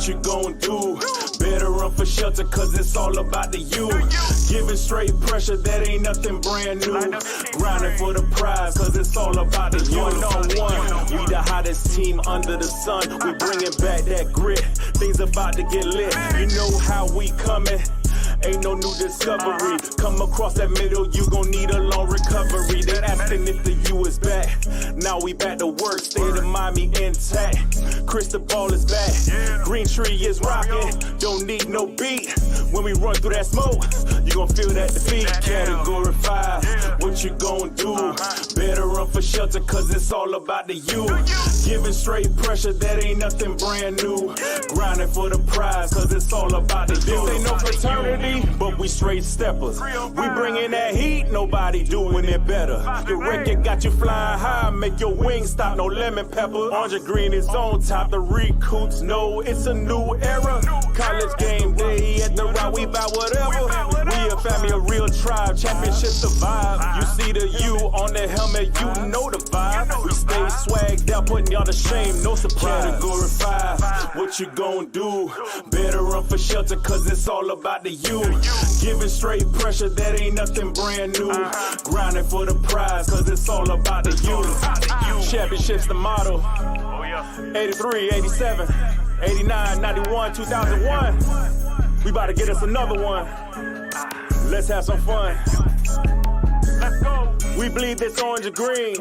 What you gon' do? Better run for shelter, cause it's all about the you. Giving straight pressure, that ain't nothing brand new. Grinding for the prize, cause it's all about the you. One-on-one, we the hottest team under the sun. We bringing back that grit, things about to get lit. You know how we coming. Ain't no new discovery. Come across that middle, you gon' need a long recovery. They asking if the U is back. Now we back to work, state of Miami intact. Crystal ball is back. Green tree is rocking. Don't need no beat. When we run through that smoke, you gon' feel that defeat. Category 5, what you gon' do? Better run for shelter, cause it's all about the you. Giving straight pressure, that ain't nothing brand new. Grinding for the prize, cause it's all about the you. This ain't no fraternity, but we straight steppers. We bringing that heat, nobody doing it better. Your record got you flying high, make your wings stop, no lemon pepper. Orange and green is on top, the recruits know it's a new era. College game day at the route, we bout whatever. We a family, a real tribe, championship survive. You see the U on the helmet, you know the vibe. We stay swagged out, putting y'all to shame, no surprise. Category 5, what you gon' do? Better run for shelter, cause it's all about the you. Giving straight pressure, that ain't nothing brand new. Grinding for the prize, cause it's all about the you. Championship's the motto. 83, 87, 89, 91, 2001. We about to get us another one. Let's have some fun. Let's go. We bleed this orange and green.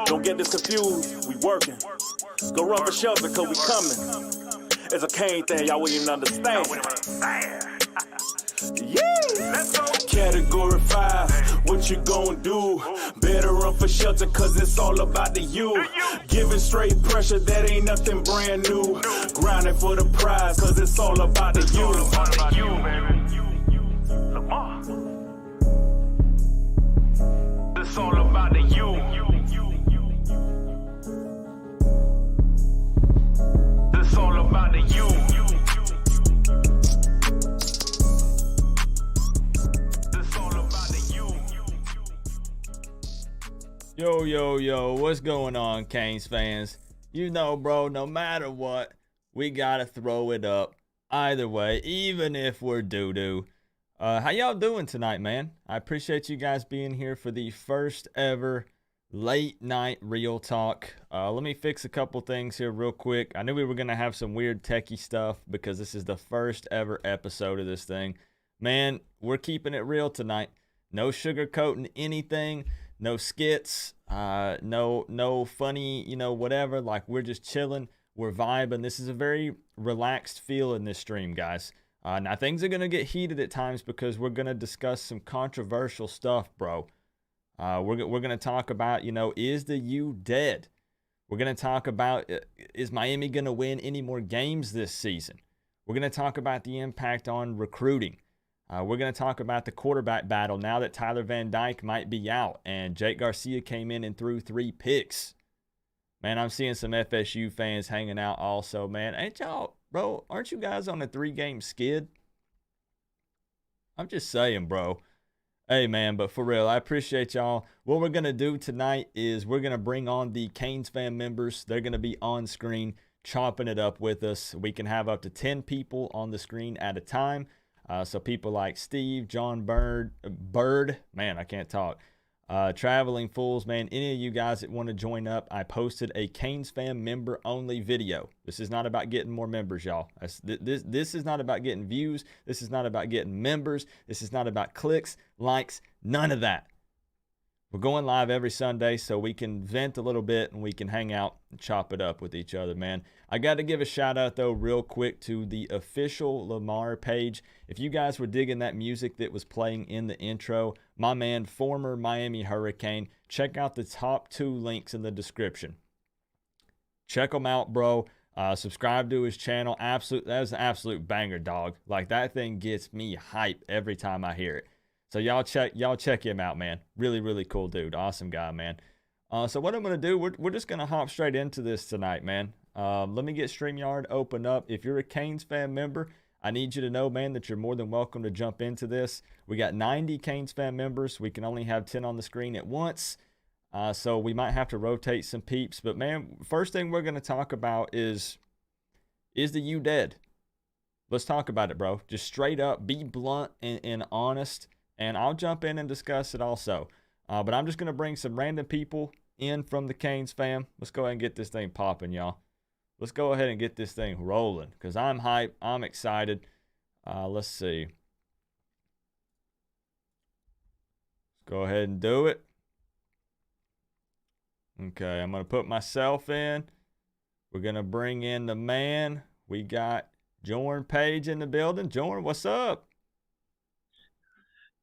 Don't get this confused. We working. Go run for shelter, cause we coming. It's a cane thing, y'all wouldn't even understand. Yeah. Let's go. Category 5, what you gon' do? Better run for shelter, cause it's all about the you. Giving straight pressure, that ain't nothing brand new. Grinding for the prize, cause it's all about the you. It's all about the you. It's all about the you. Yo, what's going on, Canes fans? You know, bro, no matter what, we gotta throw it up. Either way, even if we're doo-doo. How y'all doing tonight, man? I appreciate you guys being here for the first ever late night real talk. Let me fix a couple things here real quick. I knew we were gonna have some weird techie stuff because this is the first ever episode of this thing. Man, we're keeping it real tonight. No sugarcoating anything. No skits, no funny, whatever. Like, we're just chilling, we're vibing. This is a very relaxed feel in this stream, guys. Now, things are going to get heated at times because we're going to discuss some controversial stuff, bro. We're going to talk about, is the U dead? We're going to talk about, is Miami going to win any more games this season? We're going to talk about the impact on recruiting. We're going to talk about the quarterback battle now that Tyler Van Dyke might be out and Jake Garcia came in and threw 3 picks. Man, I'm seeing some FSU fans hanging out also, man. Ain't y'all, bro, aren't you guys on a 3-game skid? I'm just saying, bro. Hey, man, but for real, I appreciate y'all. What we're going to do tonight is we're going to bring on the Canes fan members. They're going to be on screen chopping it up with us. We can have up to 10 people on the screen at a time. So people like Steve, John Bird, man, I can't talk. Traveling Fools, man, any of you guys that want to join up, I posted a Canes fan member only video. This is not about getting more members, y'all. This is not about getting views. This is not about getting members. This is not about clicks, likes, none of that. We're going live every Sunday so we can vent a little bit and we can hang out and chop it up with each other, man. I got to give a shout out, though, real quick to the official Lamar page. If you guys were digging that music that was playing in the intro, my man, former Miami Hurricane, check out the top 2 links in the description. Check them out, bro. Subscribe to his channel. That was an absolute banger, dog. Like, that thing gets me hype every time I hear it. So y'all check him out, man. Really, really cool dude. Awesome guy, man. So what I'm going to do, we're just going to hop straight into this tonight, man. Let me get StreamYard open up. If you're a Canes fan member, I need you to know, man, that you're more than welcome to jump into this. We got 90 Canes fan members. We can only have 10 on the screen at once. So we might have to rotate some peeps. But, man, first thing we're going to talk about is the U dead? Let's talk about it, bro. Just straight up, be blunt and honest, and I'll jump in and discuss it also. But I'm just going to bring some random people in from the Canes fam. Let's go ahead and get this thing popping, y'all. Let's go ahead and get this thing rolling because I'm hyped. I'm excited. Let's see. Go ahead and do it. Okay, I'm going to put myself in. We're going to bring in the man. We got Jordan Page in the building. Jordan, what's up?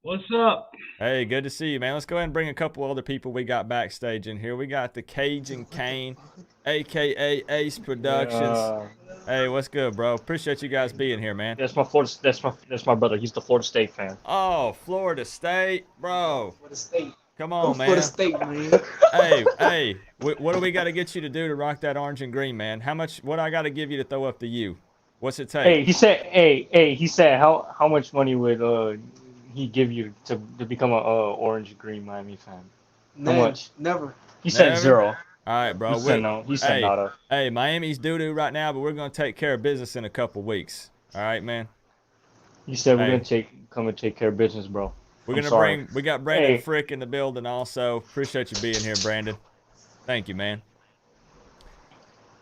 What's up? Hey, good to see you, man. Let's go ahead and bring a couple other people we got backstage in here. We got the Cajun Kane, a.k.a. Ace Productions. Uh, Hey, what's good, bro? Appreciate you guys being here, man. that's my Florida. That's my brother. He's the Florida State fan. Oh, Florida State, bro. For the state. Come Go on, for the man. state, man. Hey, what do we got to get you to do to rock that orange and green, man? How much? What I got to give you to throw up to you? What's it take? Hey, he said. Hey, he said how much money would he give you to become a Orange Green Miami fan? How much? Never. He said Never. zero. All right, bro. He said no. He said Hey, nada. hey, Miami's doo-doo right now, but we're gonna take care of business in a couple weeks. All right, man. He said we're Hey, gonna come and take care of business, bro. we're I'm gonna sorry. bring. We got Brandon Hey, Frick in the building also. Appreciate you being here, Brandon. Thank you, man.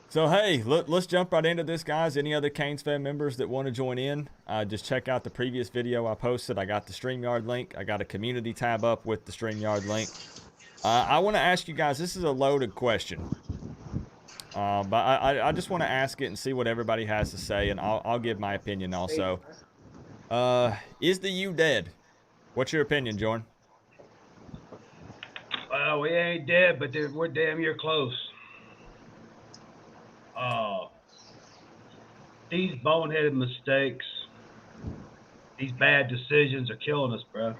So hey, let's jump right into this, guys. Any other Canes fan members that want to join in, just check out the previous video I posted. I got the StreamYard link. I got a community tab up with the StreamYard link. I want to ask you guys. This is a loaded question. But I just want to ask it and see what everybody has to say, and I'll give my opinion also. Is the U dead? What's your opinion, Jordan? Well, we ain't dead, but we're damn near close. Uh, these boneheaded mistakes, these bad decisions are killing us, bro.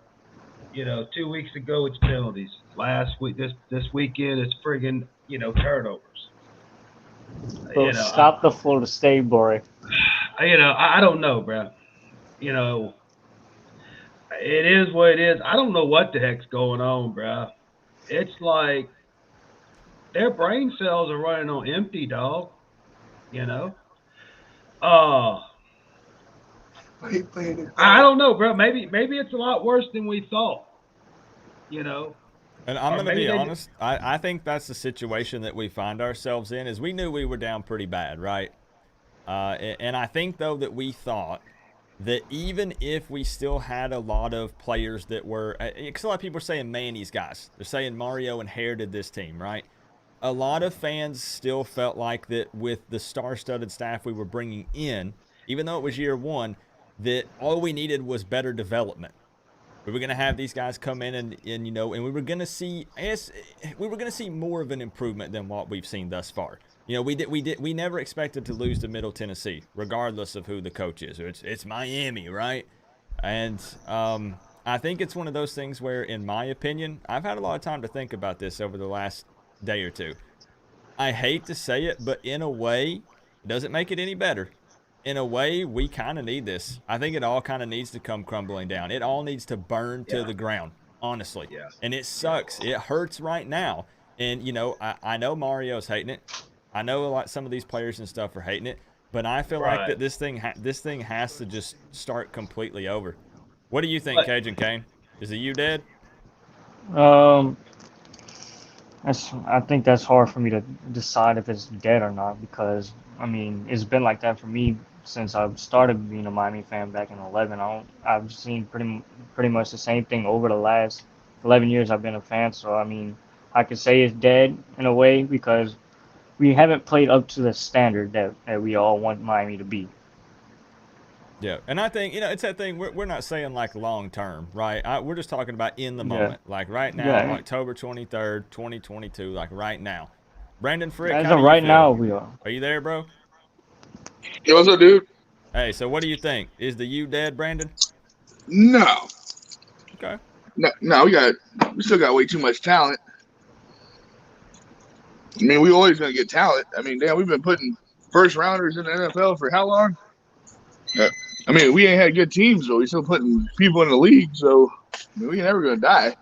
2 weeks ago it's penalties. Last week, this weekend it's friggin' turnovers. bro, stop the Florida State, boy. I don't know, bro. You know, it is what it is. I don't know what the heck's going on, bro. It's like their brain cells are running on empty, dog. You know. Uh, I don't know, bro. Maybe it's a lot worse than we thought. You know, And I'm or going to maybe be they. honest. I think that's the situation that we find ourselves in. Is we knew we were down pretty bad, right? And I think though that we thought that even if we still had a lot of players that were, because a lot of people are saying Manny's guys, they're saying Mario inherited this team, right? A lot of fans still felt like that with the star-studded staff we were bringing in, even though it was year one, that all we needed was better development. We were going to have these guys come in and we were going to see, I guess, we were going to see more of an improvement than what we've seen thus far. We never expected to lose to Middle Tennessee, regardless of who the coach is. It's Miami, right? And I think it's one of those things where, in my opinion, I've had a lot of time to think about this over the last day or two. I hate to say it, but in a way, it doesn't make it any better. In a way, we kind of need this. I think it all kind of needs to come crumbling down. It all needs to burn to Yeah, the ground, honestly. yeah, And it yeah. sucks. It hurts right now. And, I know Mario's hating it. I know some of these players and stuff are hating it. But I feel like Right. that this thing has to just start completely over. What do you think, But Cajun Kane? Is it you dead? Um, I think that's hard for me to decide if it's dead or not because I mean it's been like that for me since I started being a Miami fan back in 11. I've seen pretty much the same thing over the last 11 years I've been a fan. So I mean I could say it's dead in a way because we haven't played up to the standard that we all want Miami to be. Yeah, and I think it's that thing. We're not saying like long term, right? We're just talking about in the Yeah, moment, like right now, yeah. October 23rd, 2022, like right now. Brandon Frick, As how of do you right feel? now, we are. Are you there, bro? Yo, what's up, dude? Hey, so what do you think? Is the U dead, Brandon? No, Okay. no, we still got way too much talent. I mean, we always gonna get talent. I mean, damn, we've been putting first rounders in the NFL for how long? Uh, I mean, we ain't had good teams, but we still putting people in the league. So I mean, we ain't never gonna die.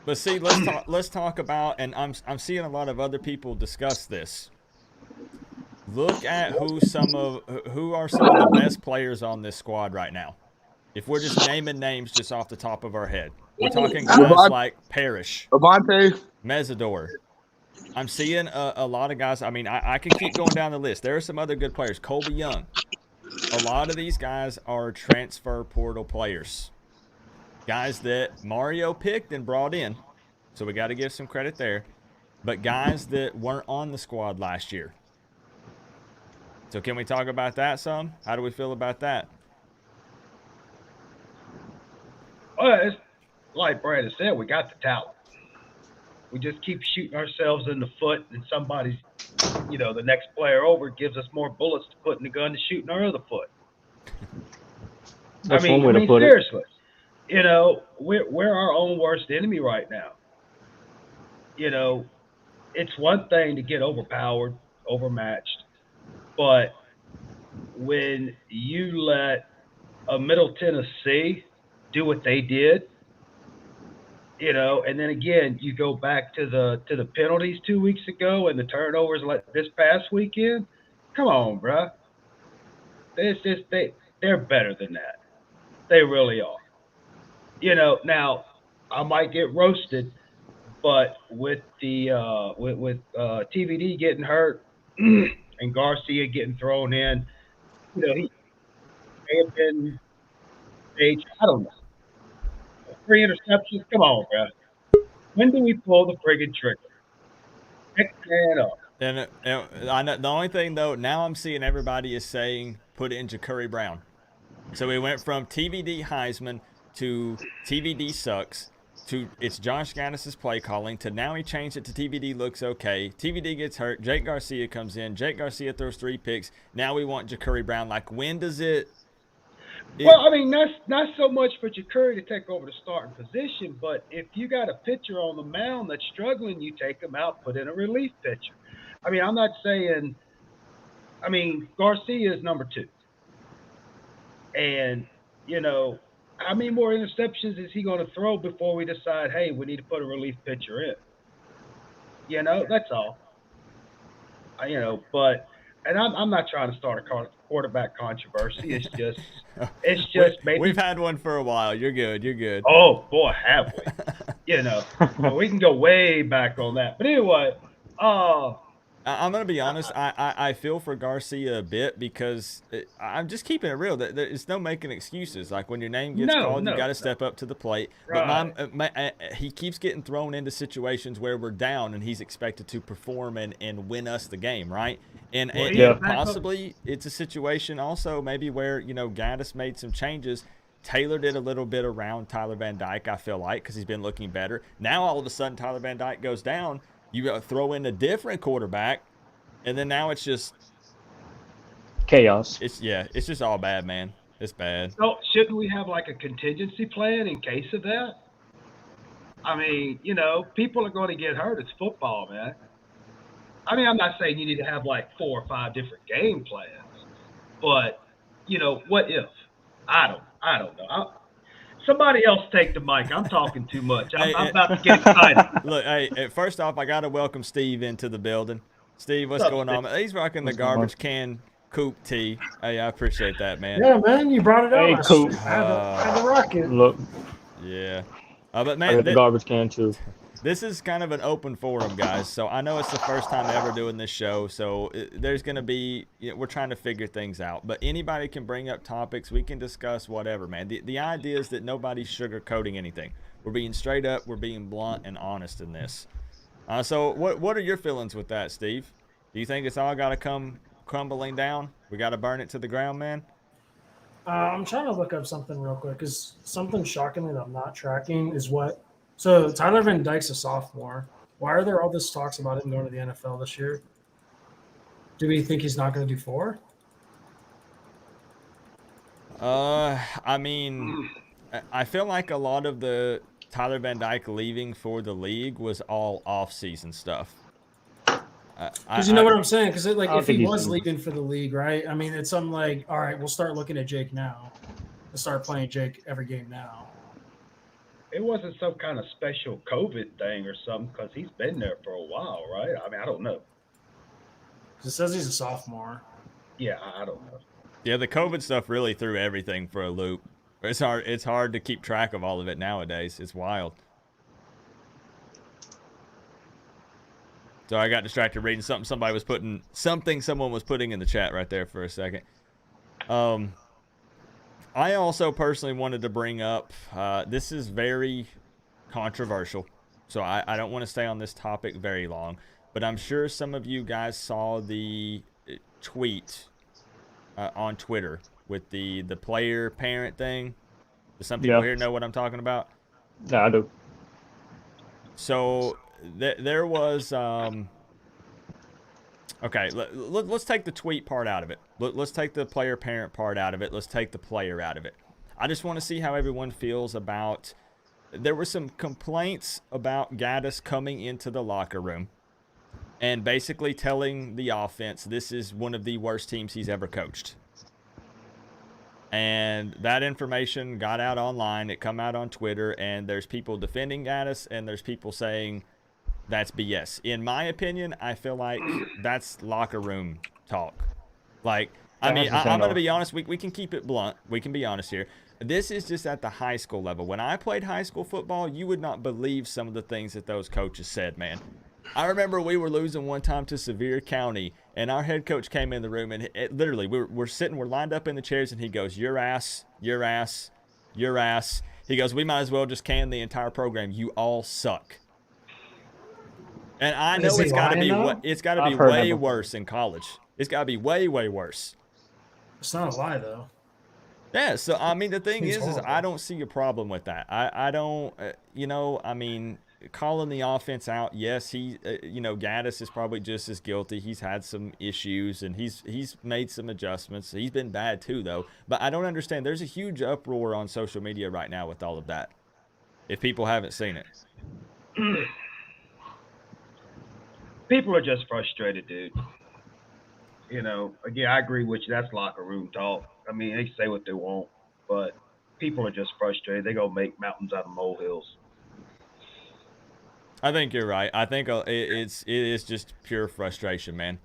But see, let's talk. Let's talk about, and I'm seeing a lot of other people discuss this. look at who are some of the best players on this squad right now. If we're just naming names just off the top of our head, we're talking guys like Parrish, Avante. Mesidor. I'm seeing a lot of guys. I mean, I can keep going down the list. There are some other good players. Colby Young. A lot of these guys are transfer portal players. Guys that Mario picked and brought in. So we got to give some credit there. But guys that weren't on the squad last year. So can we talk about that some? How do we feel about that? Well, it's like Brandon said, we got the talent. We just keep shooting ourselves in the foot, and somebody's, the next player over gives us more bullets to put in the gun to shoot in our other foot. That's I mean, one way to put seriously, we're our own worst enemy right now. It's one thing to get overpowered, overmatched, but when you let a Middle Tennessee do what they did, and then again you go back to the penalties 2 weeks ago and the turnovers like this past weekend. Come on, bro. They're better than that. They really are. Now I might get roasted, but with the with TVD getting hurt and Garcia getting thrown in, he may have been stage. I don't know. 3 interceptions. Come on, bro. When do we pull the friggin' trigger? Next man up. And I know the only thing though, now I'm seeing everybody is saying put in Ja'Cory Brown. So we went from TVD Heisman to TVD sucks to it's Josh Gaddis's play calling to now he changed it to TVD looks okay. TVD gets hurt. Jake Garcia comes in. Jake Garcia throws 3 picks. Now we want Ja'Cory Brown. Like when does it? Well, I mean, that's not so much for Ja'Cory to take over the starting position, but if you got a pitcher on the mound that's struggling, you take him out, put in a relief pitcher. I mean, I'm not saying. I mean, Garcia is number 2, and how many more interceptions is he going to throw before we decide, hey, we need to put a relief pitcher in? That's all. But and I'm not trying to start a quarterback controversy. It's just maybe we've had one for a while. You're good. You're good. Oh boy, have we? We can go way back on that. But anyway, I'm gonna be honest. I feel for Garcia a bit because I'm just keeping it real. There's no making excuses. Like when your name gets called, you got to step up to the plate. Right. But he keeps getting thrown into situations where we're down, and he's expected to perform and win us the game, right? And possibly it's a situation also maybe where Gaddis made some changes. Taylor did a little bit around Tyler Van Dyke, I feel like, because he's been looking better. Now all of a sudden Tyler Van Dyke goes down. You got to throw in a different quarterback, and then now it's just chaos. It's just all bad, man. It's bad. So shouldn't we have like a contingency plan in case of that? I mean, people are going to get hurt. It's football, man. I mean, I'm not saying you need to have like 4 or 5 different game plans, but what if? I don't know. Somebody else take the mic. I'm talking too much. I'm about to get excited. Look, hey, first off, I got to welcome Steve into the building. Steve, what's going on? He's rocking the garbage can Coop tee. Hey, I appreciate that, man. Yeah, man, you brought it up. Hey, Coop. I had to rock it. Look. Yeah. But, I man, got the garbage can, too. This is kind of an open forum, guys. So I know it's the first time ever doing this show. So there's going to be, we're trying to figure things out. But anybody can bring up topics. We can discuss whatever, man. The idea is that nobody's sugarcoating anything. We're being straight up. We're being blunt and honest in this. So what are your feelings with that, Steve? Do you think it's all got to come crumbling down? We got to burn it to the ground, man? I'm trying to look up something real quick because something shockingly that I'm not tracking is what. So Tyler Van Dyke's a sophomore. Why are there all this talks about him going to the NFL this year? Do we think he's not going to do 4? I mean, I feel like a lot of the Tyler Van Dyke leaving for the league was all off-season stuff. Because you know what I'm saying? Because if he was leaving for the league, right? I mean, it's something like, all right, we'll start looking at Jake now. We'll start playing Jake every game now. It wasn't some kind of special COVID thing or something because he's been there for a while, right? I mean, I don't know. It says he's a sophomore. Yeah, I don't know. Yeah, the COVID stuff really threw everything for a loop. It's hard to keep track of all of it nowadays. It's wild. So I got distracted reading something someone was putting in the chat right there for a second. I also personally wanted to bring up, this is very controversial, so I don't want to stay on this topic very long, but I'm sure some of you guys saw the tweet on Twitter with the player parent thing. Do some people here know what I'm talking about? Yeah, I do. So there was okay, let's take the tweet part out of it. Let's take the player parent part out of it. Let's take the player out of it. I just want to see how everyone feels about, there were some complaints about Gaddis coming into the locker room and basically telling the offense this is one of the worst teams he's ever coached. And that information got out online. It come out on Twitter, and there's people defending Gaddis, and there's people saying that's BS. In my opinion, I feel like that's locker room talk. Like, I mean, I'm going to be honest. We can keep it blunt. We can be honest here. This is just at the high school level. When I played high school football, you would not believe some of the things that those coaches said, man. I remember we were losing one time to Sevier County, and our head coach came in the room, and literally we're lined up in the chairs, and he goes, your ass, your ass, your ass. He goes, we might as well just can the entire program. You all suck. And I know it's got to be way worse in college. It's got to be way, way worse. It's not a lie, though. Yeah, so, I mean, the thing is I don't see a problem with that. I don't, I mean, calling the offense out, yes, Gaddis is probably just as guilty. He's had some issues, and he's made some adjustments. He's been bad, too, though. But I don't understand. There's a huge uproar on social media right now with all of that, if people haven't seen it. People are just frustrated, dude. Again, I agree with you. That's locker room talk. I mean, they say what they want, but people are just frustrated. They go make mountains out of molehills. I think you're right. I think it is just pure frustration, man.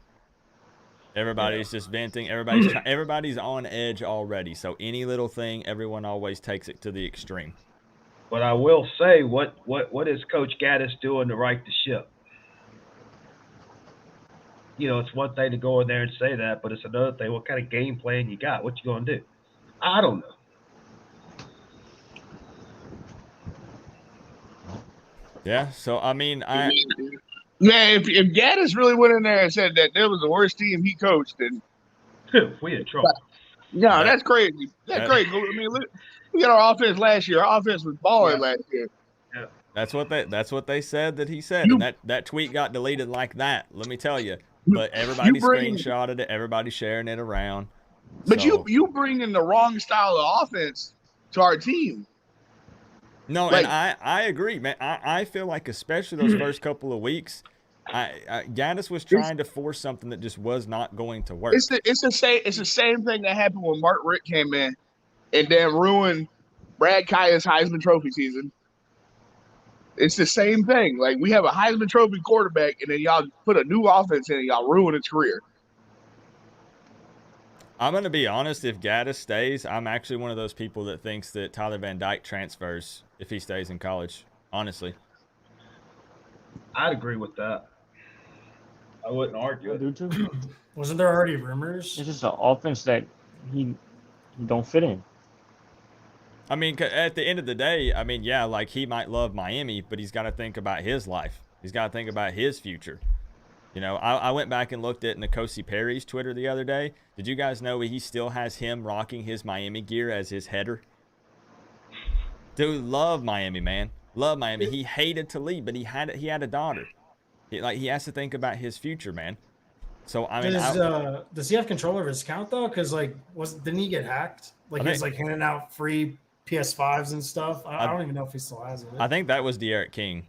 Everybody's just venting. Everybody's on edge already. So any little thing, everyone always takes it to the extreme. But I will say, what is Coach Gaddis doing to right the ship? It's one thing to go in there and say that, but it's another thing. What kind of game plan you got? What you gonna do? I don't know. Yeah. So I mean, if Gaddis really went in there and said that was the worst team he coached, then we in trouble. No, that's crazy. That's crazy. I mean, look at our offense last year. Our offense was balling last year. Yeah. That's what they said that he said, and that tweet got deleted like that. Let me tell you. But everybody screenshotted it. Everybody sharing it around. But you bring in the wrong style of offense to our team. No, and I agree, man. I feel like especially those first couple of weeks, Gaddis was trying to force something that just was not going to work. It's the same thing that happened when Mark Richt came in and then ruined Brad Kaya's Heisman Trophy season. It's the same thing. Like, we have a Heisman Trophy quarterback, and then y'all put a new offense in and y'all ruin its career. I'm going to be honest. If Gaddis stays, I'm actually one of those people that thinks that Tyler Van Dyke transfers if he stays in college, honestly. I'd agree with that. I wouldn't argue it. I do too. Wasn't there already rumors? It's just an offense that he don't fit in. I mean, at the end of the day, I mean, yeah, like, he might love Miami, but he's got to think about his life. He's got to think about his future. I went back and looked at N'Kosi Perry's Twitter the other day. Did you guys know he still has him rocking his Miami gear as his header? Dude, love Miami, man. Love Miami. He hated to leave, but he had a daughter. He has to think about his future, man. So I mean, does he have control over his account though? Because didn't he get hacked? He was handing out free PS5s and stuff. I don't even know if he still has it. I think that was De'Aaron King.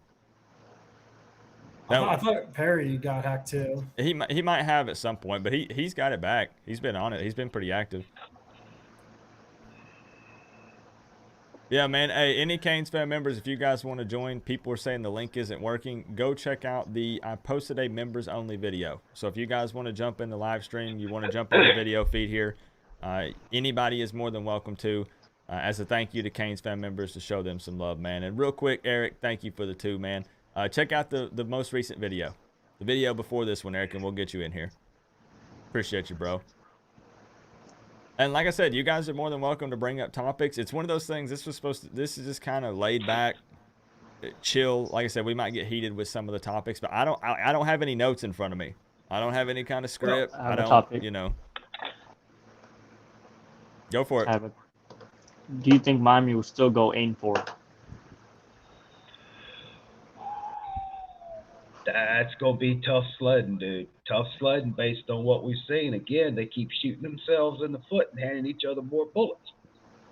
I thought Perry got hacked too. He might have at some point, but he's got it back. He's been on it. He's been pretty active. Yeah, man. Hey, any Canes fan members, if you guys want to join, people are saying the link isn't working. Go check out I posted a members only video. So if you guys want to jump in the live stream, you want to jump on the video feed here, anybody is more than welcome to. As a thank you to Canes fan members to show them some love, man. And real quick, Eric, thank you for the 2, man. Check out the most recent video. The video before this one, Eric, and we'll get you in here. Appreciate you, bro. And like I said, you guys are more than welcome to bring up topics. It's one of those things. This is just kind of laid back, chill. Like I said, we might get heated with some of the topics, but I don't have any notes in front of me. I don't have any kind of script. I have a topic. Go for it. Do you think Miami will still go 8-4? That's going to be tough sledding, dude. Tough sledding based on what we've seen. Again, they keep shooting themselves in the foot and handing each other more bullets.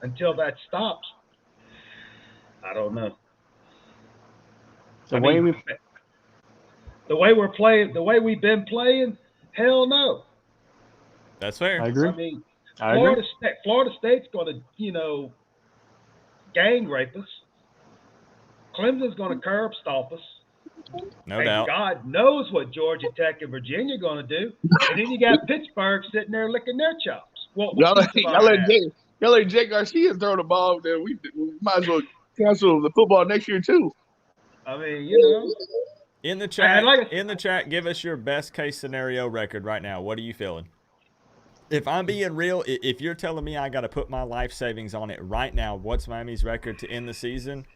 Until that stops, I don't know. The way we're playing, the way we've been playing, hell no. That's fair. I agree. I mean, I agree. Florida State's going to, gang rape us. Clemson's going to curb stomp us. No doubt. God knows what Georgia Tech and Virginia are going to do. And then you got Pittsburgh sitting there licking their chops. Well, y'all let Jake Garcia throw the ball. Then we might as well cancel the football next year too. I mean, In the chat, give us your best case scenario record right now. What are you feeling? If I'm being real, if you're telling me I got to put my life savings on it right now, what's Miami's record to end the season?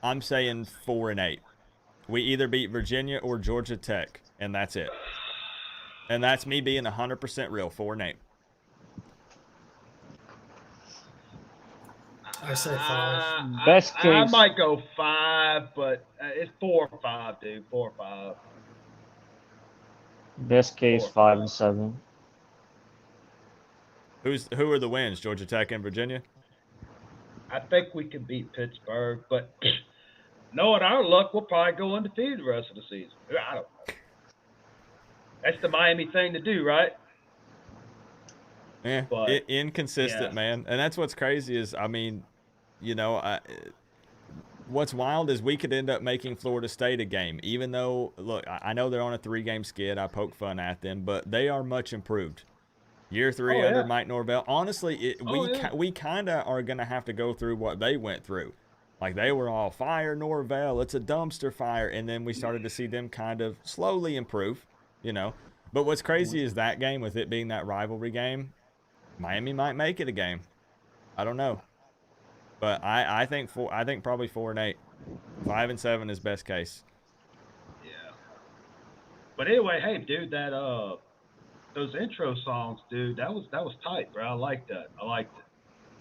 I'm saying 4-8. We either beat Virginia or Georgia Tech, and that's it. And that's me being 100% real, 4-8. I say 5. Best case. I might go 5, but it's 4 or 5, dude. 4 or 5. Best case 5-7. Who are the wins? Georgia Tech and Virginia? I think we can beat Pittsburgh, but knowing our luck, we'll probably go undefeated the rest of the season. I don't know. That's the Miami thing to do, right? Yeah, inconsistent, man. And that's what's crazy is, I mean, what's wild is we could end up making Florida State a game, even though, look, I know they're on a 3-game skid. I poke fun at them, but they are much improved. Year 3 under Mike Norvell. Honestly, we kind of are going to have to go through what they went through. Like, they were all, fire Norvell, it's a dumpster fire. And then we started to see them kind of slowly improve, But what's crazy is that game, with it being that rivalry game, Miami might make it a game. I don't know. But I think probably 4-8. 5-7 is best case. Yeah. But anyway, hey, dude, those intro songs, dude, that was tight, bro. I liked that. I liked it.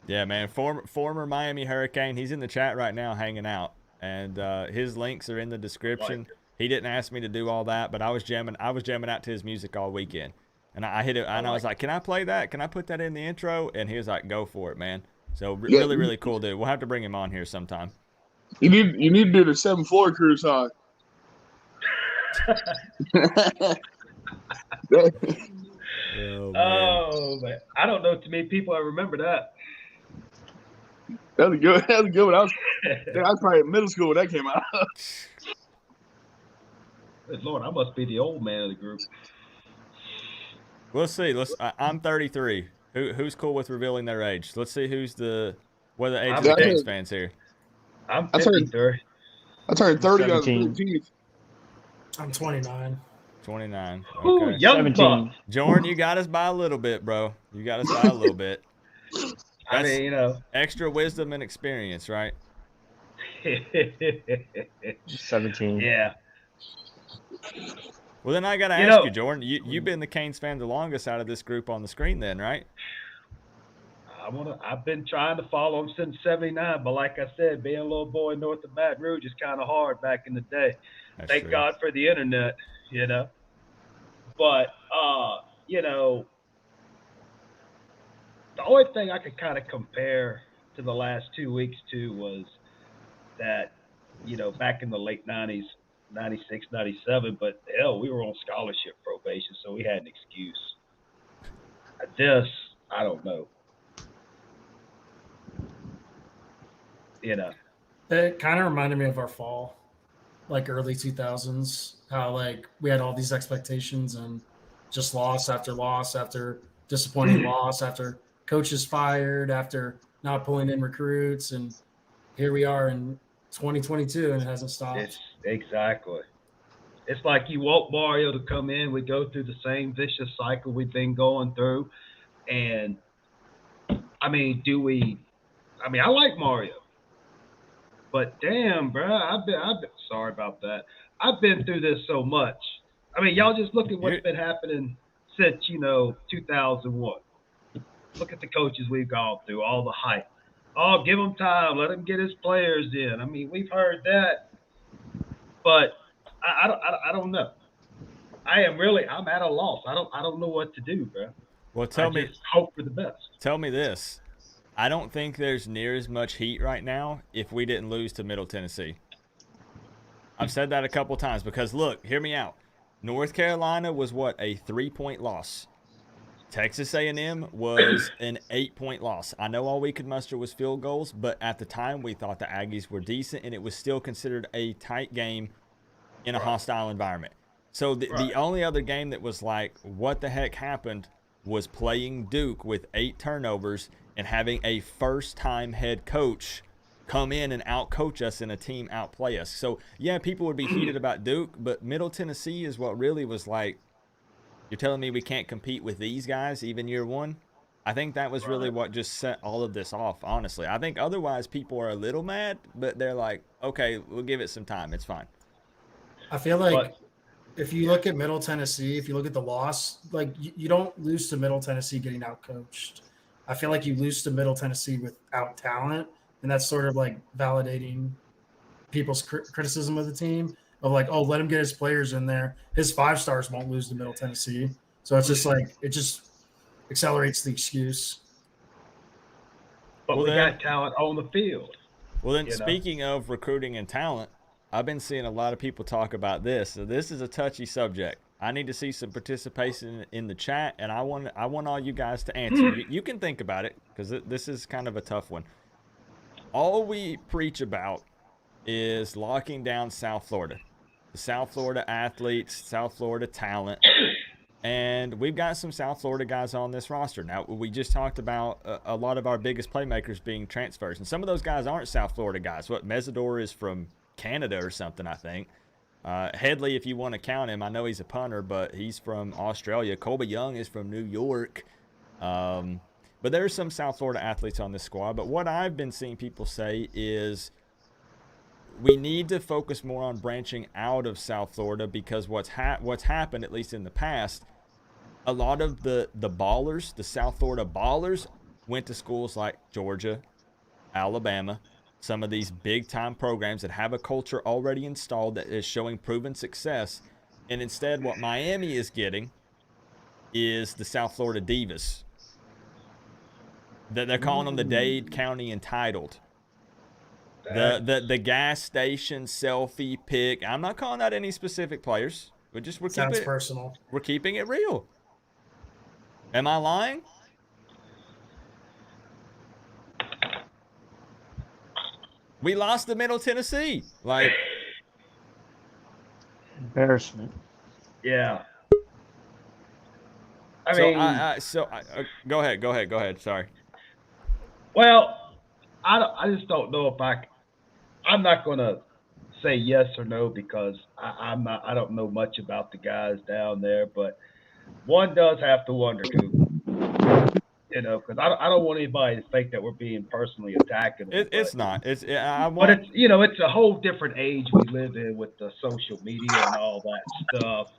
Yeah, man. Former Miami Hurricane. He's in the chat right now hanging out. And his links are in the description. He didn't ask me to do all that, but I was jamming out to his music all weekend. And I hit it, and I was like, can I play that? Can I put that in the intro? And he was like, go for it, man. So really, really cool dude. We'll have to bring him on here sometime. You need to do the 7th Floor Crew song. Oh, man. I don't know too many people that remember that. That was good. That was good. I was probably in middle school when that came out. Good Lord, I must be the old man of the group. We'll see. I'm 33. Who's cool with revealing their age? Let's see what are the age of the Canes fans here. I'm 53. I turned 30 on the 17. 13th. I'm 29. 29. Okay. Ooh, young 17. buck. Jordan, you got us by a little bit, bro. You got us by a little bit. I mean, extra wisdom and experience, right? 17. Yeah. Well, then I got to ask you, Jordan, you've been the Canes fan the longest out of this group on the screen then, right? I've been trying to follow him since '79, but like I said, being a little boy north of Baton Rouge is kind of hard back in the day. That's Thank true. God for the internet, But the only thing I could kind of compare to the last 2 weeks to was that, back in the late '90s, 96, 97, but hell, we were on scholarship probation, so we had an excuse. This, I don't know. You know, It kind of reminded me of our fall, like early 2000s, how like we had all these expectations and just loss after disappointing loss, after coaches fired, after not pulling in recruits. And here we are in 2022 and it hasn't it's stopped. exactly. It's like you want Mario to come in. We go through the same vicious cycle we've been going through, and I mean, do we? I mean, I like Mario, but damn, bro, I've been. Sorry about that. I've been through this so much. I mean, y'all just look at what's You're, been happening since 2001. Look at the coaches we've gone through, all the hype. Oh, give him time, let him get his players in. I mean, we've heard that, but I don't know. I'm at a loss. I don't know what to do, bro. well, I just hope for the best. tell me this. I don't think there's near as much heat right now if we didn't lose to Middle Tennessee. I've said that a couple times because look, hear me out. North Carolina was what, a 3-point loss. Texas A&M was an 8-point loss. I know all we could muster was field goals, but at the time we thought the Aggies were decent and it was still considered a tight game in a hostile environment. So the only other game that was like, what the heck happened was playing Duke with 8 turnovers and having a first-time head coach come in and outcoach us and a team outplay us. So, yeah, people would be heated about Duke, but Middle Tennessee is what really was like, you're telling me we can't compete with these guys even year one? I think that was really what just set all of this off, honestly. I think otherwise people are a little mad, but they're like, okay, we'll give it some time. It's fine. I feel like But if you look at Middle Tennessee, if you look at the loss, like you don't lose to Middle Tennessee getting outcoached. I feel like you lose to Middle Tennessee without talent, and that's sort of like validating people's criticism of the team of like, oh, let him get his players in there. His 5 stars won't lose to Middle Tennessee. So it's just like it just accelerates the excuse. but Well, we then, got talent on the field. You know, speaking of recruiting and talent, I've been seeing a lot of people talk about this. So this is a touchy subject. I need to see some participation in the chat, and I want all you guys to answer. You can think about it because this is kind of a tough one. All we preach about is locking down South Florida, the South Florida athletes, South Florida talent, and we've got some South Florida guys on this roster. Now, we just talked about a lot of our biggest playmakers being transfers, and some of those guys aren't South Florida guys. What, Mesidor is from Canada or something, I think. Headley, if you want to count him, I know he's a punter, but he's from Australia. Colby Young is from New York. But there are some South Florida athletes on this squad. But what I've been seeing people say is we need to focus more on branching out of South Florida because what's happened, at least in the past, a lot of the ballers, the South Florida ballers, went to schools like Georgia, Alabama, some of these big-time programs that have a culture already installed that is showing proven success. And instead, what Miami is getting is the South Florida Divas. They're calling them the Dade County Entitled. The gas station selfie pic. I'm not calling out any specific players. Sounds personal. We're keeping it real. Am I lying? We lost to Middle Tennessee. Like, Embarrassment. yeah. Go ahead. Sorry. Well, I just don't know if I'm not going to say yes or no because I don't know much about the guys down there, but one does have to wonder, Coop. You know, because I don't want anybody to think that we're being personally attacking them. It's not. But it's it's a whole different age we live in with the social media and all that stuff.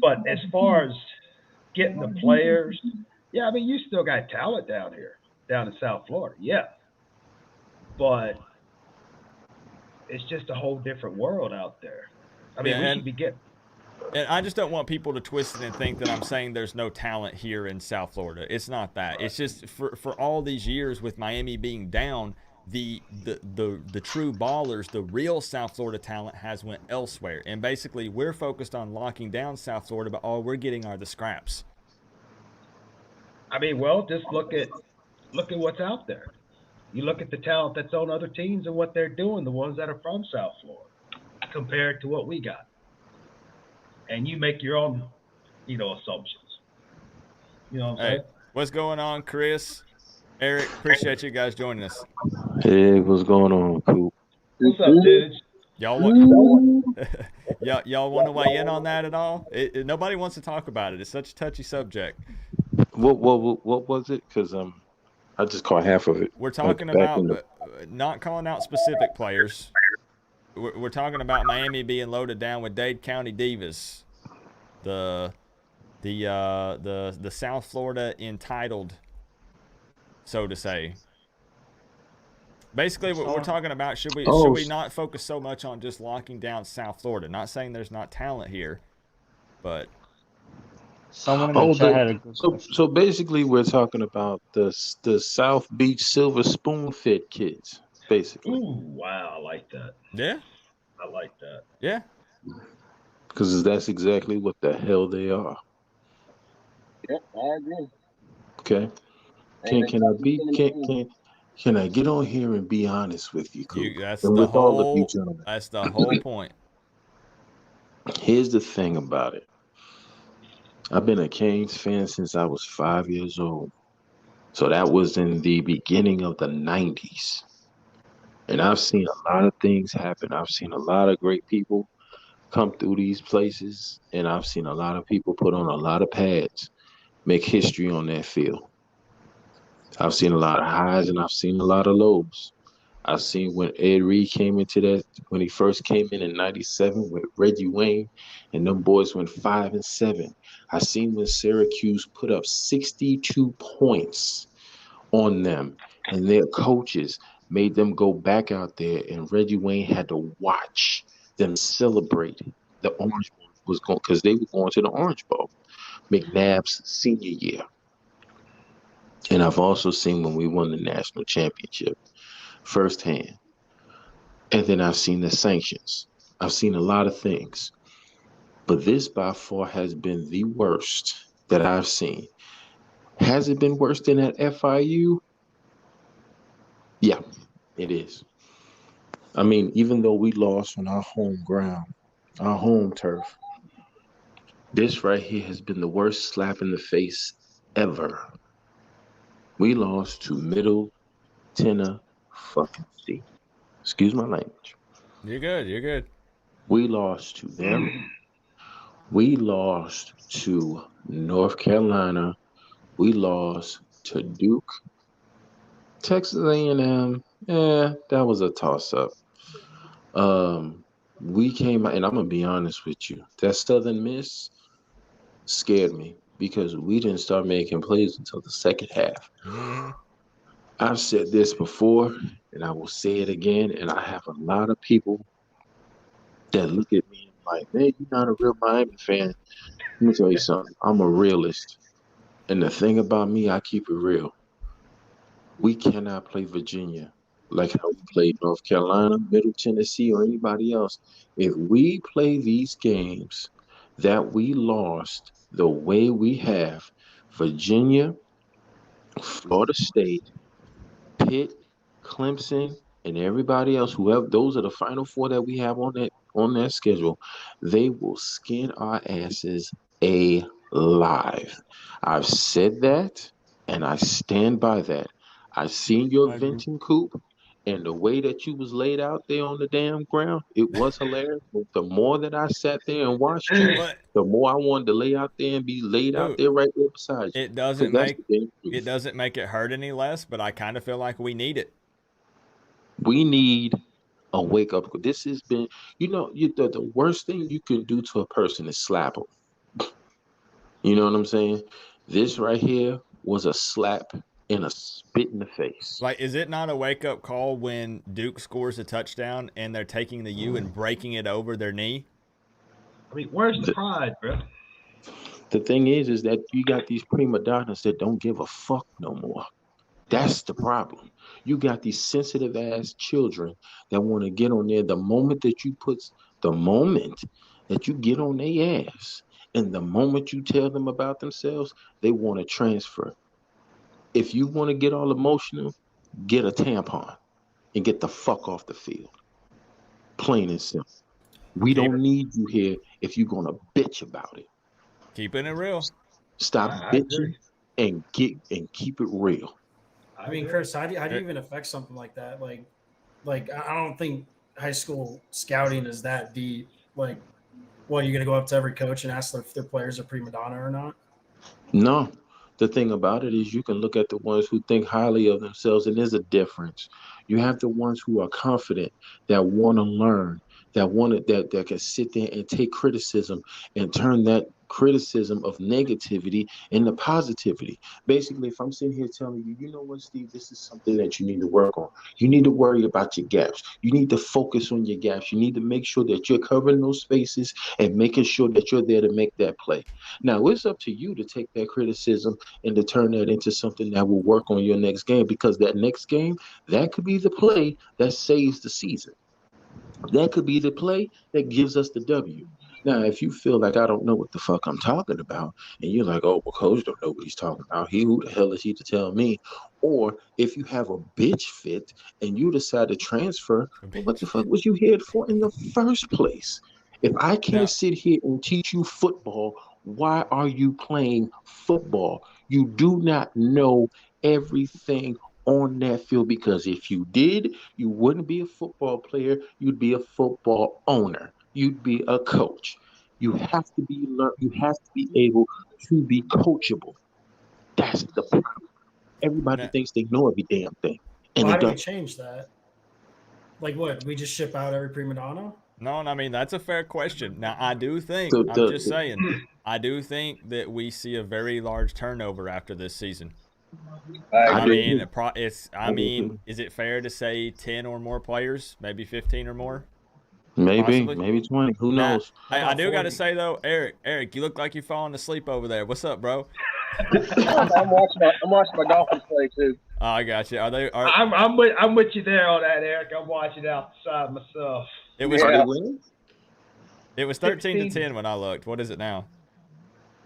But as far as getting the players, yeah, I mean you still got talent down here, down in South Florida, yeah. But it's just a whole different world out there. I mean, we should be getting. And I just don't want people to twist it and think that I'm saying there's no talent here in South Florida. It's not that. It's just for all these years with Miami being down, the true ballers, the real South Florida talent has went elsewhere. And basically we're focused on locking down South Florida, but all we're getting are the scraps. I mean, well, just look at what's out there. You look at the talent that's on other teams and what they're doing, the ones that are from South Florida, compared to what we got, and you make your own, assumptions. You know what I'm Hey, saying? what's going on, Chris? Eric, appreciate you guys joining us. Hey, what's going on, Coop? What's up, dudes? Y'all want y'all want to weigh in on that at all? Nobody wants to talk about it. It's such a touchy subject. What was it? Because I just caught half of it. We're Like talking back about in the not calling out specific players. We're talking about Miami being loaded down with Dade County Divas, the South Florida entitled, so to say. Basically, we're talking about should we not focus so much on just locking down South Florida? Not saying there's not talent here, but Someone in the chat had a good so question. so basically we're talking about the South Beach Silver Spoon Fed kids, basically, Ooh, wow, I like that. yeah, I like that. yeah. because that's exactly what the hell they are. Yep, I agree. Okay, can I get on here and be honest with you, Coop, That's and the with all of you whole gentlemen? that's the whole point. Here's the thing about it. I've been a Canes fan since I was 5 years old. So that was in the beginning of the 90s. And I've seen a lot of things happen. I've seen a lot of great people come through these places, and I've seen a lot of people put on a lot of pads, make history on that field. I've seen a lot of highs and I've seen a lot of lows. I've seen when Ed Reed came into that, when he first came in '97 with Reggie Wayne, and them boys went 5-7. I seen when Syracuse put up 62 points on them, and their coaches made them go back out there, and Reggie Wayne had to watch them celebrate the Orange Bowl was going because they were going to the Orange Bowl, McNabb's senior year. And I've also seen when we won the national championship firsthand. And then I've seen the sanctions. I've seen a lot of things. But this by far has been the worst that I've seen. Has it been worse than at FIU? Yeah, it is. I mean, even though we lost on our home ground, our home turf, this right here has been the worst slap in the face ever. We lost to Middle Tennessee. Excuse my language. You're good. You're good. We lost to them. We lost to North Carolina. We lost to Duke. Texas A&M, that was a toss-up. We came out, and I'm gonna be honest with you. That Southern Miss scared me because we didn't start making plays until the second half. Mm-hmm. I've said this before, and I will say it again, and I have a lot of people that look at me and like, man, you're not a real Miami fan. Let me tell you something. I'm a realist. And the thing about me, I keep it real. We cannot play Virginia like how we played North Carolina, Middle Tennessee, or anybody else. If we play these games that we lost the way we have, Virginia, Florida State, Pitt, Clemson, and everybody else, whoever those are the final four that we have on that schedule, they will skin our asses alive. I've said that and I stand by that. I've seen your I agree. venting coop and the way that you was laid out there on the damn ground, it was hilarious. But the more that I sat there and watched you, But the more I wanted to lay out there and be laid out dude, there right there beside you. it Because doesn't that's make the damn it truth. doesn't make it hurt any less. But I kind of feel like we need it. We need a wake up. This has been, the worst thing you can do to a person is slap them. You know what I'm saying? This right here was a slap and a spit in the face. Like, is it not a wake up call when Duke scores a touchdown and they're taking the U and breaking it over their knee? I mean, where's the The, pride, bro? the thing is that you got these prima donnas that don't give a fuck no more. That's the problem. You got these sensitive ass children that want to get on there the moment that you get on their ass and the moment you tell them about themselves, they want to transfer. If you want to get all emotional, get a tampon and get the fuck off the field. Plain and simple. We don't need you here if you're gonna bitch about it. Keeping it real. Stop I bitching agree. and keep it real. I mean, Chris, how do you even affect something like that? Like I don't think high school scouting is that deep. Like, what, you're gonna go up to every coach and ask if their players are prima donna or not? No. The thing about it is you can look at the ones who think highly of themselves, and there's a difference. You have the ones who are confident, that want to learn, that can sit there and take criticism and turn that criticism of negativity into positivity. Basically, if I'm sitting here telling you, you know what, Steve, this is something that you need to work on. You need to worry about your gaps. You need to focus on your gaps. You need to make sure that you're covering those spaces and making sure that you're there to make that play. Now, it's up to you to take that criticism and to turn that into something that will work on your next game, because that next game, that could be the play that saves the season. That could be the play that gives us the W. Now, if you feel like I don't know what the fuck I'm talking about, and you're like, oh, well, coach don't know what he's talking about. Who the hell is he to tell me? Or if you have a bitch fit and you decide to transfer, well, what the fuck was you here for in the first place? If I can't Now, sit here and teach you football, why are you playing football? You do not know everything on that field, because if you did, you wouldn't be a football player. You'd be a football owner. You'd be a coach. You have to be You have to be able to be coachable. That's the problem. Everybody now, thinks they know every damn thing, and Well, they how do we don't. change that? Like, what? We just ship out every prima donna? no, I mean that's a fair question. Now, I do think The, I'm the, just the, saying, I do think that we see a very large turnover after this season. I I I do agree. mean, too. I I do mean, too. is it fair to say 10 or more players, maybe 15 or more, possibly? Maybe 20. Who Now, knows? How I about do got to 40? say though, Eric, you look like you're falling asleep over there. What's up, bro? I'm watching my Dolphins play too. Oh, I got you. Are they? Are I'm with you there on that, Eric. I'm watching outside myself. it was Are they Yeah, winning? it was 13 to 16. 10 when I looked. What is it now?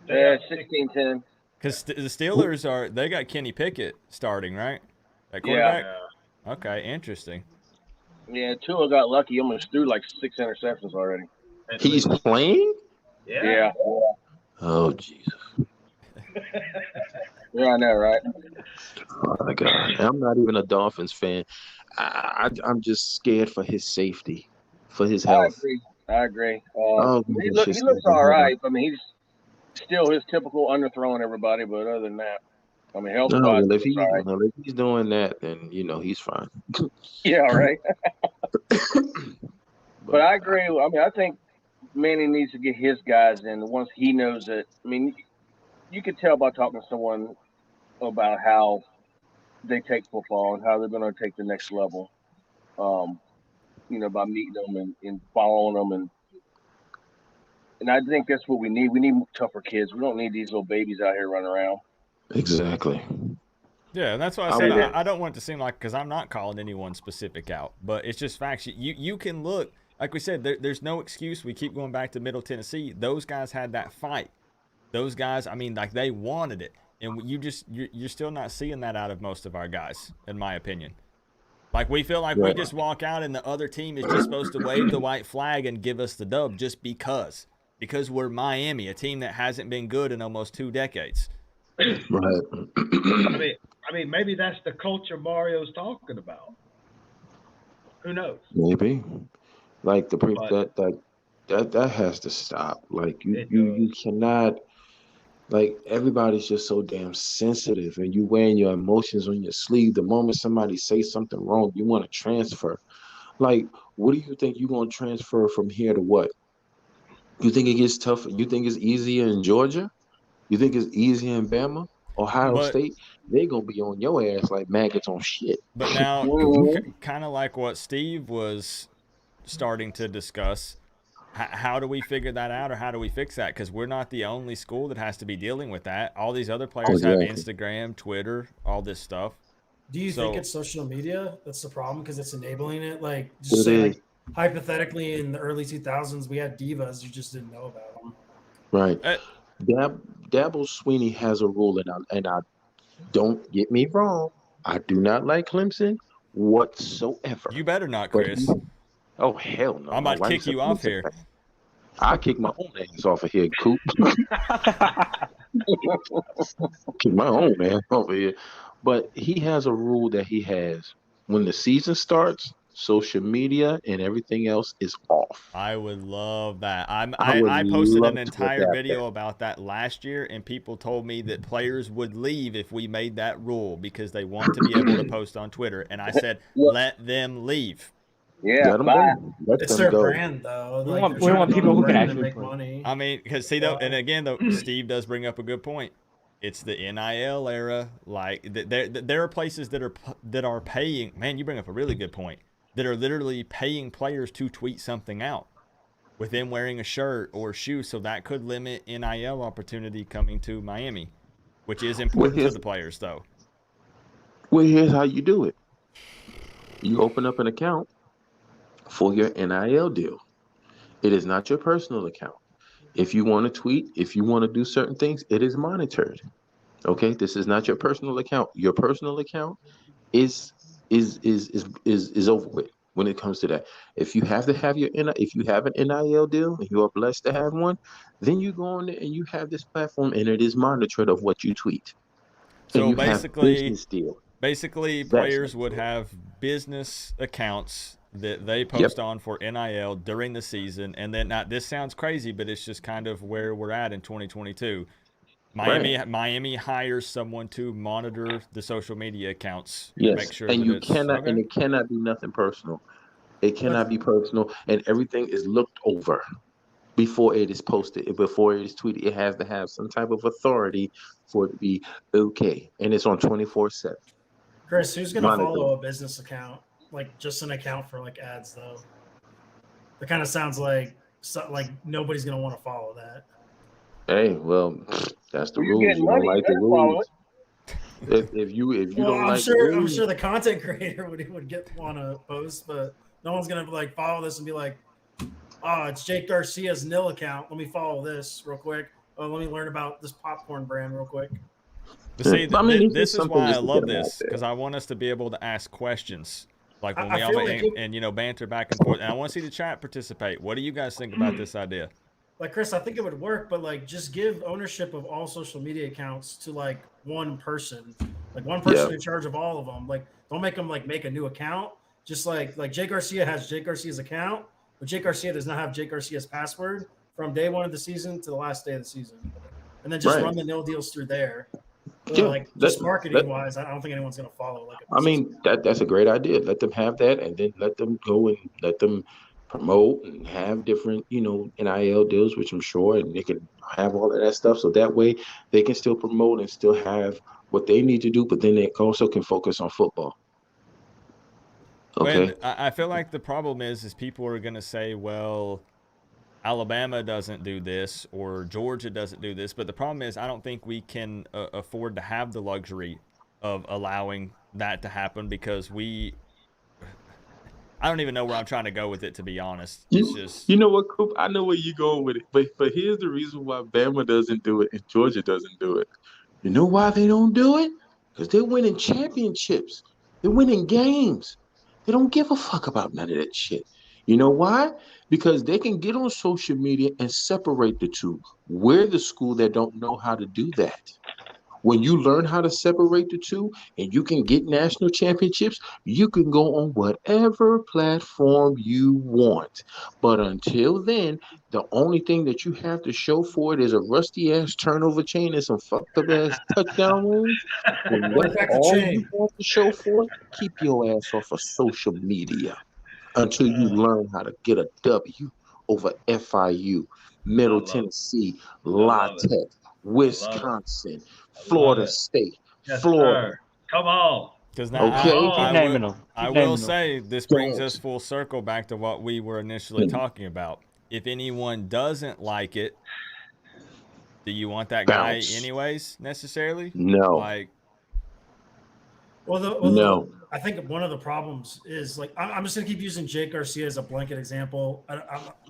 They up 16-10. Because the Steelers they got Kenny Pickett starting, right? At Yeah, quarterback. Okay, interesting. yeah. Tua got lucky. He almost threw like 6 interceptions already. at He's least. playing? Yeah. Oh, Jesus. Yeah, I know, right? Oh, my God. I'm not even a Dolphins fan. I'm just scared for his safety, for his I health. agree. I agree. Oh, He man, look shit he looks scares the all hell out. right. I mean, he's still his typical underthrowing everybody, but other than that, I mean, health No, wise, well, he looks all right. if he's doing that, then he's fine. Yeah, right. But But I agree. I mean, I think Manny needs to get his guys in. The ones he knows that. I mean, you could tell by talking to someone about how they take football and how they're going to take the next level. Um, by meeting them and following them, and I think that's what we need. We need tougher kids. We don't need these little babies out here running around. exactly. Yeah, and that's why I I said would. I don't want it to seem like, because I'm not calling anyone specific out, but it's just facts. You can look, like we said, there's no excuse. We keep going back to Middle Tennessee. Those guys had that fight. Those guys, I mean, like they wanted it, and you're still not seeing that out of most of our guys, in my opinion. Like we feel like we Right. just walk out and the other team is just supposed to wave the white flag and give us the dub just because we're Miami, a team that hasn't been good in almost 2 decades. Right. I mean, maybe that's the culture Mario's talking about. Who knows? Maybe. Like But that has to stop. Like you it you does. you cannot. Like everybody's just so damn sensitive, and you wearing your emotions on your sleeve. The moment somebody says something wrong, you want to transfer. Like, what do you think you're gonna transfer from here to what? You think it gets tougher? You think it's easier in Georgia? You think it's easier in Bama? Ohio But State? They gonna be on your ass like maggots on shit. but now, Mm-hmm. kind of like what Steve was starting to discuss, how do we figure that out, or how do we fix that? Because we're not the only school that has to be dealing with that. All these other players have Exactly. Instagram, Twitter, all this stuff. Do you think So, it's social media that's the problem because it's enabling it? Like, just It say, is. like, hypothetically, in the early 2000s, we had divas, you just didn't know about them. Right. uh, Dabble Sweeney has a rule, and I don't get me wrong. I do not like Clemson whatsoever. You better not, But Chris. oh hell no! I'm My about to kick wife's a you off Clemson here. fan. I kick my own ass off of here, Coop. Kick my own man over here. But he has a rule that he has when the season starts. Social media and everything else is off. I would love that. I would I posted love an to entire adapt that. video about that last year, and people told me that players would leave if we made that rule because they want to be able to post on Twitter. And I said, Well, let them leave. yeah, Let them bye. go. Let It's them their go. brand, though. We Like want they're we trying want to people build a who can brand and actually make play. money. I mean, because see, though, and again, though, Steve does bring up a good point. It's the NIL era. Like there are places that are paying. Man, you bring up a really good point. That are literally paying players to tweet something out with them wearing a shirt or shoes. So that could limit NIL opportunity coming to Miami, which is important to the players, though. Well, here's how you do it. You open up an account for your NIL deal. It is not your personal account. If you want to tweet, if you want to do certain things, it is monitored. Okay, this is not your personal account. Your personal account is is over with when it comes to that. If you have to have if you have an NIL deal and you are blessed to have one, then you go on there and you have this platform and it is monitored of what you tweet. And So you have business deal. basically, That's players would have business accounts that they Yep. post on for NIL during the season, and then now this sounds crazy, but it's just kind of where we're at in 2022. Right. Miami hires someone to monitor the social media accounts to Yes. make sure And that you it's cannot and okay. it cannot be nothing personal. It But cannot be personal and everything is looked over before it is posted, before it is tweeted. It has to have some type of authority for it to be okay. And it's on 24/7. Chris, who's gonna Monitoring. follow a business account? Like just an account for like ads, though. That kind of sounds like nobody's gonna want to follow that. Hey, well, that's the Well, you're rules. getting You don't money. You like the better follow rules. it. If you Well, don't I'm like the sure I'm rules, sure the content creator would get want to post, but no one's gonna like follow this and be like, "Oh, it's Jake Garcia's nil account. Let me follow this real quick. Oh, let me learn about this popcorn brand real quick." But see, I mean, it's this just is something why I just to get love them out this there. because I want us to be able to ask questions, like when I we all feel like and banter back and forth. And I want to see the chat participate. What do you guys think about this idea? Like Chris, I think it would work, but like just give ownership of all social media accounts to like one person, like one person Yeah. in charge of all of them. Like don't make them like make a new account. Just like Jake Garcia has Jake Garcia's account, but Jake Garcia does not have Jake Garcia's password from day one of the season to the last day of the season, and then just Right. run the nil deals through there. Yeah. Like just marketing wise, I don't think anyone's gonna follow like a I business. mean, that's a great idea. Let them have that, and then let them go and let them promote and have different, NIL deals, which I'm sure, and they can have all of that stuff. So that way, they can still promote and still have what they need to do, but then they also can focus on football. When Okay. I feel like the problem is people are going to say, well, Alabama doesn't do this or Georgia doesn't do this. But the problem is I don't think we can afford to have the luxury of allowing that to happen because I don't even know where I'm trying to go with it, to be honest. It's just. You know what, Coop? I know where you're going with it, but here's the reason why Bama doesn't do it and Georgia doesn't do it. You know why they don't do it? Because they're winning championships. They're winning games. They don't give a fuck about none of that shit. You know why? Because they can get on social media and separate the two. We're the school that don't know how to do that. When you learn how to separate the two and you can get national championships, you can go on whatever platform you want. But until then, the only thing that you have to show for it is a rusty ass turnover chain and some fucked up ass touchdown runs. When Run that's it back to all you chain. want to show for it, keep your ass off of social media until you learn how to get a W over FIU, I Middle love it. Tennessee, I La love it. Tech, I love it. Wisconsin, I love Florida it. State, Yes, Florida. sir. Come on. Because Come now Okay, on. naming them. I Keep will naming them. say this brings don't. us full circle back to what we were initially talking about. If anyone doesn't like it, do you want that guy Bounce. anyways, necessarily? No, Like, no. I think one of the problems is like I'm just gonna keep using Jake Garcia as a blanket example.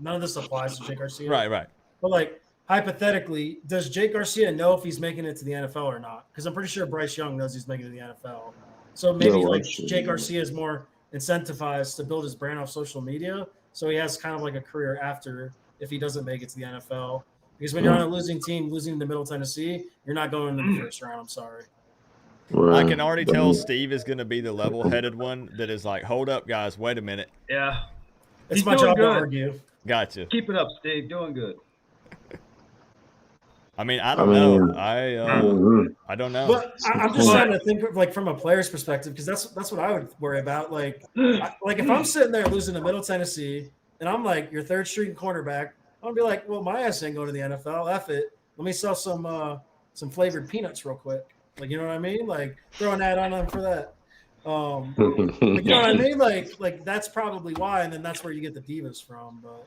None of this applies to Jake Garcia, right. but like hypothetically, does Jake Garcia know if he's making it to the NFL or not? Because I'm pretty sure Bryce Young knows he's making it to the NFL. So maybe No, like actually, Jake Garcia is more incentivized to build his brand off social media, so he has kind of like a career after if he doesn't make it to the NFL. Because when you're on a losing team, losing to Middle Tennessee, you're not going in the first round. I'm sorry. I can already tell Steve is going to be the level-headed one that is like, hold up, guys, wait a minute. Yeah. It's He's my doing job to good. argue. Gotcha. Keep it up, Steve. Doing good. I mean, I don't know. I don't know. But I'm just trying to think of like from a player's perspective because that's what I would worry about. Like if I'm sitting there losing to Middle Tennessee and I'm like your third string cornerback, I'm gonna be like, well, my ass ain't going to the NFL. F it. Let me sell some flavored peanuts real quick. Like you know what I mean? Like throw an ad on them for that. Like, you know what I mean? Like that's probably why, and then that's where you get the divas from. But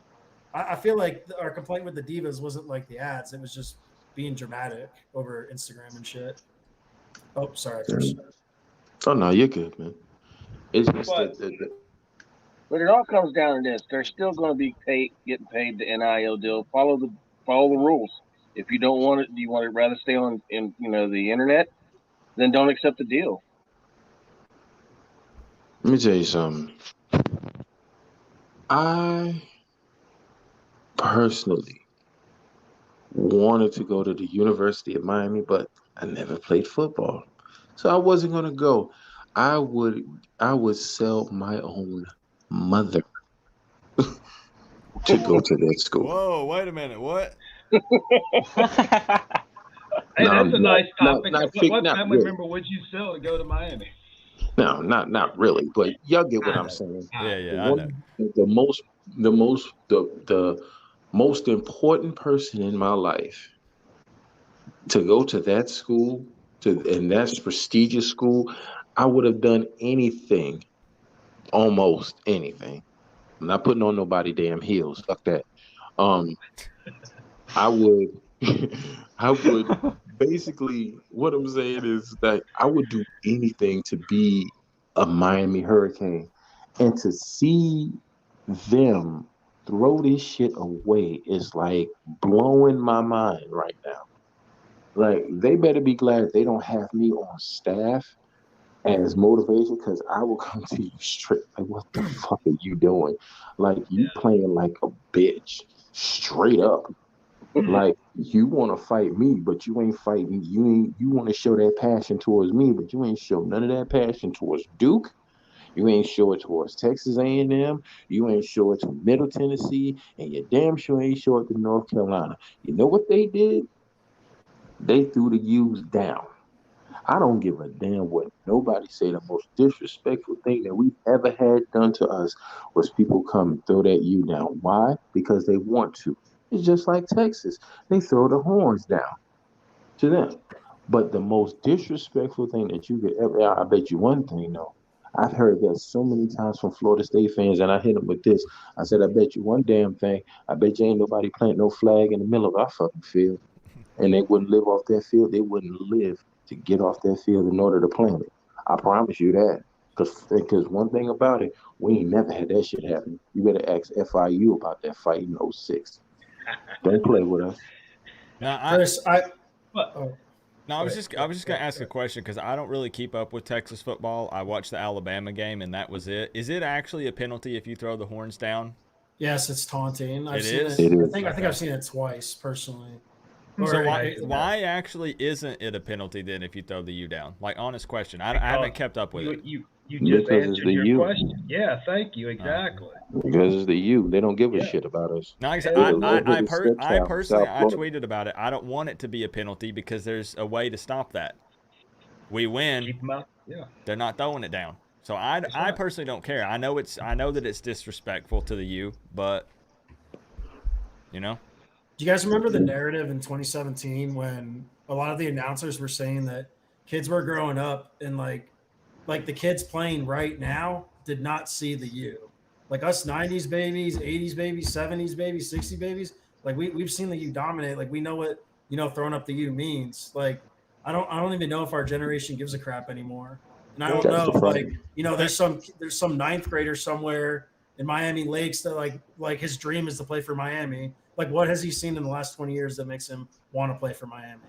I feel like our complaint with the divas wasn't like the ads; it was just being dramatic over Instagram and shit. Oh, sorry, Chris. Oh no, you're good, man. It's just But it all comes down to this: they're still going to be getting paid the NIL deal. Follow the rules. If you don't want it, do you want to rather stay on the internet? Then don't accept the deal. Let me tell you something. I personally wanted to go to the University of Miami, but I never played football, so I wasn't gonna go. I would sell my own mother to go to that school. Whoa, wait a minute. What? Hey, that's a nice topic. What not family really. member would you sell to go to Miami? No, not really, but y'all get what I'm saying. Yeah, I know. The most important person in my life to go to that school, and that's prestigious school, I would have done anything, almost anything. I'm not putting on nobody damn heels. Fuck that. I would, I would basically, what I'm saying is that I would do anything to be a Miami Hurricane, and to see them throw this shit away is like blowing my mind right now. Like they better be glad they don't have me on staff as motivation, because I will come to you straight like, what the fuck are you doing? Like you playing like a bitch, straight up. Like you want to fight me, but you ain't fighting. You want to show that passion towards me, but you ain't show none of that passion towards Duke. You ain't show it towards Texas A&M. You ain't show it to Middle Tennessee, and you damn sure ain't show it to North Carolina. You know what they did? They threw the U's down. I don't give a damn what nobody say. The most disrespectful thing that we've ever had done to us was people come and throw that U down. Why? Because they want to. It's just like Texas. They throw the horns down to them. But the most disrespectful thing that you could ever, I bet you one thing though. I've heard that so many times from Florida State fans, and I hit them with this. I said, I bet you one damn thing. I bet you ain't nobody planting no flag in the middle of our fucking field. And they wouldn't live off that field. They wouldn't live to get off that field in order to plant it. I promise you that. Because one thing about it, we ain't never had that shit happen. You better ask FIU about that fight in '06. Don't play with us. Now, Chris, I was just gonna ask a question because I don't really keep up with Texas football. I watched the Alabama game and that was it. Is it actually a penalty if you throw the horns down? yes, it's taunting. I've It seen is? it. It I is. think I've seen it twice personally. So Or- why actually isn't it a penalty then if you throw the U down? Like, honest question. I haven't kept up with it. You just Because it's answered the your U. question. Yeah, thank you. Exactly. Because it's the U. They don't give a Yeah. shit about us. No, They're the I redheaded stepchild from personally, South I Florida. tweeted about it. I don't want it to be a penalty because there's a way to stop that. We win, Keep them out. Yeah. they're not throwing it down. So I right. personally don't care. I know that it's disrespectful to the U, but you know. Do you guys remember the narrative in 2017 when a lot of the announcers were saying that kids were growing up and like the kids playing right now did not see the U. Like us 90s babies, 80s babies, 70s babies, 60s babies, like we've seen the U dominate. Like we know what, throwing up the U means. Like I don't even know if our generation gives a crap anymore. And I don't That's know the if problem. there's some ninth grader somewhere in Miami Lakes that like his dream is to play for Miami. Like what has he seen in the last 20 years that makes him want to play for Miami?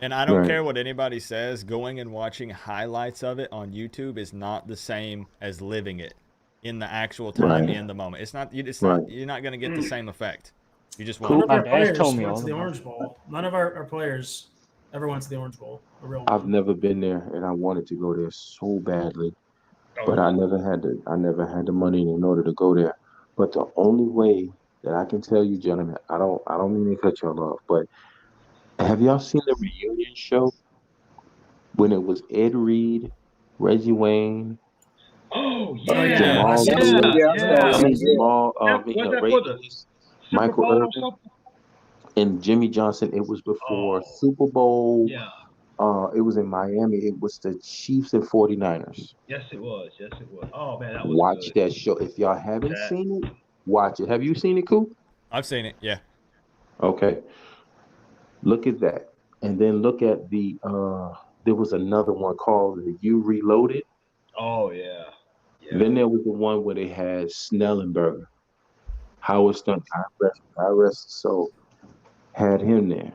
And I don't Right. care what anybody says, going and watching highlights of it on YouTube is not the same as living it in the actual time, Right. in the moment. It's not. Right. You're not going to get the same effect. You just None won't. of My our dad's players told me went all to the about Orange Bowl. None of our players ever went to the Orange Bowl, a real I've one. never been there, and I wanted to go there so badly, Oh, but I never had the money in order to go there. But the only way that I can tell you, gentlemen, I don't mean to cut y'all off, but have y'all seen the reunion show when it was Ed Reed, Reggie Wayne, oh Oh yeah, yeah, Jamal last Yeah, season Lewis? yeah, I was it saw I last that. mean season? Yeah. was that Ray for the Lewis, Super Michael Bowl or Irvin, something? and Jimmy Johnson. It was before Oh Super Bowl. yeah, It was in Miami. It was the Chiefs and 49ers. yes it was, yes it was. Oh man, that was Watch good. that show. If y'all haven't That seen it, watch it. Have you seen it, Coop? I've seen it. Yeah. Okay. Look at that. And then look at there was another one called the You Reloaded. oh yeah, yeah. Then there was the one where they had Snellenberger. Howard Stern, I rest his soul, had him there.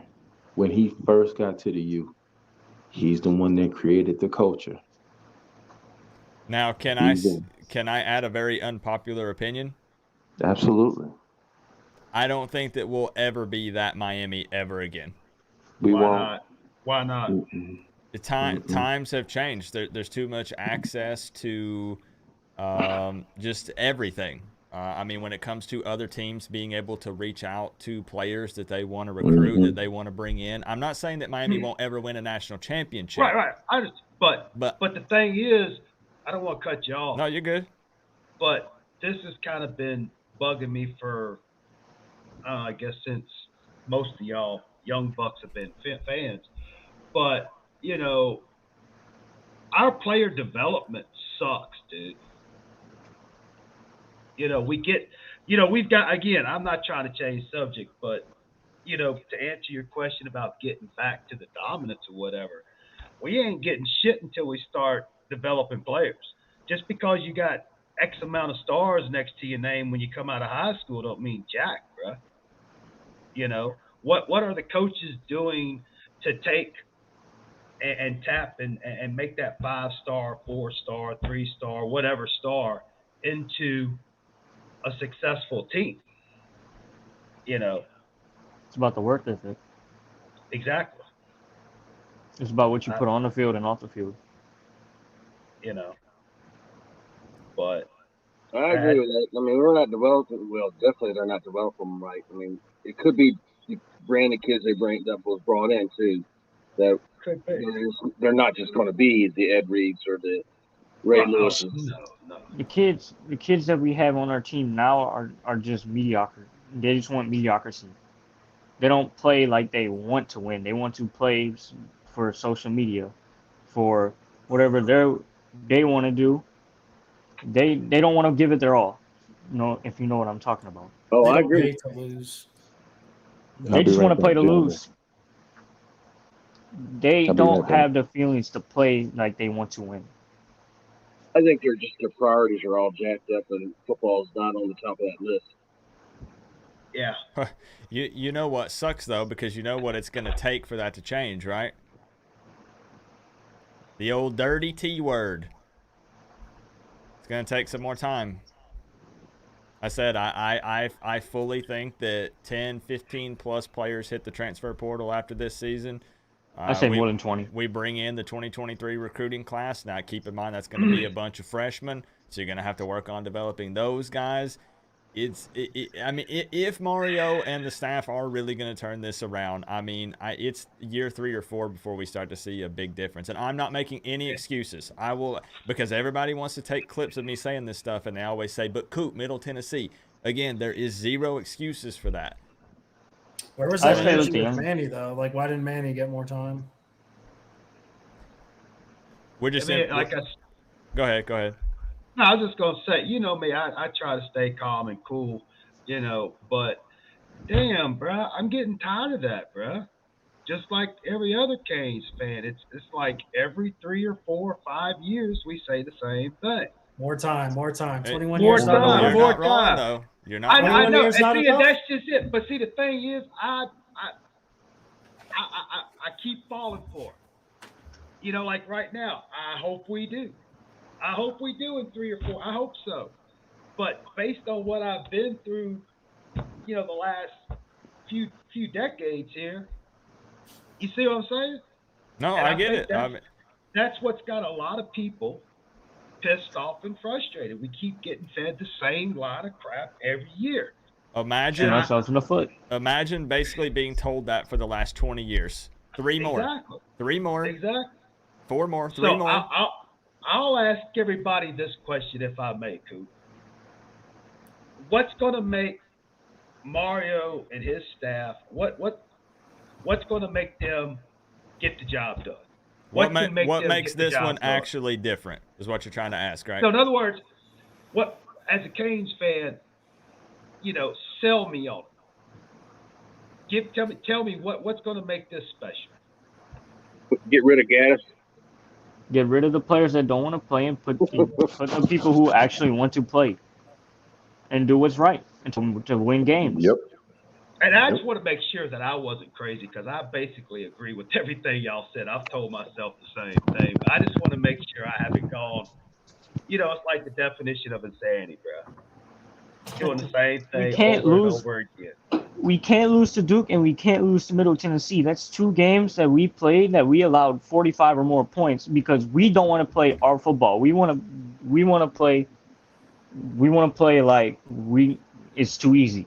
When he first got to the U, he's the one that created the culture. Now, He's the can I add a very unpopular opinion? absolutely. I don't think that we'll ever be that Miami ever again. We Why won't. not? Why not? Mm-mm, The mm-mm. times have changed. There's too much access to just everything. I mean, when it comes to other teams being able to reach out to players that they want to recruit, that Mhm. they want to bring in, I'm not saying that Miami won't ever win a national championship, Right, right. But but the thing is, I don't want to cut you off, no, you're good. but this has kind of been bugging me for I guess since most of y'all young bucks have been fans. But you know, our player development sucks, dude. You know, we've got again. I'm not trying to change subject, but to answer your question about getting back to the dominance or whatever, we ain't getting shit until we start developing players. Just because you got X amount of stars next to your name when you come out of high school don't mean jack, bruh. What are the coaches doing to take and tap and make that 5-star, 4-star, 3-star, whatever star into a successful team? You know, it's about the work ethic. exactly. It's about what you Uh, put on the field and off the field. you know, but I agree that with that. I mean, we're not developing. Well, definitely they're not developing them right. I mean, it could be the brand of kids they bring that was brought in too. That could be. they're not just going to be the Ed Reeds or the Ray Well, oh, Lewis's. no. The kids that we have on our team now are just mediocre. They just want mediocrity. They don't play like they want to win. They want to play for social media, for whatever they want to do. They don't want to give it their all. If you know what I'm talking about. Oh, They I don't agree. pay to lose. I'll They be just right want to play back, to gentlemen. lose. They I'll be don't right back. have the feelings to play like they want to win. I think their priorities are all jacked up, and football's not on the top of that list. Yeah. You know what sucks though, because you know what it's going to take for that to change, right? The old dirty T word. It's going to take some more time. I said I fully think that 10, 15 plus players hit the transfer portal after this season. I say more than 20. We bring in the 2023 recruiting class. Now, keep in mind that's going to be a bunch of freshmen, so you're going to have to work on developing those guys. I mean, if Mario and the staff are really going to turn this around, I mean, it's year 3 or 4 before we start to see a big difference. And I'm not making any excuses. I will, because everybody wants to take clips of me saying this stuff, and they always say, but Coop, Middle Tennessee. Again, there is zero excuses for that. Where was I that say let energy the with young. Manny though? Like, why didn't Manny get more time? We're I just mean, go ahead. no, I was just gonna say, me, I try to stay calm and cool, but damn, bruh, I'm getting tired of that, bruh. Just like every other Canes fan, it's like every 3 or 4 or 5 years we say the same thing. More time, more time. 21 More years, not You're time, enough. more not wrong time. though. You're not I wrong. 21 know, years, and not see, enough. that's just it. But see, the thing is, I keep falling for it. You know, like right now, I hope we do. I hope we do in 3 or 4. I hope so. But based on what I've been through, you know, the last few decades here, you see what I'm saying? No, And I I get think it. I mean, that's what's got a lot of people pissed off and frustrated. We keep getting fed the same line of crap every year. Shooting imagine, ourselves in the foot. imagine basically being told that for the last 20 years. Three more, Exactly. 3 more, Exactly. 4 more, So 3 more. I'll ask everybody this question, if I may, Coop. What's going to make Mario and his staff? What's going to make them get the job done? What can make What them makes get the this one job done? actually different is what you're trying to ask, right? So, in other words, what as a Canes fan, you know, sell me on it. Tell me what's going to make this special. Get rid of Gaddis. Get rid of the players that don't want to play and put the people who actually want to play and do what's right and to win games. Yep. And I just want to make sure that I wasn't crazy, because I basically agree with everything y'all said. I've told myself the same thing. But I just want to make sure I haven't gone. You know, it's like the definition of insanity, bro. Doing the same We thing can't over and lose. over again. We can't lose to Duke and we can't lose to Middle Tennessee. That's 2 games that we played that we allowed 45 or more points because we don't want to play our football. We want to play like it's too easy.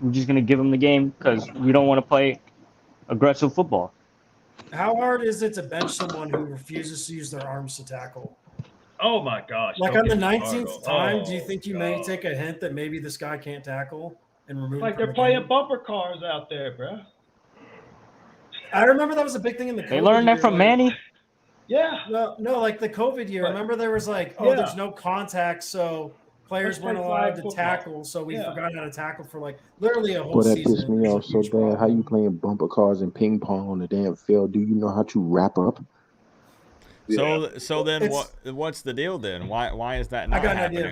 We're just gonna give them the game because we don't want to play aggressive football. How hard is it to bench someone who refuses to use their arms to tackle? Oh my gosh! Like don't on the get me started. 19th time, do you Oh, think you may take a hint that maybe this guy can't tackle and remove like him they're from the playing game? bumper cars out there, bro. I remember that was a big thing in the COVID They learned that year, from like, Manny. Yeah. No, like the COVID year. But- Remember there was like, oh, Yeah. there's no contact, so players Let's play weren't allowed flag to football. tackle, so we Yeah. forgot how to tackle for like literally a whole Boy, that season. pissed me It was a off so huge bad. How problem. you playing bumper cars and ping pong on the damn field? Do you know how to wrap up? So then It's- what's the deal then? Why is that I not got an happening?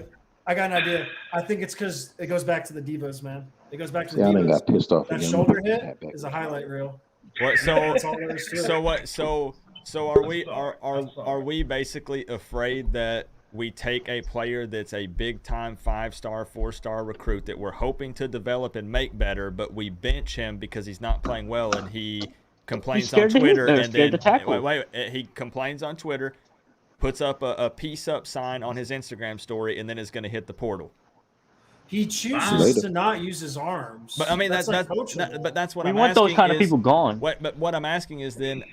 idea. I think it's because it goes back to the Divas, man. It goes back to See, the I done Divas. got pissed off That again. shoulder Put that hit back is a in. highlight reel. What so That's all there is to it. so what so are we I'm sorry. are we basically afraid that we take a player that's a big time 5-star, 4-star recruit that we're hoping to develop and make better, but we bench him because he's not playing well and he complains on scared to hit. Twitter They're and scared then to tackle. wait, he complains on Twitter, puts up a peace up sign on his Instagram story, and then is going to hit the portal. He chooses Later. to not use his arms. But I mean that's uncoachable. but that's what We I'm want asking those kind of is- people gone. But what I'm asking is then,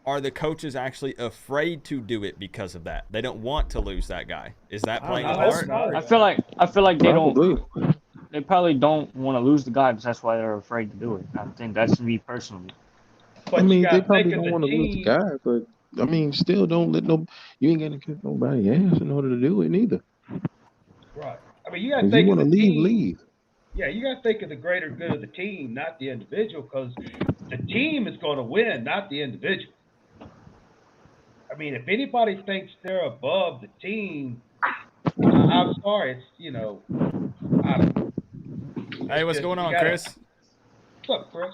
are the coaches actually afraid to do it because of that? They don't want to lose that guy. Is that I don't playing know. a That's part? smart. I feel like they Probably. don't. They probably don't want to lose the guy, but that's why they're afraid to do it. I think that's me personally. But I mean, you they got probably think of don't the want to lose the team. guy, but I mean, still don't let no. You ain't gonna kick nobody ass in order to do it neither. Right. I mean, you got to If you think of want to the leave, team. leave. Yeah, you got to think of the greater good of the team, not the individual, because the team is going to win, not the individual. I mean, if anybody thinks they're above the team, I'm sorry. It's, you know, I don't know. Hey, what's Just- going you on, gotta- Chris? What's up, Chris?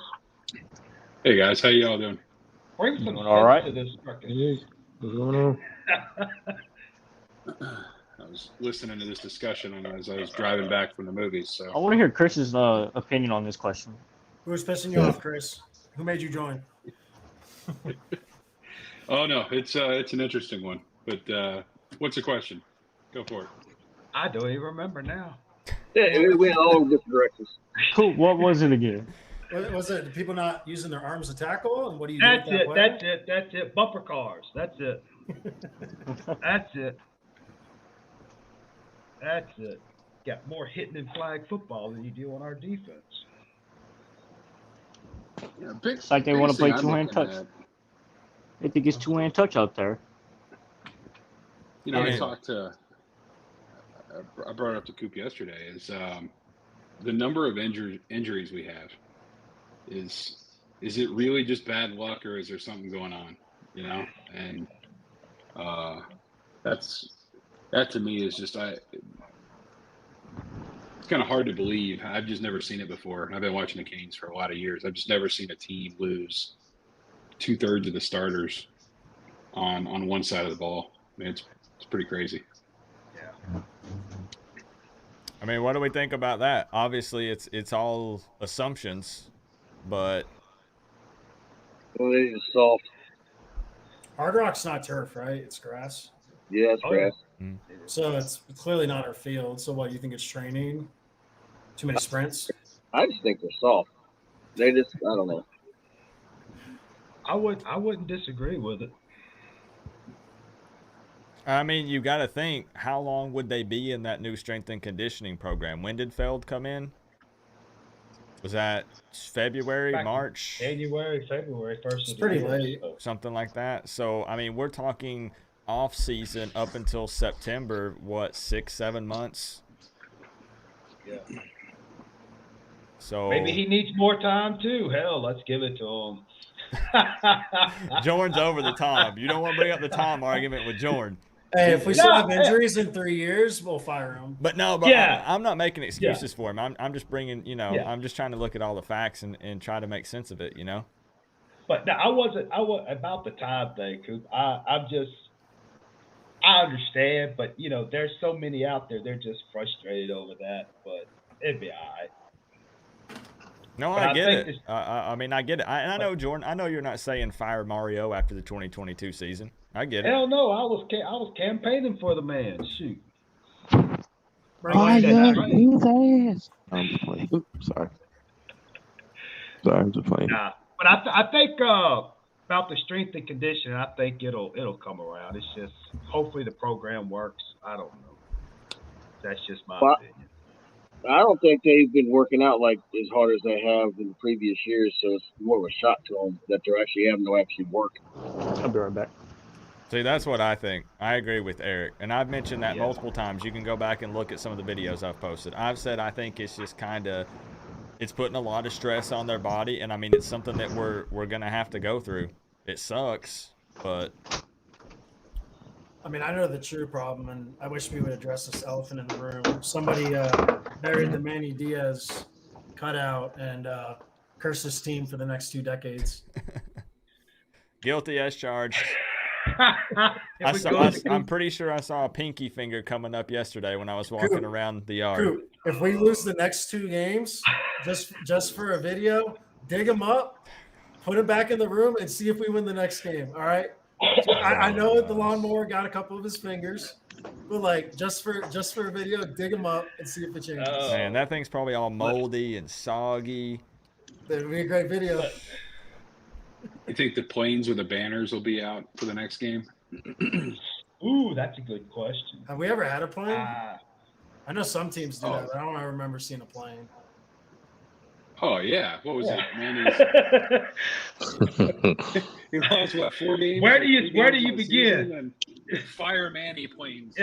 Hey guys, how y'all doing? Bring some Doing sense all right. to this circus. What's going on? I was listening to this discussion and as I was driving back from the movies. I So want to hear Chris's opinion on this question. Who's pissing you off, Chris? Who made you join? oh no, it's an interesting one. But what's the question? Go for it. I don't even remember now. Yeah, it went all different directions. Cool. What was it again? Was it people not using their arms to tackle? And what do you do That's with that it. player? That's it. That's it. Bumper cars. That's it. That's it. That's it. Got more hitting in flag football than you do on our defense. Yeah, big, It's like they want to biggest play thing I'm two-hand looking touch. at, They think it's two-hand touch out there. You know, Yeah. I talked to. I brought it up to Coop yesterday. Is the number of injuries we have is it really just bad luck or is there something going on? You know, and that to me is just it's kind of hard to believe. I've just never seen it before. I've been watching the Canes for a lot of years. I've just never seen a team lose 2/3 of the starters on one side of the ball. I mean, it's pretty crazy. I mean, what do we think about that? Obviously, it's all assumptions, but Well, it is soft. Hard Rock's not turf, right? It's grass. Yeah, it's grass. So it's clearly not our field. So what, you think it's training? Too many sprints? I just think they're soft. I don't know. I wouldn't disagree with it. I mean, you got to think, how long would they be in that new strength and conditioning program? When did Feld come in? Was that February, March? January, February, first. It's pretty late. Something like that. So, I mean, we're talking off season up until September, what, 6-7 months? Yeah. So maybe he needs more time too. Hell, let's give it to him. Jordan's over the top. You don't want to bring up the time argument with Jordan. Hey, if we still have injuries in 3 years, we'll fire him. But no, but yeah. I'm not making excuses for him. I'm just bringing, I'm just trying to look at all the facts and try to make sense of it, But no, I wasn't about the time thing, Coop. I understand, but there's so many out there. They're just frustrated over that. But it'd be all right. No, I get it. I mean, I get it. I know, Jordan. I know you're not saying fire Mario after the 2022 season. I get it. Hell no, I was campaigning for the man. Shoot. Fire his ass. I'm just playing. Sorry, I'm just playing. Nah, but I think about the strength and conditioning, I think it'll come around. It's just hopefully the program works. I don't know. That's just my opinion. I don't think they've been working out like as hard as they have in the previous years, so it's more of a shock to them that they're actually having to actually work. I'll be right back. See, that's what I think. I agree with Eric, and I've mentioned that multiple times. You can go back and look at some of the videos I've posted. I've said I think it's just it's putting a lot of stress on their body, and I mean it's something that we're gonna have to go through. It sucks, but I mean, I know the true problem, and I wish we would address this elephant in the room. Somebody buried the Manny Diaz cutout and cursed his team for the next 2 decades. Guilty as charged. I'm pretty sure I saw a pinky finger coming up yesterday when I was walking around the yard. Coop, if we lose the next 2 games, just for a video, dig him up, put him back in the room, and see if we win the next game. All right. I know the lawnmower got a couple of his fingers, but just for a video, dig him up and see if it changes. Man, that thing's probably all moldy and soggy. That'd be a great video. You think the planes or the banners will be out for the next game? Ooh, that's a good question. Have we ever had a plane? I know some teams do that, but I don't remember seeing a plane. Oh yeah, what was it? Manny's. He lost 4 games. Where do you begin? Fire Manny planes.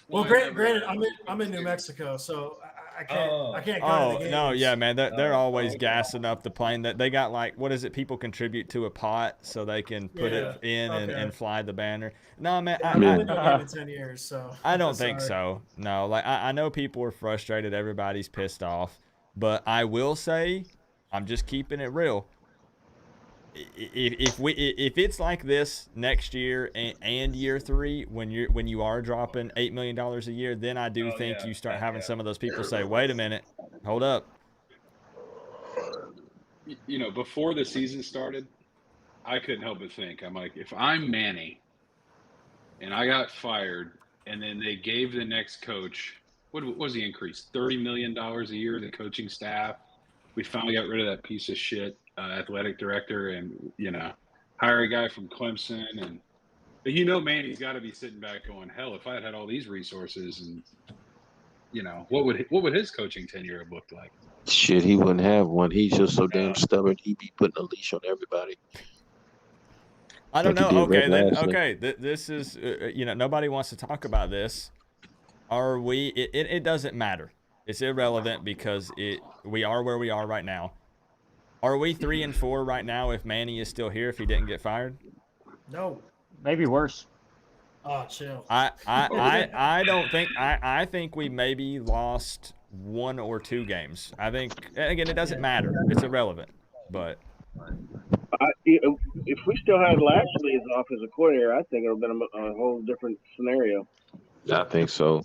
Well, granted, I'm in New Mexico, so I can't go to the games. No, yeah, man, they're always gassing up the plane. That they got what is it? People contribute to a pot so they can put it in and fly the banner. No, man, I've been in 10 years, so I don't think so. No, I know people are frustrated. Everybody's pissed off. But I will say, I'm just keeping it real. If it's like this next year and year 3, when you are dropping $8 million a year, then I do think you start having some of those people say, "Wait a minute, hold up." Before the season started, I couldn't help but think, I'm like, if I'm Manny, and I got fired, and then they gave the next coach. What was the increase? $30 million a year, the coaching staff. We finally got rid of that piece of shit athletic director and, hire a guy from Clemson. But Manny's got to be sitting back going, hell, if I had all these resources and, what would his coaching tenure have looked like? Shit, he wouldn't have one. He's just so damn stubborn. He'd be putting a leash on everybody. I don't know. Okay, this is, nobody wants to talk about this. Are we? It doesn't matter. It's irrelevant because we are where we are right now. Are we 3-4 right now if Manny is still here if he didn't get fired? No. Maybe worse. Oh, chill. I don't think I think we maybe lost 1 or 2 games. I think again it doesn't matter. It's irrelevant. But If we still had Lashley as offensive coordinator, I think it would have been a whole different scenario. I think so.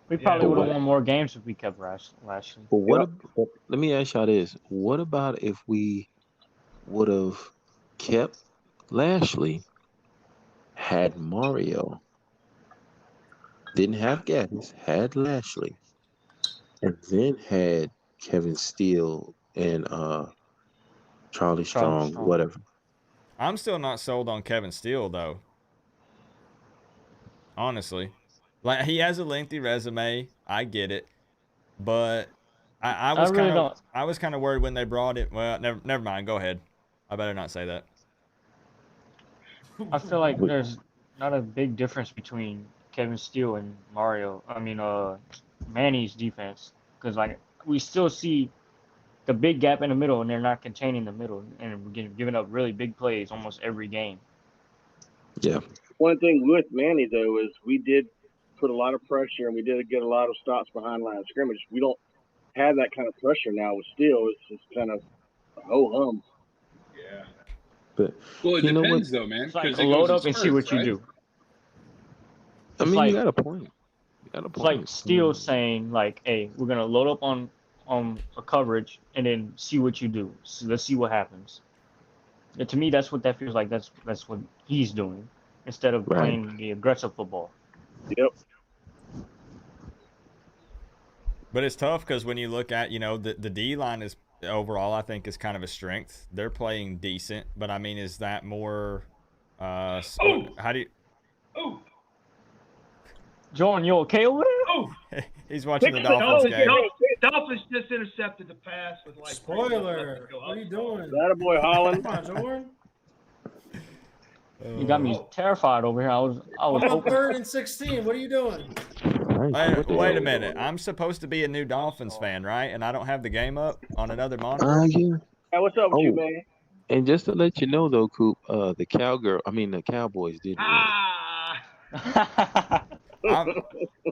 We Yeah. probably But would have what? won more games if we kept Lashley. But what? Yep. But let me ask y'all this: what about if we would have kept Lashley, had Mario, didn't have Gaddis, had Lashley, and then had Kevin Steele and Charlie Charlie Strong, Strong. whatever. I'm still not sold on Kevin Steele though. Honestly, like he has a lengthy resume. I get it, but I I was really kind of don't. I was kind of worried when they brought it. Well, never mind. Go ahead. I better not say that. I feel like But there's not a big difference between Kevin Steele and Mario. I mean, Manny's defense, because like we still see the big gap in the middle, and they're not containing the middle, and we're giving up really big plays almost every game. yeah, One thing with Manny though is we did put a lot of pressure and we did get a lot of stops behind line of scrimmage. We don't have that kind of pressure now with Steele. It's just kind of ho hum. Yeah. but Well, it you know what? depends though, man, It's like because it load goes in up and see spurts, what you right? do. I It's mean, you like got a point. You got a it's like point. Steele saying like, "Hey, we're gonna load up on a coverage and then see what you do. So let's see what happens." Yeah, to me, that's what that feels like. That's what he's doing instead of Right. playing the aggressive football. Yep. But it's tough because when you look at, the D line is overall, I think, is kind of a strength. They're playing decent, but I mean, is that more? Oh, How do you? oh, Jordan, you okay over there? oh. He's watching the Fix it. Dolphins Oh, game. Dolphins just intercepted the pass with like 3 minutes left Spoiler. to go. What are you doing? that a boy Holland. Come on, Jordan. You got me Oh. terrified over here. I was I'm on hoping. 3rd and 16. What are you doing? Right. What the Wait a hell? minute. I'm supposed to be a new Dolphins fan, right? And I don't have the game up on another monitor. Yeah. Hey, what's up with you, Oh, man? and just to let you know though, Coop, the the Cowboys did win. Ah.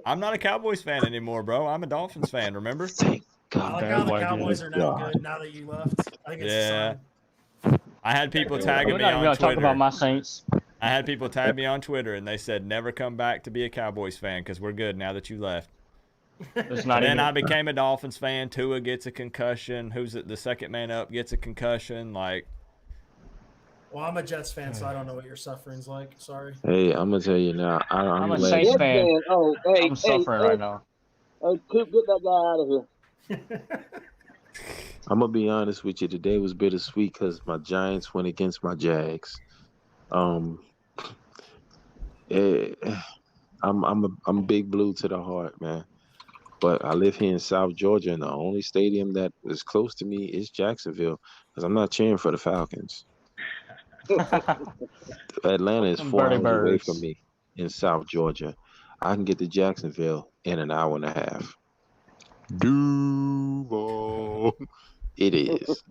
I'm not a Cowboys fan anymore, bro. I'm a Dolphins fan. Remember? Thank I God. like That how the boy Cowboys did. are now God. good now that you left. I think it's Yeah. a sign. I had people Yeah. tagging We're me not even on gonna talk about Twitter. my Saints. I had people tag me on Twitter, and they said, "Never come back to be a Cowboys fan because we're good now that you left." It's not Then even. I became a Dolphins fan. Tua gets a concussion. Who's the second man up gets a concussion. Like, Well, I'm a Jets fan, so I don't know what your suffering's like. Sorry. Hey, I'm gonna tell you now. I'm I'm a glad Saints you. Yes, fan. man. Oh, hey, I'm hey, suffering hey, right now. hey, Coop, get that guy out of here. I'm gonna be honest with you. Today was bittersweet because my Giants went against my Jags. Um, eh, I'm big blue to the heart, man. But I live here in South Georgia, and the only stadium that is close to me is Jacksonville, because I'm not cheering for the Falcons. Atlanta is Them 4 birdie hours away from birds. me in South Georgia. I can get to Jacksonville in an hour and a half. Duval. It is.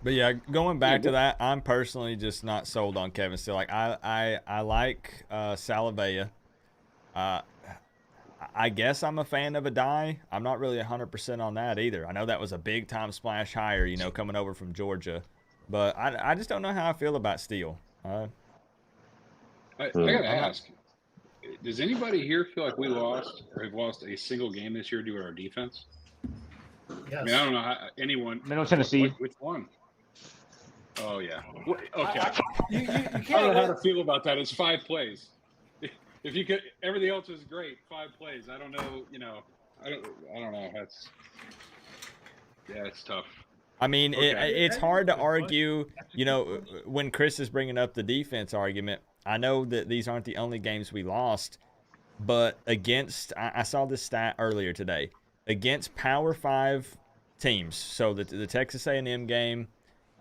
but yeah, going back to that, I'm personally just not sold on Kevin Steele. Like, I like Salavea. I guess I'm a fan of a die. I'm not really 100% on that either. I know that was a big time splash hire, coming over from Georgia, but I just don't know how I feel about Steele. I Hmm. gotta I'm not. ask: does anybody here feel like we lost or have lost a single game this year due to our defense? Yes. I mean, I don't know how anyone. Middle Tennessee. Which one? Oh yeah. Okay. You I don't can't know how to let, feel about that. It's 5 plays. If you could, everything else is great. 5 plays. I don't know. I don't know. It's tough. I mean, Okay. it's hard to argue, when Chris is bringing up the defense argument. I know that these aren't the only games we lost, but I saw this stat earlier today, against Power 5 teams, so the Texas A&M game,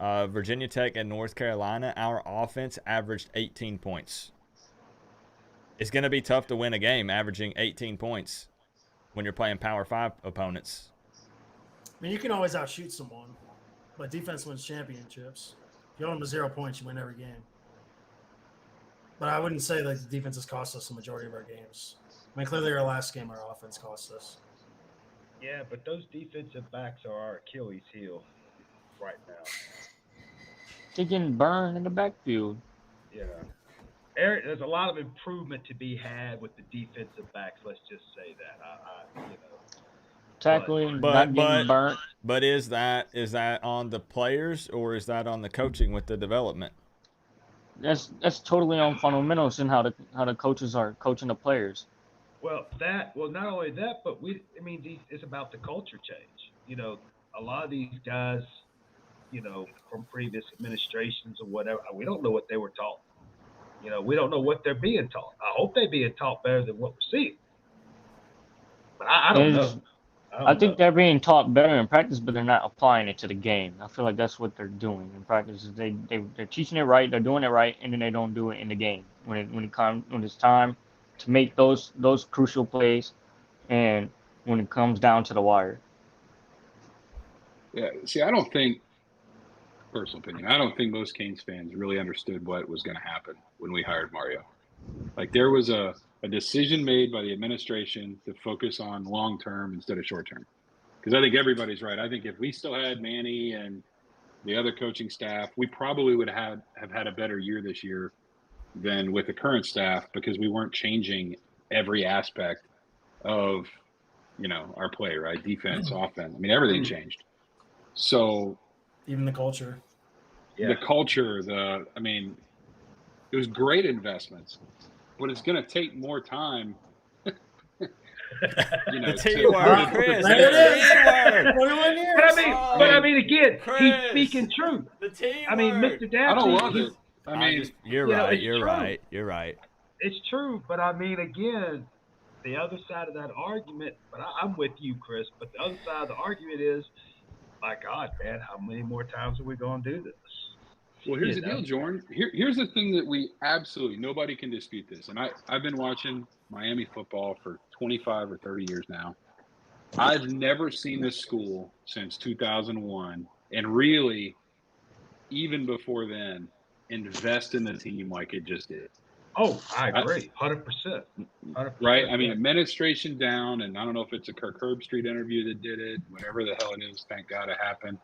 Virginia Tech and North Carolina, our offense averaged 18 points. It's going to be tough to win a game averaging 18 points when you're playing Power 5 opponents. I mean, you can always outshoot someone, but defense wins championships. If you hold them to 0 points, you win every game. But I wouldn't say that the defense has cost us the majority of our games. I mean, clearly our last game, our offense cost us. Yeah, but those defensive backs are our Achilles heel right now. They're getting burned in the backfield. Yeah. Eric, there's a lot of improvement to be had with the defensive backs. Let's just say that. Tackling, not But getting but burnt. but is that on the players or is that on the coaching with the development? That's totally on fundamentals and how the coaches are coaching the players. Well, not only that, but it's about the culture change. A lot of these guys, from previous administrations or whatever, we don't know what they were taught. We don't know what they're being taught. I hope they're being taught better than what we're seeing. But I don't Is know. I I don't think know. they're being taught better in practice, but they're not applying it to the game. I feel like that's what they're doing in practice. Is they're teaching it right, they're doing it right, and then they don't do it in the game when it's time to make those crucial plays, and when it comes down to the wire. Yeah. See, I don't think, personal opinion, I don't think most Canes fans really understood what was going to happen when we hired Mario. Like there was a decision made by the administration to focus on long term instead of short term. Because I think everybody's right. I think if we still had Manny and the other coaching staff, we probably would have had a better year this year than with the current staff because we weren't changing every aspect of our play, right? Defense, offense. I mean, everything changed. So Even the culture. the culture, it was great investments, but it's going to take more time. The to T word, Chris. There it is. The T word. 21 years. Again, Chris. he's speaking truth. The T I mean, word. Mr. Daphne, I don't love it. I mean, You're you know, right. it's You're true. right. You're right. It's true, but again, the other side of that argument. But I'm with you, Chris. But the other side of the argument is, my God, man, how many more times are we going to do this? well, here's the deal, Jordan. Here's the thing that we absolutely nobody can dispute this. And I've been watching Miami football for 25 or 30 years now. I've never seen this school since 2001, and really, even before then, invest in the team like it just did. Oh, I agree, 100%. Right? I mean, administration down, and I don't know if it's a Kirk Herbstreit interview that did it, whatever the hell it is. Thank God it happened.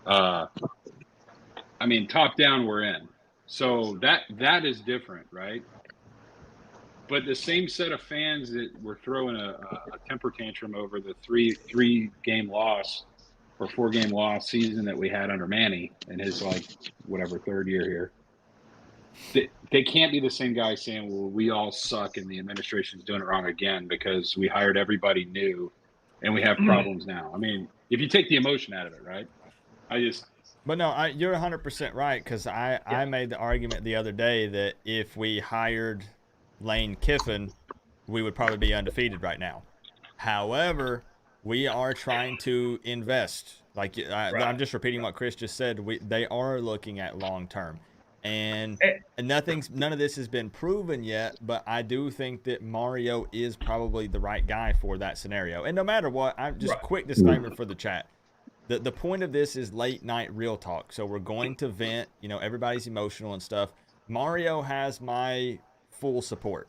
I mean, top down, we're in. So that is different, right? But the same set of fans that were throwing a temper tantrum over the three game loss or 4-game loss season that we had under Manny in his third year here, they can't be the same guy saying, well, we all suck and the administration's doing it wrong again because we hired everybody new and we have problems now. I mean, if you take the emotion out of it, right? But no, you're 100% right because I made the argument the other day that if we hired Lane Kiffin, we would probably be undefeated right now. However, we are trying to invest. I'm just repeating what Chris just said. They are looking at long term, and none of this has been proven yet. But I do think that Mario is probably the right guy for that scenario. And no matter what, I'm just quick disclaimer for the chat. The point of this is late night real talk. So we're going to vent. Everybody's emotional and stuff. Mario has my full support.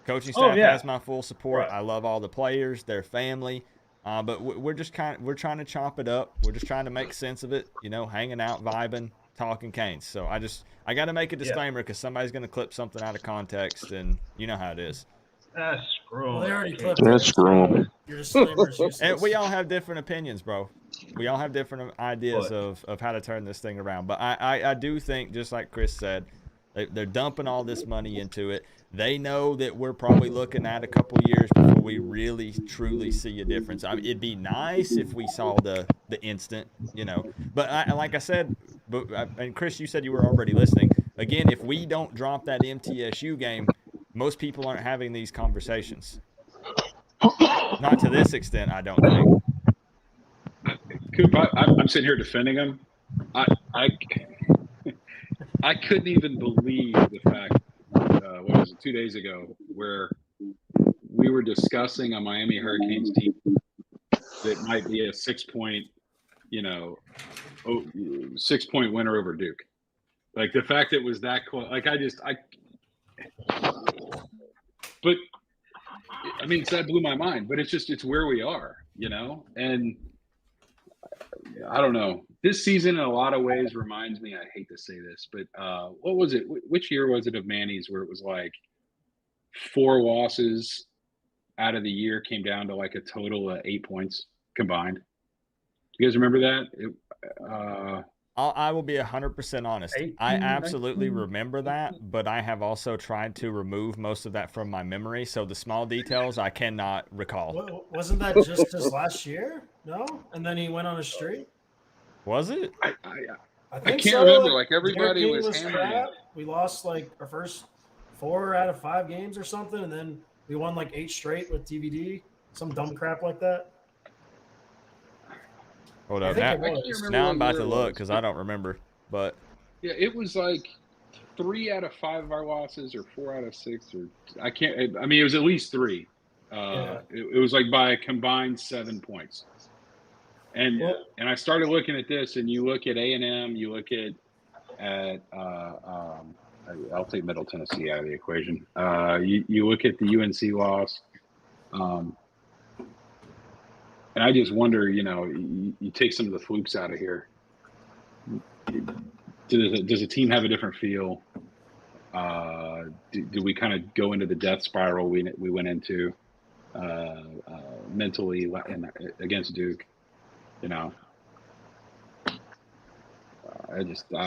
Coaching staff has my full support. I love all the players, their family. But we're trying to chop it up. We're just trying to make sense of it, hanging out, vibing, talking Canes. So I got to make a disclaimer because somebody's going to clip something out of context, and you know how it is. Screw 'em. Well, they already clipped it. That's screw. Your disclaimer's useless. And we all have different opinions, bro. We all have different ideas of how to turn this thing around. But I do think, just like Chris said, they're dumping all this money into it. They know that we're probably looking at a couple years before we really, truly see a difference. I mean, it'd be nice if we saw the instant, But like I said, and Chris, you said you were already listening. Again, if we don't drop that MTSU game, most people aren't having these conversations. Not to this extent, I don't think. Coop, I'm sitting here defending him. I couldn't even believe the fact, 2 days ago, where we were discussing a Miami Hurricanes team that might be a 6-point, 6-point winner over Duke. Like the fact it was that close, but I mean, that blew my mind. But it's where we are, and I don't know. This season, in a lot of ways, reminds me. I hate to say this, but what was it? Which year was it of Manny's where it was like 4 losses out of the year came down to like a total of 8 points combined? You guys remember that? I will be 100% honest. 18, I absolutely 19. remember that, but I have also tried to remove most of that from my memory. So the small details I cannot recall. Wasn't that just his last year? No, and then he went on a streak. Was it? I I think can't so. remember. Like, Like everybody Derek King was hammering. crap. We lost like our first 4 out of 5 games or something, and then we won like 8 straight with TVD. Some dumb crap like that. Hold I up. think Now, it was. now I'm what about year to it look was. because I don't remember. But Yeah, it was like 3 out of 5 of our losses, or 4 out of 6, or I can't. I mean, it was at least 3. Yeah. It was like by a combined 7 points. And Well, and I started looking at this, and you look at A&M, you look at I'll take Middle Tennessee out of the equation. You look at the UNC loss, and I just wonder, you take some of the flukes out of here. Does a team have a different feel? Do we kind of go into the death spiral we went into mentally against Duke? I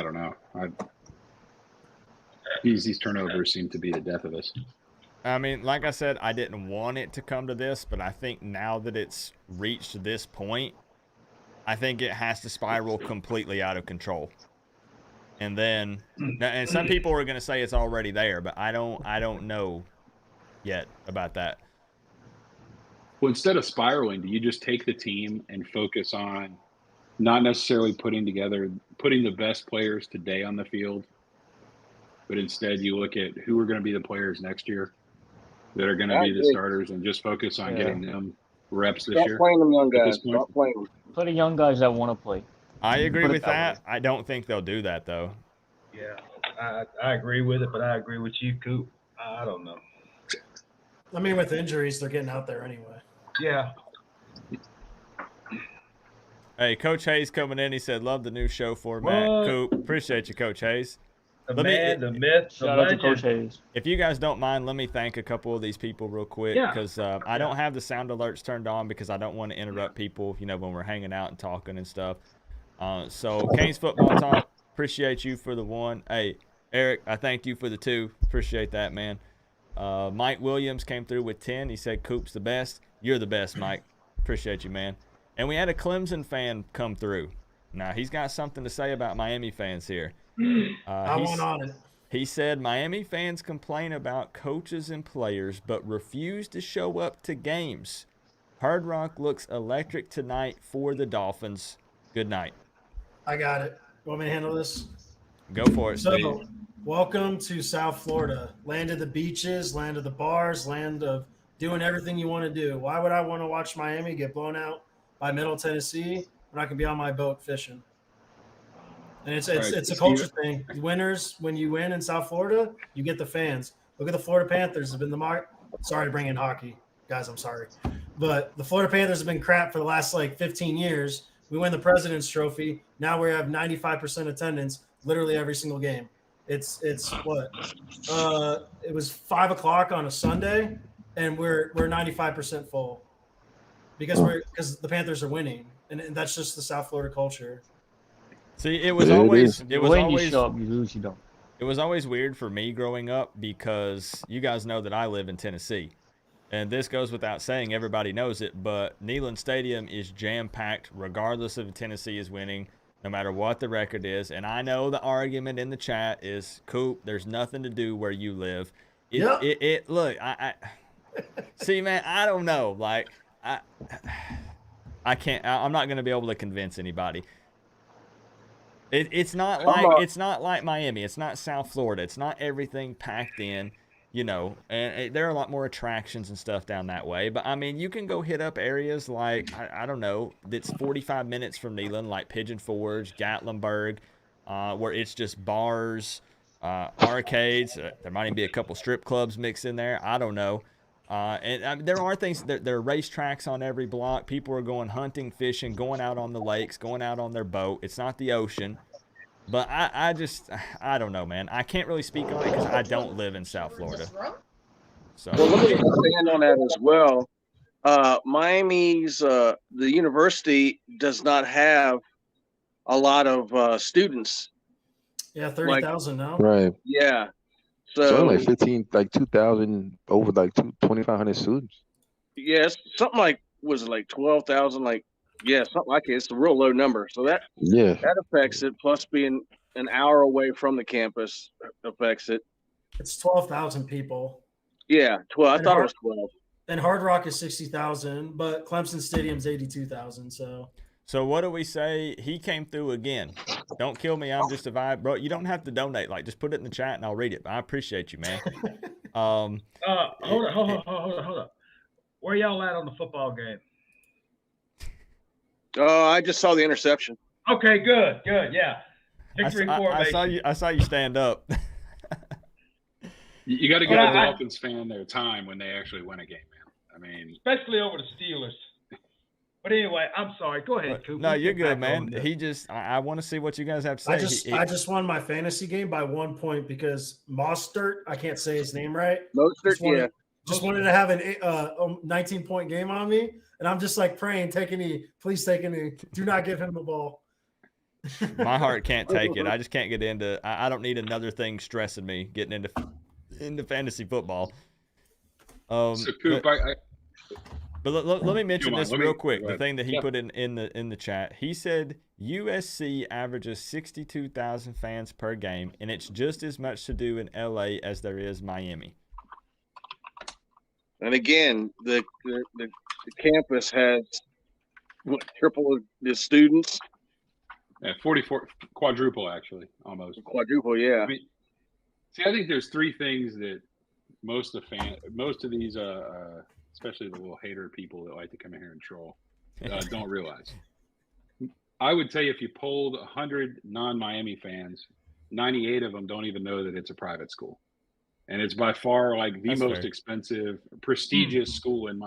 don't know. These turnovers seem to be the death of us. I mean, like I said, I didn't want it to come to this, but I think now that it's reached this point, I think it has to spiral completely out of control. And then, and some people are going to say it's already there, but I don't know yet about that. Well, instead of spiraling, do you just take the team and focus on not necessarily putting the best players today on the field, but instead you look at who are going to be the players next year that are going to be the starters, and just focus on getting them reps this Stop year? playing them young At guys. this point? Stop playing them. Play the young guys that want to play. I agree Put it with that that. I don't think they'll do that, though. Yeah, I agree with it, but I agree with you, Coop. I don't know. I mean, with injuries, they're getting out there anyway. Yeah. Hey, Coach Hayes coming in. He said, love the new show format. What? Coop, appreciate you, Coach Hayes. The Let me- man, the myth, the Shout out to legend. Coach Hayes. If you guys don't mind, let me thank a couple of these people real quick, Yeah. because I don't have the sound alerts turned on because I don't want to interrupt people, when we're hanging out and talking and stuff. So, Canes Football Talk, appreciate you for the 1. Hey, Eric, I thank you for the 2. Appreciate that, man. Mike Williams came through with 10. He said, Coop's the best. You're the best, Mike. Appreciate you, man. And we had a Clemson fan come through. Now, he's got something to say about Miami fans here. I want on it. He said Miami fans complain about coaches and players but refuse to show up to games. Hard Rock looks electric tonight for the Dolphins. Good night. I got it. Want me to handle this? Go for it, Steve. So, welcome to South Florida, land of the beaches, land of the bars, land of doing everything you want to do. Why would I want to watch Miami get blown out by Middle Tennessee when I can be on my boat fishing? And it's a culture thing. Winners, when you win in South Florida, you get the fans. Look at the Florida Panthers have been sorry to bring in hockey, guys. I'm sorry, but the Florida Panthers have been crap for the last 15 years. We win the President's Trophy. Now we have 95% attendance, literally every single game. It's what? It was 5 o'clock on a Sunday, and we're 95% full because the Panthers are winning, and that's just the South Florida culture. See, it was It always is. it was When you always show up, you lose, you don't. it was always weird for me growing up because you guys know that I live in Tennessee. And this goes without saying, everybody knows it, but Neyland Stadium is jam-packed regardless if Tennessee is winning, no matter what the record is. And I know the argument in the chat is, Coop, there's nothing to do where you live. Look, I see, man, I don't know. I can't, I'm not going to be able to convince anybody. It's not like Miami. It's not South Florida. It's not everything packed in. And there are a lot more attractions and stuff down that way. But, I mean, you can go hit up areas like, I don't know, that's 45 minutes from Neyland, like Pigeon Forge, Gatlinburg, where it's just bars, arcades. There might even be a couple strip clubs mixed in there. I don't know. And there are things, there are racetracks on every block. People are going hunting, fishing, going out on the lakes, going out on their boat. It's not the ocean. But I don't know, man. I can't really speak on it because I don't live in South Florida. So Well, let me expand on that as well. Miami's the university does not have a lot of students. Yeah, 30,000 now. Right. Yeah, So so like 15, like 2,000, over like 2,500 students. yes, something like was it like 12,000? Like something like it. It's a real low number. So that affects it. Plus, being an hour away from the campus affects it. It's 12,000 people. Yeah, 12. I And thought it was 12. And Hard Rock is 60,000, but Clemson Stadium's 82,000. So what do we say? He came through again. Don't kill me. I'm just a vibe, bro. You don't have to donate. Like, just put it in the chat and I'll read it. I appreciate you, man. Hold on. Where y'all at on the football game? I just saw the interception. Okay, good, yeah. Victory formation. I saw you stand up. You got to give a Dolphins fan their time when they actually win a game, man. I mean, especially over the Steelers. But anyway, I'm sorry. Go ahead, Coop. No, you're good, man. I want to see what you guys have to say. I just won my fantasy game by 1 point because Mostert, I can't say his name right. Mostert, just wanted to have an 19-point game on me, and I'm just like praying, please take a knee. Do not give him the ball. My heart can't take it. I just can't get into. I don't need another thing stressing me getting into fantasy football. So Coop, but let me mention this real quick. The thing that he put in the chat. He said USC averages 62,000 fans per game, and it's just as much to do in LA as there is Miami. And again, the campus has triple the students. Yeah, 44, quadruple actually, almost. Quadruple, yeah. I mean, I think there's three things that most of these, especially the little hater people that like to come in here and troll, don't realize. I would tell you if you polled 100 non-Miami fans, 98 of them don't even know that it's a private school, and it's by far like the most expensive, prestigious school in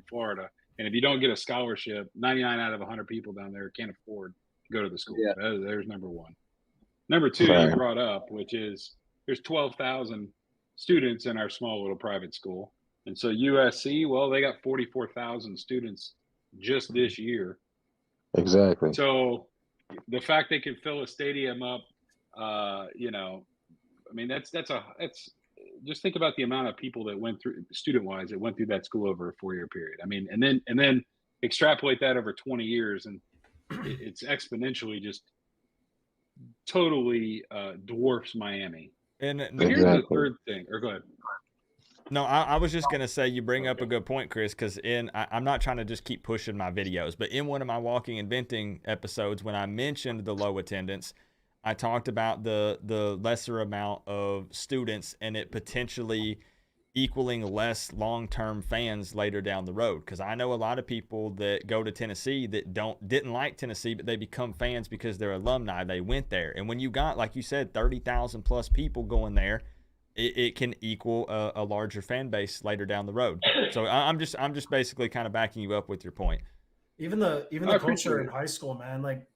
Florida. And if you don't get a scholarship, 99 out of 100 people down there can't afford to go to the school. Yeah. There's number one. Number two, you brought up, which is there's 12,000 students in our small little private school. And so USC, well, they got 44,000 students just this year. Exactly. So the fact they can fill a stadium up, I mean, that's just think about the amount of people that went through student-wise that went through that school over a 4-year period. I mean, and then extrapolate that over 20 years, and it's exponentially just totally dwarfs Miami. And here's the third thing. Or go ahead. No, I was just going to say you bring up a good point, Chris, because I'm not trying to just keep pushing my videos, but in one of my Walking and Venting episodes, when I mentioned the low attendance, I talked about the lesser amount of students and it potentially equaling less long-term fans later down the road. Because I know a lot of people that go to Tennessee that didn't like Tennessee, but they become fans because they're alumni. They went there. And when you got, like you said, 30,000 plus people going there, it can equal a larger fan base later down the road. So I'm just basically kind of backing you up with your point. Even the culture in high school, man. Like,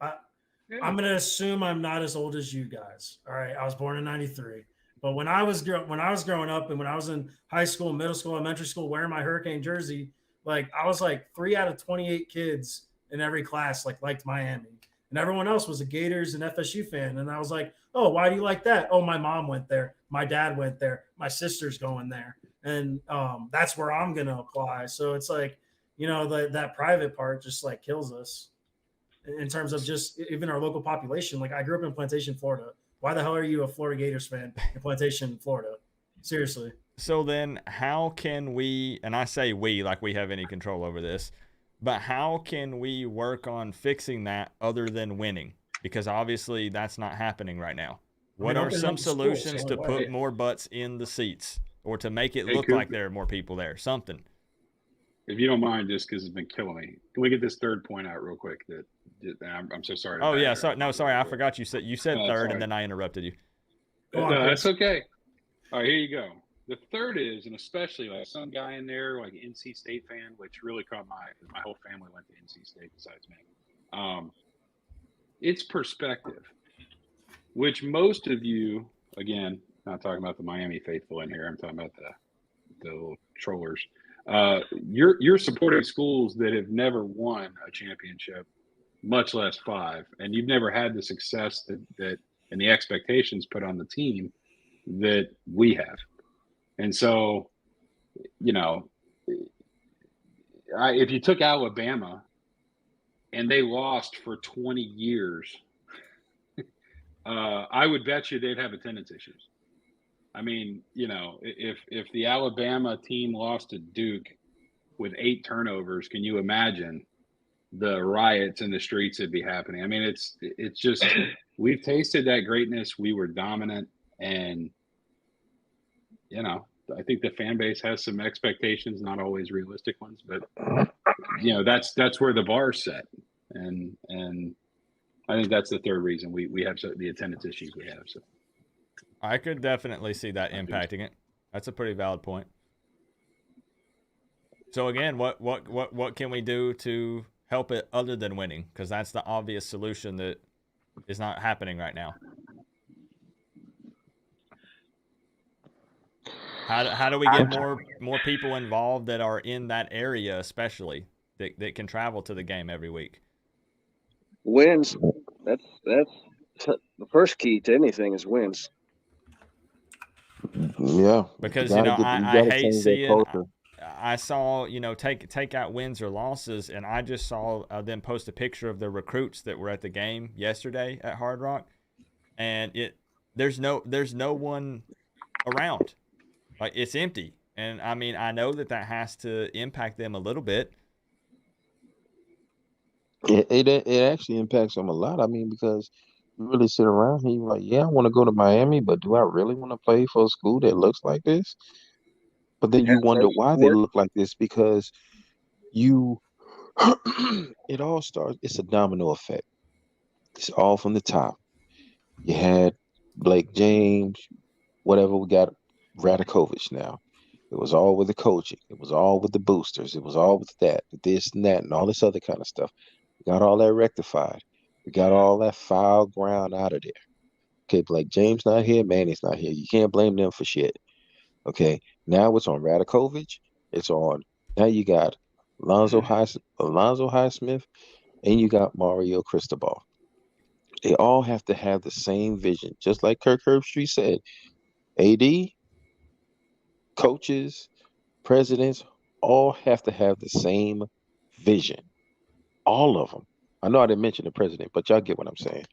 I'm gonna assume I'm not as old as you guys. All right, I was born in '93, but when I was growing up and when I was in high school, middle school, elementary school, wearing my Hurricane jersey, like I was like 3 out of 28 kids in every class liked Miami, and everyone else was a Gators and FSU fan. And I was like, oh, why do you like that? Oh, my mom went there, my dad went there, my sister's going there, and that's where I'm gonna apply. So it's like, that private part just like kills us in terms of just even our local population. Like I grew up in Plantation, Florida. Why the hell are you a Florida Gators fan in Plantation, Florida? Seriously. So then how can we, and I say we like we have any control over this, but how can we work on fixing that other than winning? Because obviously that's not happening right now. What are some solutions to put more butts in the seats or to make it look like there are more people there? Something. If you don't mind, just because it's been killing me, can we get this third point out real quick? I'm so sorry. Oh yeah, sorry. I forgot you said third, and then I interrupted you. No, that's okay. All right, here you go. The third is, and especially like some guy in there, like an NC State fan, which really caught my eye because my whole family went to NC State besides me. It's perspective, which most of you, again, not talking about the Miami faithful in here. I'm talking about the little trollers. You're supporting schools that have never won a championship, much less 5, and you've never had the success that and the expectations put on the team that we have. And so, you know, if you took Alabama and they lost for 20 years, I would bet you they'd have attendance issues. I mean, you know, if the Alabama team lost to Duke with 8 turnovers, can you imagine the riots in the streets that'd be happening? I mean, it's just we've tasted that greatness. We were dominant, and you know, I think the fan base has some expectations, not always realistic ones, but you know, that's where the bar's set, and I think that's the third reason we have the attendance issues we have. So I could definitely see that impacting it. That's a pretty valid point. So again, what can we do to help it other than winning? Because that's the obvious solution that is not happening right now. How do we get more people involved that are in that area, especially that can travel to the game every week? Wins. That's the first key to anything is wins. Yeah, Because you know I hate seeing. I saw, you know, take out wins or losses, and I just saw them post a picture of the recruits that were at the game yesterday at Hard Rock, and there's no one around. Like, it's empty. And I mean, I know that has to impact them a little bit. It actually impacts them a lot. I mean, because you really sit around and you're like, yeah, I want to go to Miami, but do I really want to play for a school that looks like this? But then you wonder why they look like this, because you it all starts, it's a domino effect. It's all from the top. You had Blake James, whatever, we got Radakovich now. It was all with the coaching. It was all with the boosters. It was all with that, this and that, and all this other kind of stuff. We got all that rectified. We got all that foul ground out of there. Okay, Blake James not here, Manny's not here. You can't blame them for shit. Okay, now it's on Radakovich. It's on. Now you got Alonzo Highsmith, and you got Mario Cristobal. They all have to have the same vision, just like Kirk Herbstreit said. AD, coaches, presidents, all have to have the same vision. All of them. I know I didn't mention the president, but y'all get what I'm saying.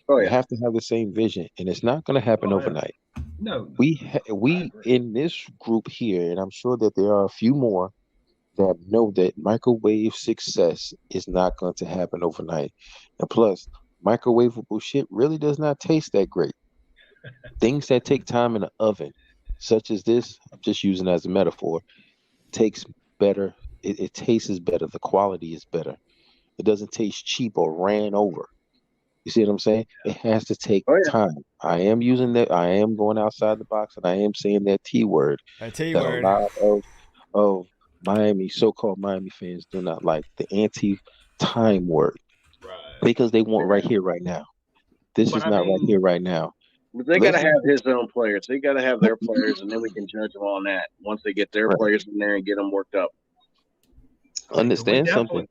Oh, You yeah. have to have the same vision, and it's not going to happen overnight. No. We in this group here, and I'm sure that there are a few more that know that microwave success is not going to happen overnight. And plus, microwavable shit really does not taste that great. Things that take time in the oven, such as this, I'm just using as a metaphor, takes better. It tastes better. The quality is better. It doesn't taste cheap or ran over. You see what I'm saying? It has to take time. I am using that. I am going outside the box, and I am saying that T word. A T That word. a lot of Miami, so-called Miami fans do not like the anti-time word, because they want right here, right now. This is not right here, right now. But they got to have his own players. They got to have their players, and then we can judge them on that. Once they get their players in there and get them worked up. Understand something?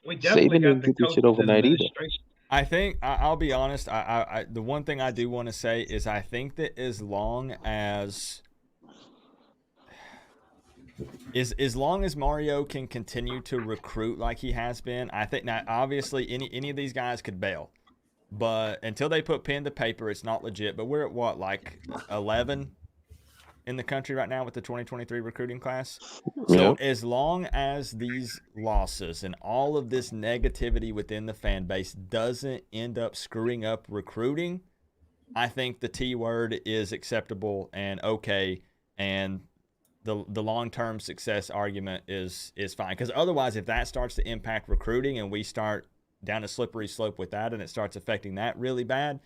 Saban didn't get this shit overnight either. I think I'll be honest. I the one thing I do want to say is I think that as long as Mario can continue to recruit like he has been, I think now obviously any of these guys could bail, but until they put pen to paper, it's not legit. But we're at what, like 11 in the country right now with the 2023 recruiting class. So as long as these losses and all of this negativity within the fan base doesn't end up screwing up recruiting, I think the T word is acceptable and okay, and the long-term success argument is fine. Because otherwise, if that starts to impact recruiting and we start down a slippery slope with that and it starts affecting that really bad,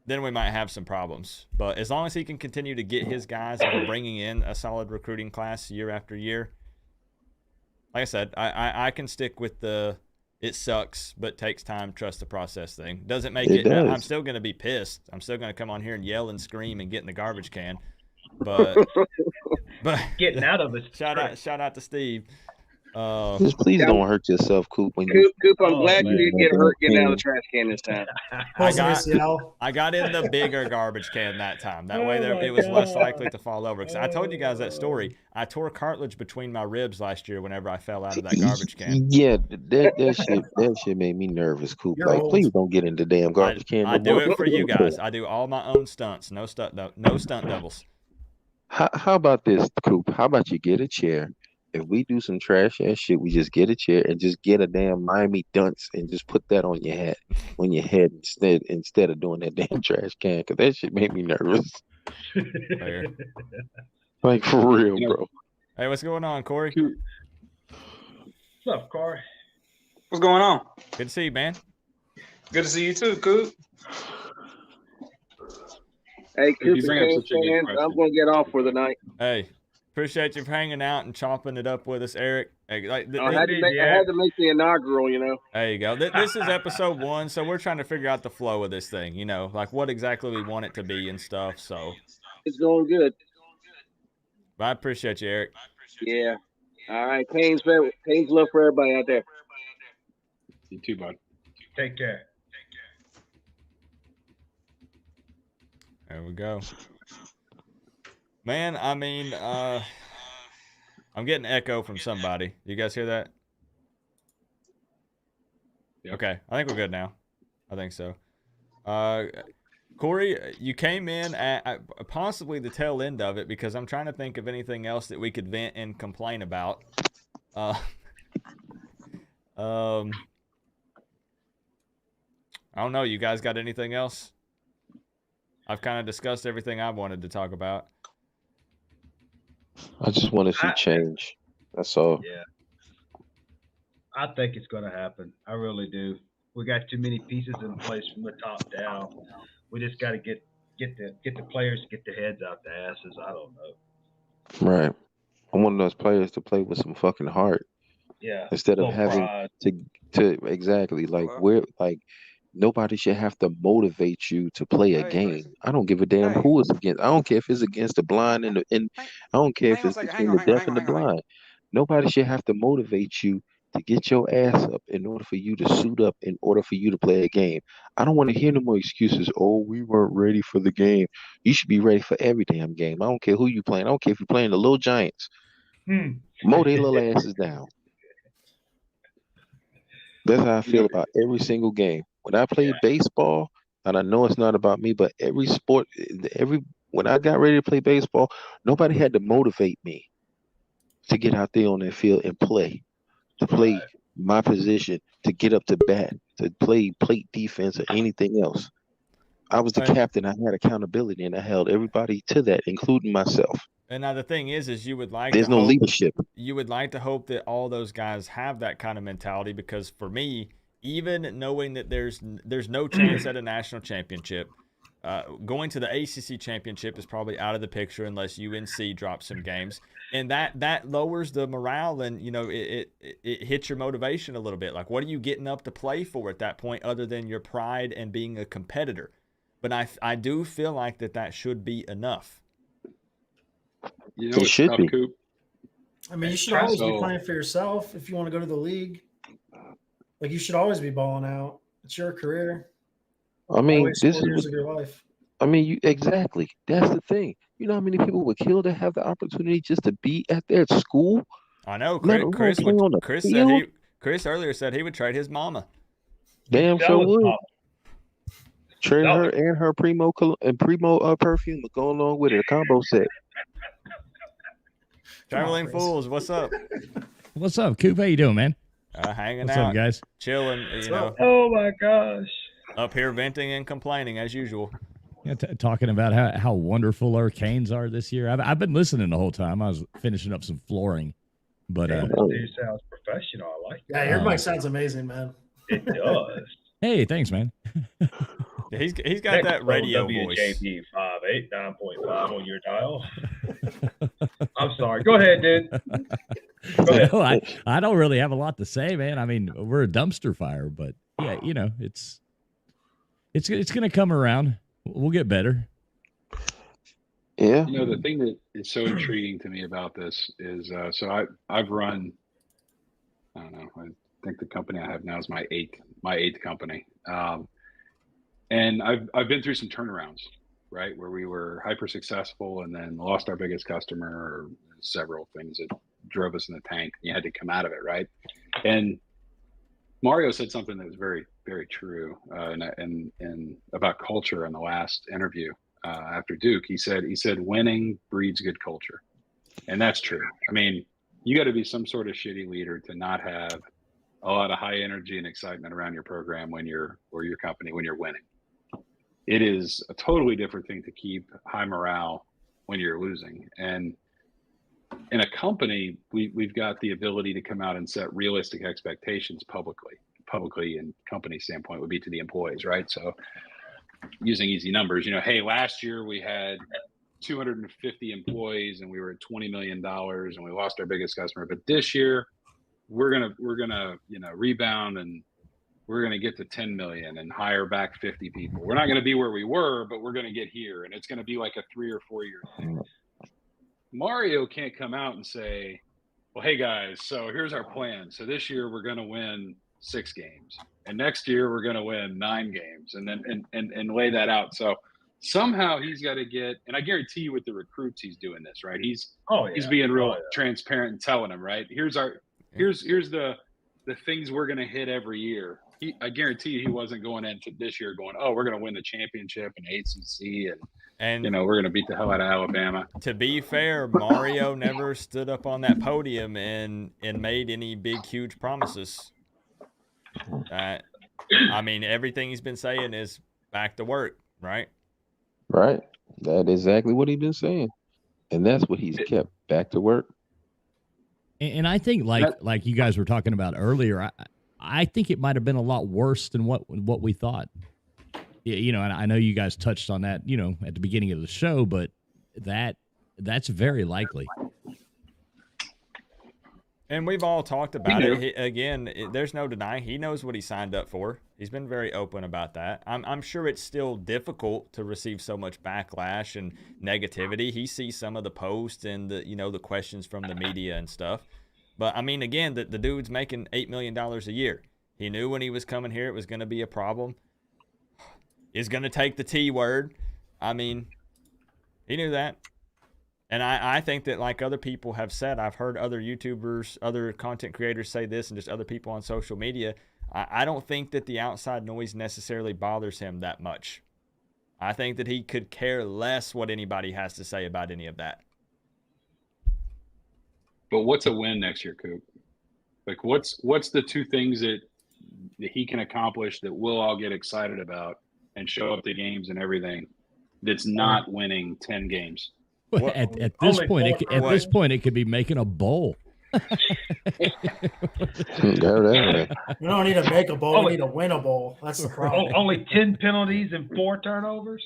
then we might have some problems. But as long as he can continue to get his guys and we're bringing in a solid recruiting class year after year, like I said, I can stick with the it sucks, but takes time, trust the process thing. Doesn't make it. I'm still going to be pissed. I'm still going to come on here and yell and scream and get in the garbage can. But getting out of it. Shout out to Steve. Just please don't hurt yourself, Coop. When Coop, I'm glad you didn't get hurt getting out of the trash can this time. I got in the bigger garbage can that time. That way it was less likely to fall over. Because I told you guys that story. I tore cartilage between my ribs last year whenever I fell out of that garbage can. Yeah, that shit made me nervous, Coop. Please don't get in the damn garbage can. I do it for you guys. I do all my own stunts. No stunt doubles. How about this, Coop? How about you get a chair? If we do some trash ass shit, we just get a chair and just get a damn Miami dunce and just put that on your head instead of doing that damn trash can, because that shit made me nervous. Like for real, bro. Hey, what's going on, Corey? What's up, Corey? What's going on? Good to see you, man. Good to see you too, Coop. Hey, Coop, I'm going to get off for the night. Hey. Appreciate you for hanging out and chopping it up with us, Eric. I had to make the inaugural, you know. There you go. This is episode 1, so we're trying to figure out the flow of this thing, you know, like what exactly we want it to be and stuff. So it's going good. I appreciate you, Eric. Yeah. All right. Canes love for everybody out there. You too, bud. Take care. There we go. Man, I mean, I'm getting echo from somebody. You guys hear that? Yep. Okay, I think we're good now. I think so. Corey, you came in at possibly the tail end of it because I'm trying to think of anything else that we could vent and complain about. I don't know. You guys got anything else? I've kind of discussed everything I wanted to talk about. I just want to see change. That's all. Yeah. I think it's going to happen. I really do. We got too many pieces in place from the top down. We just got to get the players to get their heads out their asses. I don't know. Right. I want those players to play with some fucking heart. Yeah. Instead of having to exactly nobody should have to motivate you to play a game. I don't give a damn who it's against. I don't care if it's against the blind and I don't care if it's between the deaf and the blind. Nobody should have to motivate you to get your ass up in order for you to suit up, in order for you to play a game. I don't want to hear no more excuses. Oh, we weren't ready for the game. You should be ready for every damn game. I don't care who you playing. I don't care if you're playing the Little Giants. Mow their little asses down. That's how I feel about every single game. When I played baseball, and I know it's not about me, but every sport, when I got ready to play baseball, nobody had to motivate me to get out there on that field and play, to play my position, to get up to bat, to play plate defense or anything else. I was the captain. I had accountability, and I held everybody to that, including myself. And now the thing is you would like there's no leadership. You would like to hope that all those guys have that kind of mentality, because for me, even knowing that there's no chance at a national championship, going to the ACC championship is probably out of the picture unless UNC drops some games, and that lowers the morale, and you know it hits your motivation a little bit. Like, what are you getting up to play for at that point, other than your pride and being a competitor? But I do feel like that should be enough. You know, it should be. Coop. I mean, you should always be playing for yourself if you want to go to the league. Like, you should always be balling out. It's your career. I mean, this is years of your life. I mean, exactly. That's the thing. You know how many people would kill to have the opportunity just to be at their school? I know. Chris earlier said he would trade his mama. Damn sure would. Trade her and her primo perfume to go along with it, a combo set. Traveling Fools, what's up? What's up, Coop? How you doing, man? Hanging What's out, up, guys? Chilling, you know. Oh my gosh! Up here venting and complaining as usual. Yeah, talking about how wonderful our Canes are this year. I've been listening the whole time. I was finishing up some flooring, but it sounds professional. I like it. Yeah, your mic sounds amazing, man. It does. Hey, thanks, man. He's got that radio voice. WJP 589.5 on your dial. I'm sorry. Go ahead, dude. Go ahead. No, I don't really have a lot to say, man. I mean, we're a dumpster fire, but yeah, it's going to come around. We'll get better. Yeah. The thing that is so intriguing to me about this is, so I've run, I don't know, I think the company I have now is my eighth company. And I've been through some turnarounds, right, where we were hyper successful and then lost our biggest customer, or several things that drove us in the tank. And you had to come out of it, right? And Mario said something that was very, very true, and about culture in the last interview after Duke. He said winning breeds good culture, and that's true. I mean, you got to be some sort of shitty leader to not have a lot of high energy and excitement around your program or your company when you're winning. It is a totally different thing to keep high morale when you're losing. And in a company, we've got the ability to come out and set realistic expectations publicly and company standpoint would be to the employees, right? So using easy numbers, hey, last year we had 250 employees and we were at $20 million and we lost our biggest customer. But this year we're gonna rebound and we're gonna get to 10 million and hire back 50 people. We're not gonna be where we were, but we're gonna get here, and it's gonna be like a 3 or 4 year thing. Mario can't come out and say, well, hey guys, so here's our plan. So this year we're gonna win 6 games, and next year we're gonna win 9 games, and then and lay that out. So somehow he's got to get, and I guarantee you with the recruits he's doing this, right? He's being real transparent and telling them, right? Here's the things we're gonna hit every year. I guarantee you he wasn't going into this year going, oh, we're gonna win the championship and ACC and we're gonna beat the hell out of Alabama. To be fair, Mario never stood up on that podium and made any big huge promises. I mean, everything he's been saying is back to work, right? Right. That's exactly what he's been saying. And that's what he's kept, back to work. And I think like you guys were talking about earlier, I think it might have been a lot worse than what we thought. And I know you guys touched on that, at the beginning of the show, but that's very likely. And we've all talked about it. There's no denying he knows what he signed up for. He's been very open about that. I'm sure it's still difficult to receive so much backlash and negativity. He sees some of the posts and the questions from the media and stuff. But I mean, again, the dude's making $8 million a year. He knew when he was coming here it was going to be a problem. He's going to take the T word. I mean, he knew that. And I think that, like other people have said, I've heard other YouTubers, other content creators say this, and just other people on social media, I don't think that the outside noise necessarily bothers him that much. I think that he could care less what anybody has to say about any of that. But what's a win next year, Coop? Like, what's the 2 things that he can accomplish that we'll all get excited about and show up to games and everything that's not winning 10 games? Well, at this point, it could be making a bowl. We don't need to make a bowl. We need to win a bowl. That's the problem. Only 10 penalties and 4 turnovers.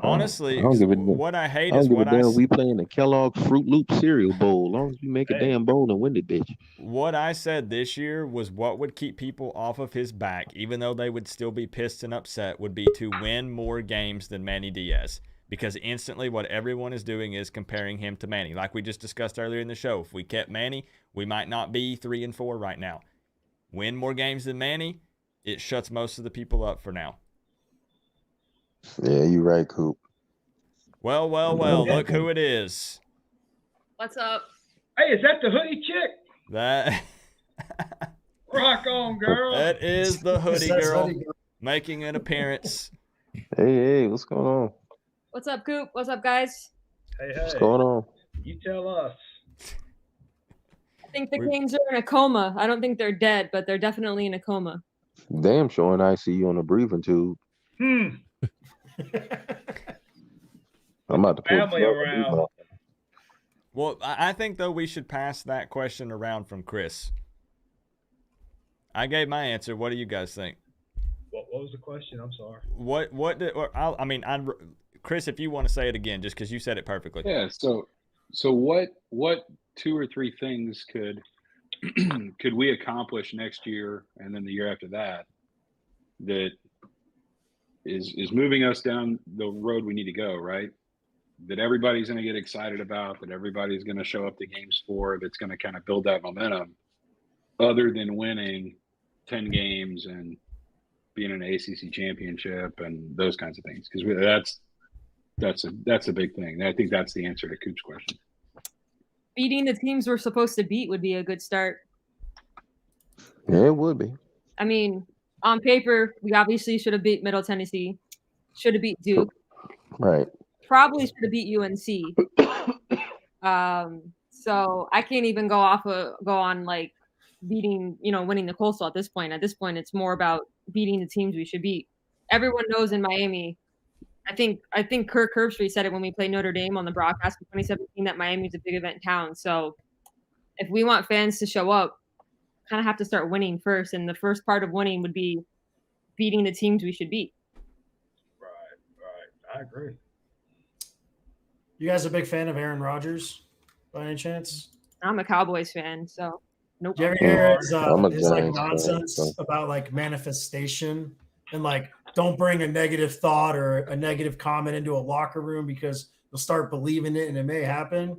Honestly, what I hate is what we playing the Kellogg Fruit Loop cereal bowl. As long as we make a damn bowl and win the bitch. What I said this year was what would keep people off of his back, even though they would still be pissed and upset, would be to win more games than Manny Diaz. Because instantly what everyone is doing is comparing him to Manny. Like we just discussed earlier in the show, if we kept Manny, we might not be 3-4 right now. Win more games than Manny, it shuts most of the people up for now. Yeah, you're right, Coop. Well, look who it is. What's up? Hey, is that the hoodie chick? That Rock on, girl. That is the hoodie girl making an appearance. Hey, what's going on? What's up, Coop? What's up, guys? Hey. What's going on? You tell us. I think the Kings are in a coma. I don't think they're dead, but they're definitely in a coma. Damn sure, and I see you on a breathing tube. I'm about to put family around. Well, I think, though, we should pass that question around from Chris. I gave my answer. What do you guys think? What was the question? I'm sorry. I mean, Chris, if you want to say it again, just because you said it perfectly. Yeah. So what 2 or 3 things could we accomplish next year and then the year after that is moving us down the road we need to go, right? That everybody's going to get excited about, that everybody's going to show up to games for, that's going to kind of build that momentum, other than winning 10 games and being in an ACC championship and those kinds of things. Because that's a big thing. I think that's the answer to Coop's question. Beating the teams we're supposed to beat would be a good start. Yeah, it would be. I mean, on paper, we obviously should have beat Middle Tennessee, should have beat Duke, Right. probably should have beat UNC. So I can't even go on like beating, winning the Coastal at this point. At this point, it's more about beating the teams we should beat. Everyone knows in Miami. I think Kirk Herbstreit said it when we played Notre Dame on the broadcast in 2017 that Miami's a big event town. So if we want fans to show up, kind of have to start winning first, and the first part of winning would be beating the teams we should beat. Right. I agree. You guys a big fan of Aaron Rodgers by any chance? I'm a Cowboys fan, so nope. Do you ever hear his Giants nonsense fan, so. about like manifestation and like don't bring a negative thought or a negative comment into a locker room because you'll start believing it and it may happen?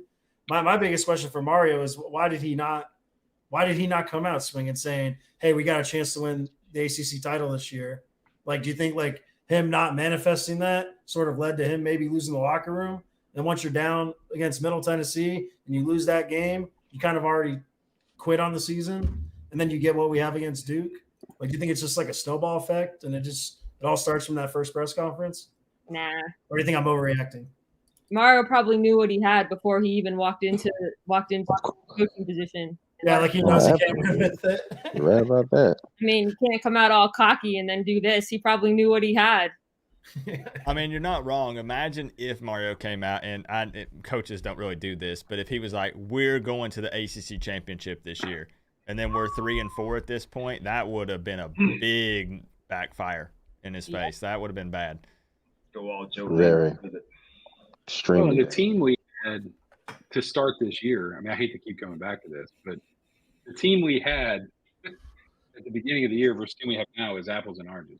My biggest question for Mario is why did he not come out swinging saying, hey, we got a chance to win the ACC title this year? Like, do you think like him not manifesting that sort of led to him maybe losing the locker room? And once you're down against Middle Tennessee and you lose that game, you kind of already quit on the season. And then you get what we have against Duke. Like, do you think it's just like a snowball effect and it all starts from that first press conference? Nah. Or do you think I'm overreacting? Mario probably knew what he had before he even walked into the coaching position. Yeah, like he knows he can't win with it. You're right about that. I mean, you can't come out all cocky and then do this. He probably knew what he had. I mean, you're not wrong. Imagine if Mario came out, and coaches don't really do this, but if he was like, we're going to the ACC championship this year, and then we're 3-4 at this point, that would have been a big backfire in his face. That would have been bad. Go all joking. Very. Extremely. Well, the team we had to start this year, I mean, I hate to keep coming back to this, but the team we had at the beginning of the year versus the team we have now is apples and oranges.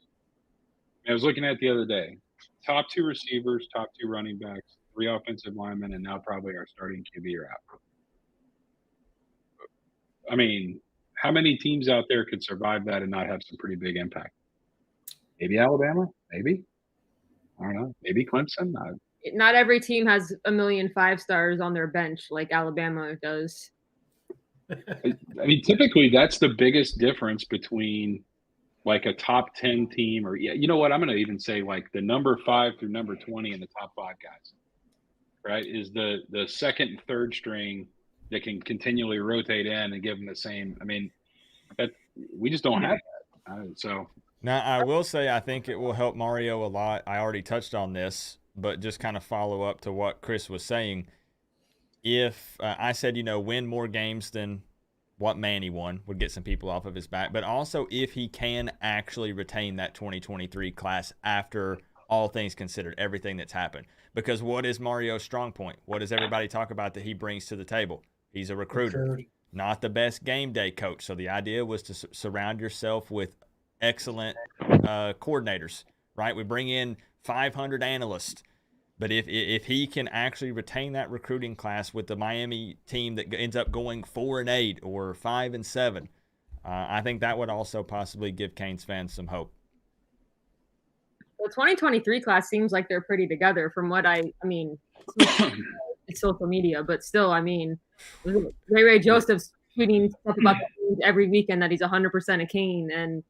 I was looking at it the other day. Top 2 receivers, top 2 running backs, 3 offensive linemen, and now probably our starting QB are out. I mean, how many teams out there could survive that and not have some pretty big impact? Maybe Alabama? Maybe. I don't know. Maybe Clemson? Not every team has 1 million 5-stars on their bench like Alabama does. I mean, typically that's the biggest difference between like a top 10 team or, you know what, I'm going to even say like the number 5 through number 20 in the top 5 guys, right, is the second and third string that can continually rotate in and give them the same. I mean, we just don't have that. So now I will say I think it will help Mario a lot. I already touched on this, but just kind of follow up to what Chris was saying. If I said, win more games than what Manny won would get some people off of his back, but also if he can actually retain that 2023 class after all things considered, everything that's happened. Because what is Mario's strong point? What does everybody talk about that he brings to the table? He's a recruiter, not the best game day coach. So the idea was to surround yourself with excellent coordinators, right? We bring in 500 analysts. But if he can actually retain that recruiting class with the Miami team that ends up going 4-8 or 5-7, I think that would also possibly give Canes fans some hope. The 2023 class seems like they're pretty together from what I mean, it's social media, but still, I mean, Ray Joseph's tweeting stuff about every weekend that he's 100% a Cane, and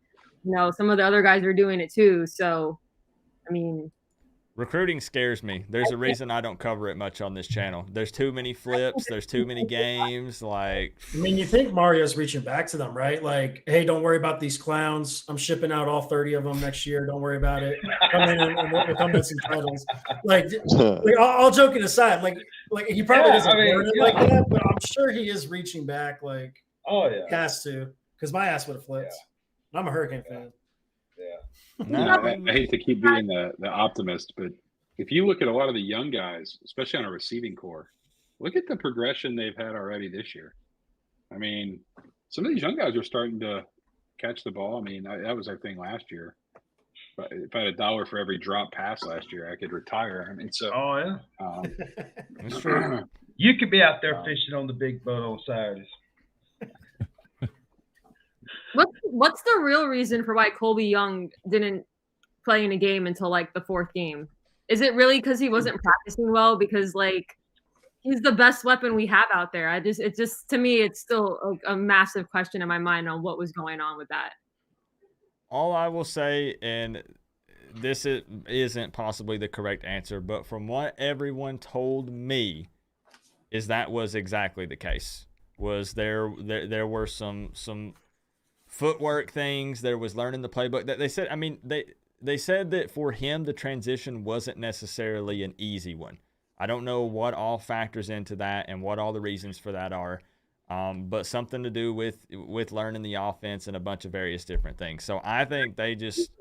some of the other guys are doing it too. So, I mean, recruiting scares me. There's a reason I don't cover it much on this channel. There's too many flips. There's too many games. Like, I mean, you think Mario's reaching back to them, right? Like, hey, don't worry about these clowns. I'm shipping out all 30 of them next year. Don't worry about it. Come in and come with some titles. Like all joking aside, like he probably doesn't word it like that, but I'm sure he is reaching back. Like, oh yeah, has to, because my ass would have flipped. I'm a Hurricane fan. Yeah. No, I hate to keep being the optimist, but if you look at a lot of the young guys, especially on a receiving core, look at the progression they've had already this year. I mean, some of these young guys are starting to catch the ball. I mean, that was our thing last year. But if I had $1 for every drop pass last year, I could retire. I mean, so. Oh yeah, that's true. You could be out there fishing on the big boat on Saturdays. What's the real reason for why Colby Young didn't play in a game until like the 4th game? Is it really because he wasn't practicing well? Because like he's the best weapon we have out there. It's just to me, it's still a massive question in my mind on what was going on with that. All I will say, and this isn't possibly the correct answer, but from what everyone told me, is that was exactly the case. Was there were some footwork things. There was learning the playbook. That they said. I mean, they said that for him the transition wasn't necessarily an easy one. I don't know what all factors into that and what all the reasons for that are, but something to do with learning the offense and a bunch of various different things. So I think they just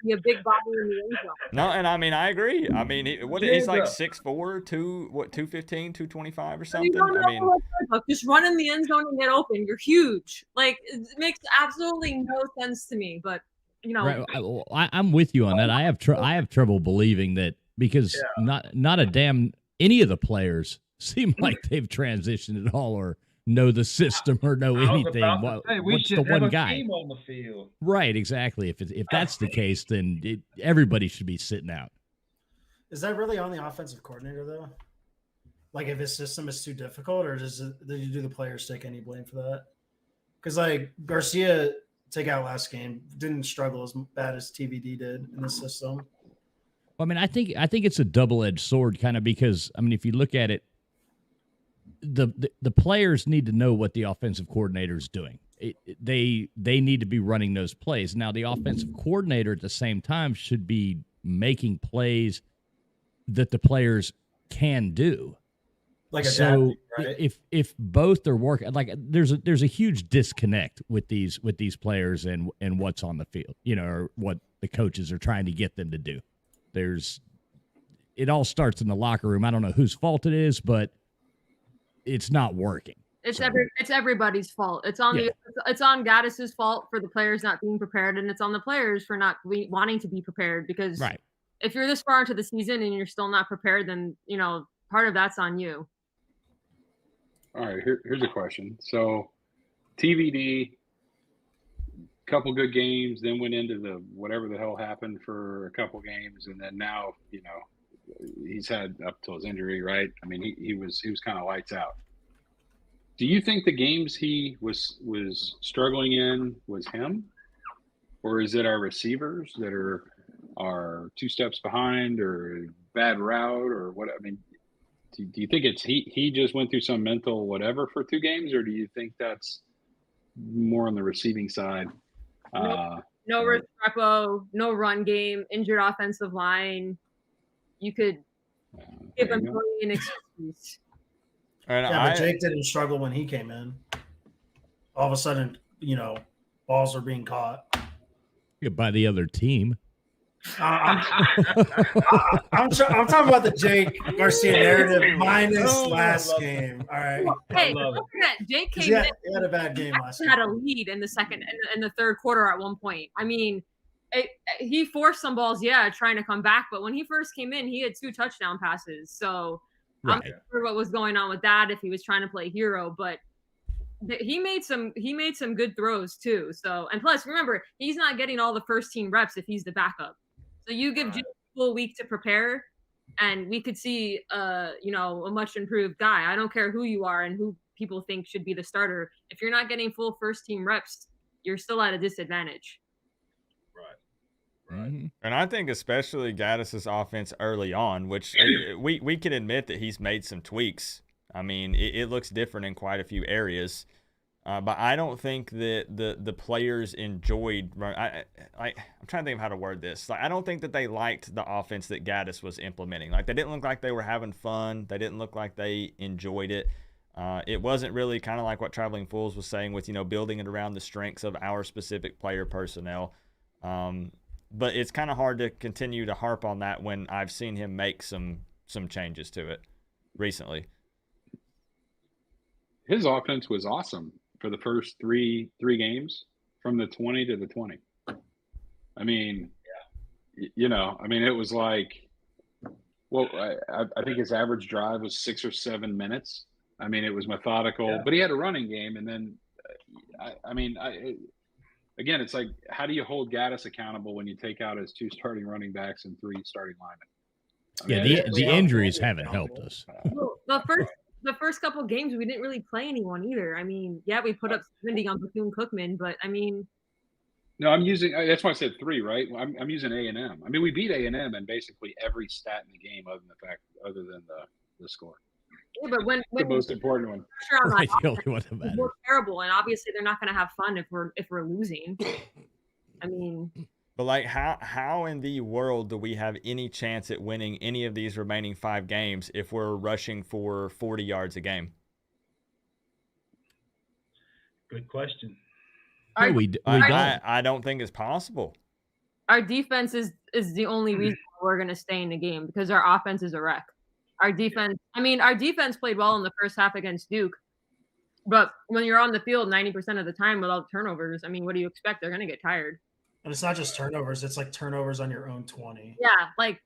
be a big body in the end zone. No, and I mean I agree. I mean he's like 6'4", 215, 225 or something. I mean, just run in the end zone and get open. You're huge. Like it makes absolutely no sense to me. But you know, right. I'm with you on that. I have trouble believing that because not a damn any of the players seem like they've transitioned at all or know the system or know anything. What's the one guy team on the field? Right, exactly. If that's the case, then everybody should be sitting out. Is that really on the offensive coordinator though? Like if his system is too difficult, or do the players take any blame for that? Because like Garcia take out last game didn't struggle as bad as TVD did in the system. Well, I mean, I think it's a double-edged sword, kind of, because I mean, if you look at it, the players need to know what the offensive coordinator is doing. They need to be running those plays. Now, the offensive coordinator at the same time should be making plays that the players can do. Like so, right? if both are working, like there's a huge disconnect with these players and what's on the field, or what the coaches are trying to get them to do. It all starts in the locker room. I don't know whose fault it is, but it's not working. It's everybody's fault. It's on it's on Gaddis's fault for the players not being prepared, and it's on the players for not wanting to be prepared. Because if you're this far into the season and you're still not prepared, then part of that's on you. All right, here's a question. So, TVD, couple good games, then went into the whatever the hell happened for a couple games, and then now he's had up till his injury, right? I mean, he was kind of lights out. Do you think the games he was struggling in was him, or is it our receivers that are 2 steps behind or bad route or what? I mean, do you think it's he just went through some mental whatever for 2 games, or do you think that's more on the receiving side? No Restrepo, no run game, injured offensive line. You could give him an excuse. But Jake didn't struggle when he came in. All of a sudden, balls are being caught. By the other team. I'm talking about the Jake Garcia narrative minus last game. All right. Hey, don't forget, Jake came in. He had a bad game last game. Had a lead in the second and the third quarter at one point. I mean, he forced some balls, trying to come back. But when he first came in, he had 2 touchdown passes. So I'm not sure what was going on with that, if he was trying to play hero, but he made some good throws too. So, and plus, remember, he's not getting all the first team reps if he's the backup. So you give Jake a full week to prepare, and we could see a much improved guy. I don't care who you are and who people think should be the starter. If you're not getting full first team reps, you're still at a disadvantage. Right. And I think especially Gaddis's offense early on, which we can admit that he's made some tweaks. I mean, it looks different in quite a few areas. But I don't think that the players enjoyed. I'm trying to think of how to word this. Like, I don't think that they liked the offense that Gaddis was implementing. Like, they didn't look like they were having fun. They didn't look like they enjoyed it. It wasn't really kind of like what Traveling Fools was saying with building it around the strengths of our specific player personnel. But it's kind of hard to continue to harp on that when I've seen him make some changes to it recently. His offense was awesome for the first three games, from the 20 to the 20. I mean, it was like, well, I think his average drive was 6 or 7 minutes. I mean, it was methodical, but he had a running game. And then, again, it's like, how do you hold Gaddis accountable when you take out his 2 starting running backs and 3 starting linemen? The injuries haven't helped us. Well, the first couple of games, we didn't really play anyone either. I mean, yeah, we put up 70 on Bethune-Cookman, but I mean. No, I'm using. That's why I said 3, right? I'm using A&M. I mean, we beat A&M in basically every stat in the game, other than the score. Yeah, but when the most important one. Pressure on that The only one that matters. We're terrible, and obviously they're not going to have fun if we're losing. I mean. But like, how in the world do we have any chance at winning any of these remaining 5 games if we're rushing for 40 yards a game? Good question. No, we don't. I don't think it's possible. Our defense is the only reason we're going to stay in the game, because our offense is a wreck. Our defense played well in the first half against Duke, but when you're on the field 90% of the time without turnovers, I mean, what do you expect? They're going to get tired. And it's not just turnovers; it's like turnovers on your own 20. Yeah, like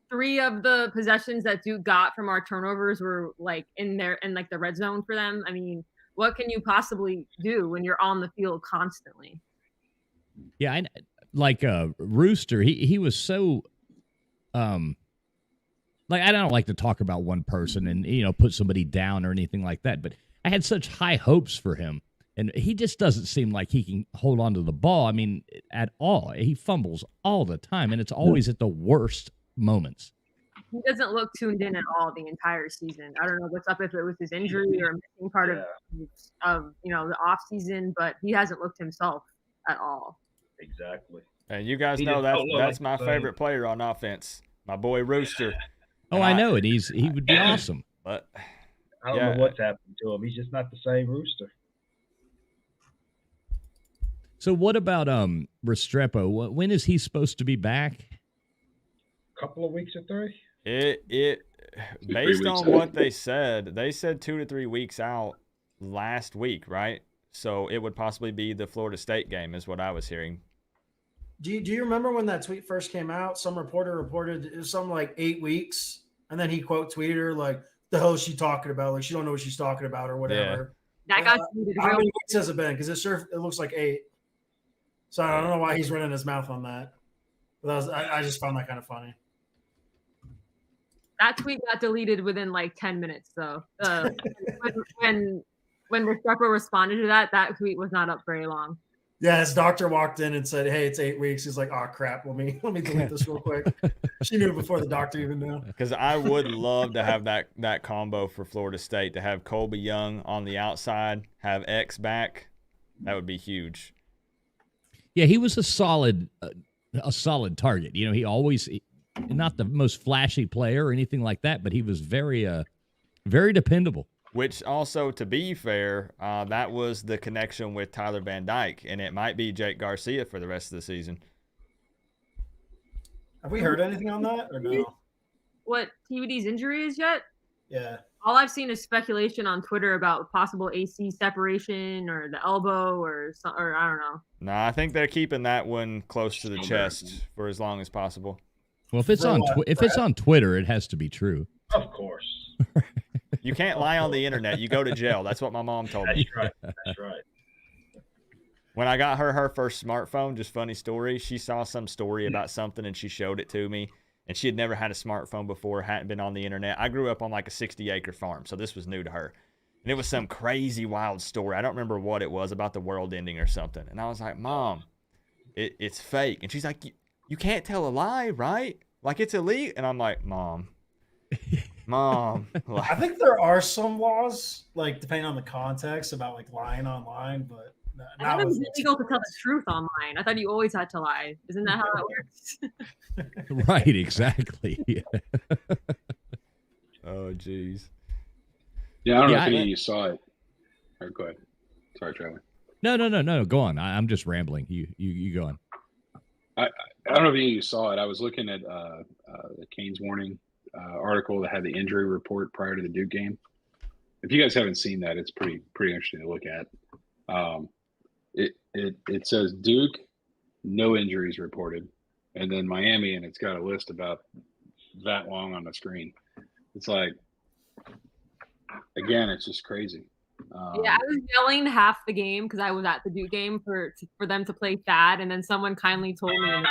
3 of the possessions that Duke got from our turnovers were like in like the red zone for them. I mean, what can you possibly do when you're on the field constantly? Yeah, Rooster, he was so like, I don't like to talk about one person and put somebody down or anything like that, but I had such high hopes for him, and he just doesn't seem like he can hold on to the ball. I mean, at all. He fumbles all the time, and it's always at the worst moments. He doesn't look tuned in at all the entire season. I don't know what's up, if it was his injury or missing part of the off season, but he hasn't looked himself at all. Exactly. And you guys know that's my favorite player on offense, my boy Rooster. Oh, I know it. He would be awesome. But I don't know what's happened to him. He's just not the same Rooster. So what about Restrepo? When is he supposed to be back? A couple of weeks or 3. It based on what they said 2 to 3 weeks out last week, right? So it would possibly be the Florida State game, is what I was hearing. Do you remember when that tweet first came out? Some reporter reported it was something like 8 weeks, and then he quote tweeted her like, "The hell is she talking about? Like, she don't know what she's talking about or whatever." Yeah. That got how many weeks has it been? Because it looks like 8. So I don't know why he's running his mouth on that. But I just found that kind of funny. That tweet got deleted within like 10 minutes. So when Restrepo responded to that tweet was not up very long. Yeah, his doctor walked in and said, "Hey, it's 8 weeks." He's like, "Oh crap, let me delete this real quick." She knew before the doctor even knew. Because I would love to have that combo for Florida State, to have Colby Young on the outside, have X back. That would be huge. Yeah, he was a solid target. He always, not the most flashy player or anything like that, but he was very dependable. Which also, to be fair, that was the connection with Tyler Van Dyke, and it might be Jake Garcia for the rest of the season. Have we heard anything on that or no? What TBD's injury is yet? Yeah. All I've seen is speculation on Twitter about possible AC separation or the elbow or I don't know. No, I think they're keeping that one close to the chest for as long as possible. Well, if it's on Twitter, it has to be true. Of course. You can't lie on the internet. You go to jail. That's what my mom told me. That's right. When I got her first smartphone, just funny story, she saw some story about something and she showed it to me. And she had never had a smartphone before, hadn't been on the internet. I grew up on like a 60-acre farm, so this was new to her. And it was some crazy, wild story. I don't remember what it was, about the world ending or something. And I was like, "Mom, it's fake." And she's like, you can't tell a lie, right? Like, it's illegal. And I'm like, Mom. I think there are some laws, like, depending on the context, about, like, lying online, but I thought it was illegal to tell the truth online. I thought you always had to lie. Isn't that how that works? Right, exactly. Oh, jeez. Yeah, I don't know if any of you saw it. Go ahead. Sorry, Trevor. No. Go on. I'm just rambling. You go on. I don't know if any of you saw it. I was looking at the Canes Warning article that had the injury report prior to the Duke game. If you guys haven't seen that, it's pretty interesting to look at. It says Duke, no injuries reported, and then Miami, and it's got a list about that long on the screen. It's like, again, it's just crazy. Yeah, I was yelling half the game because I was at the Duke game for them to play Thad, and then someone kindly told me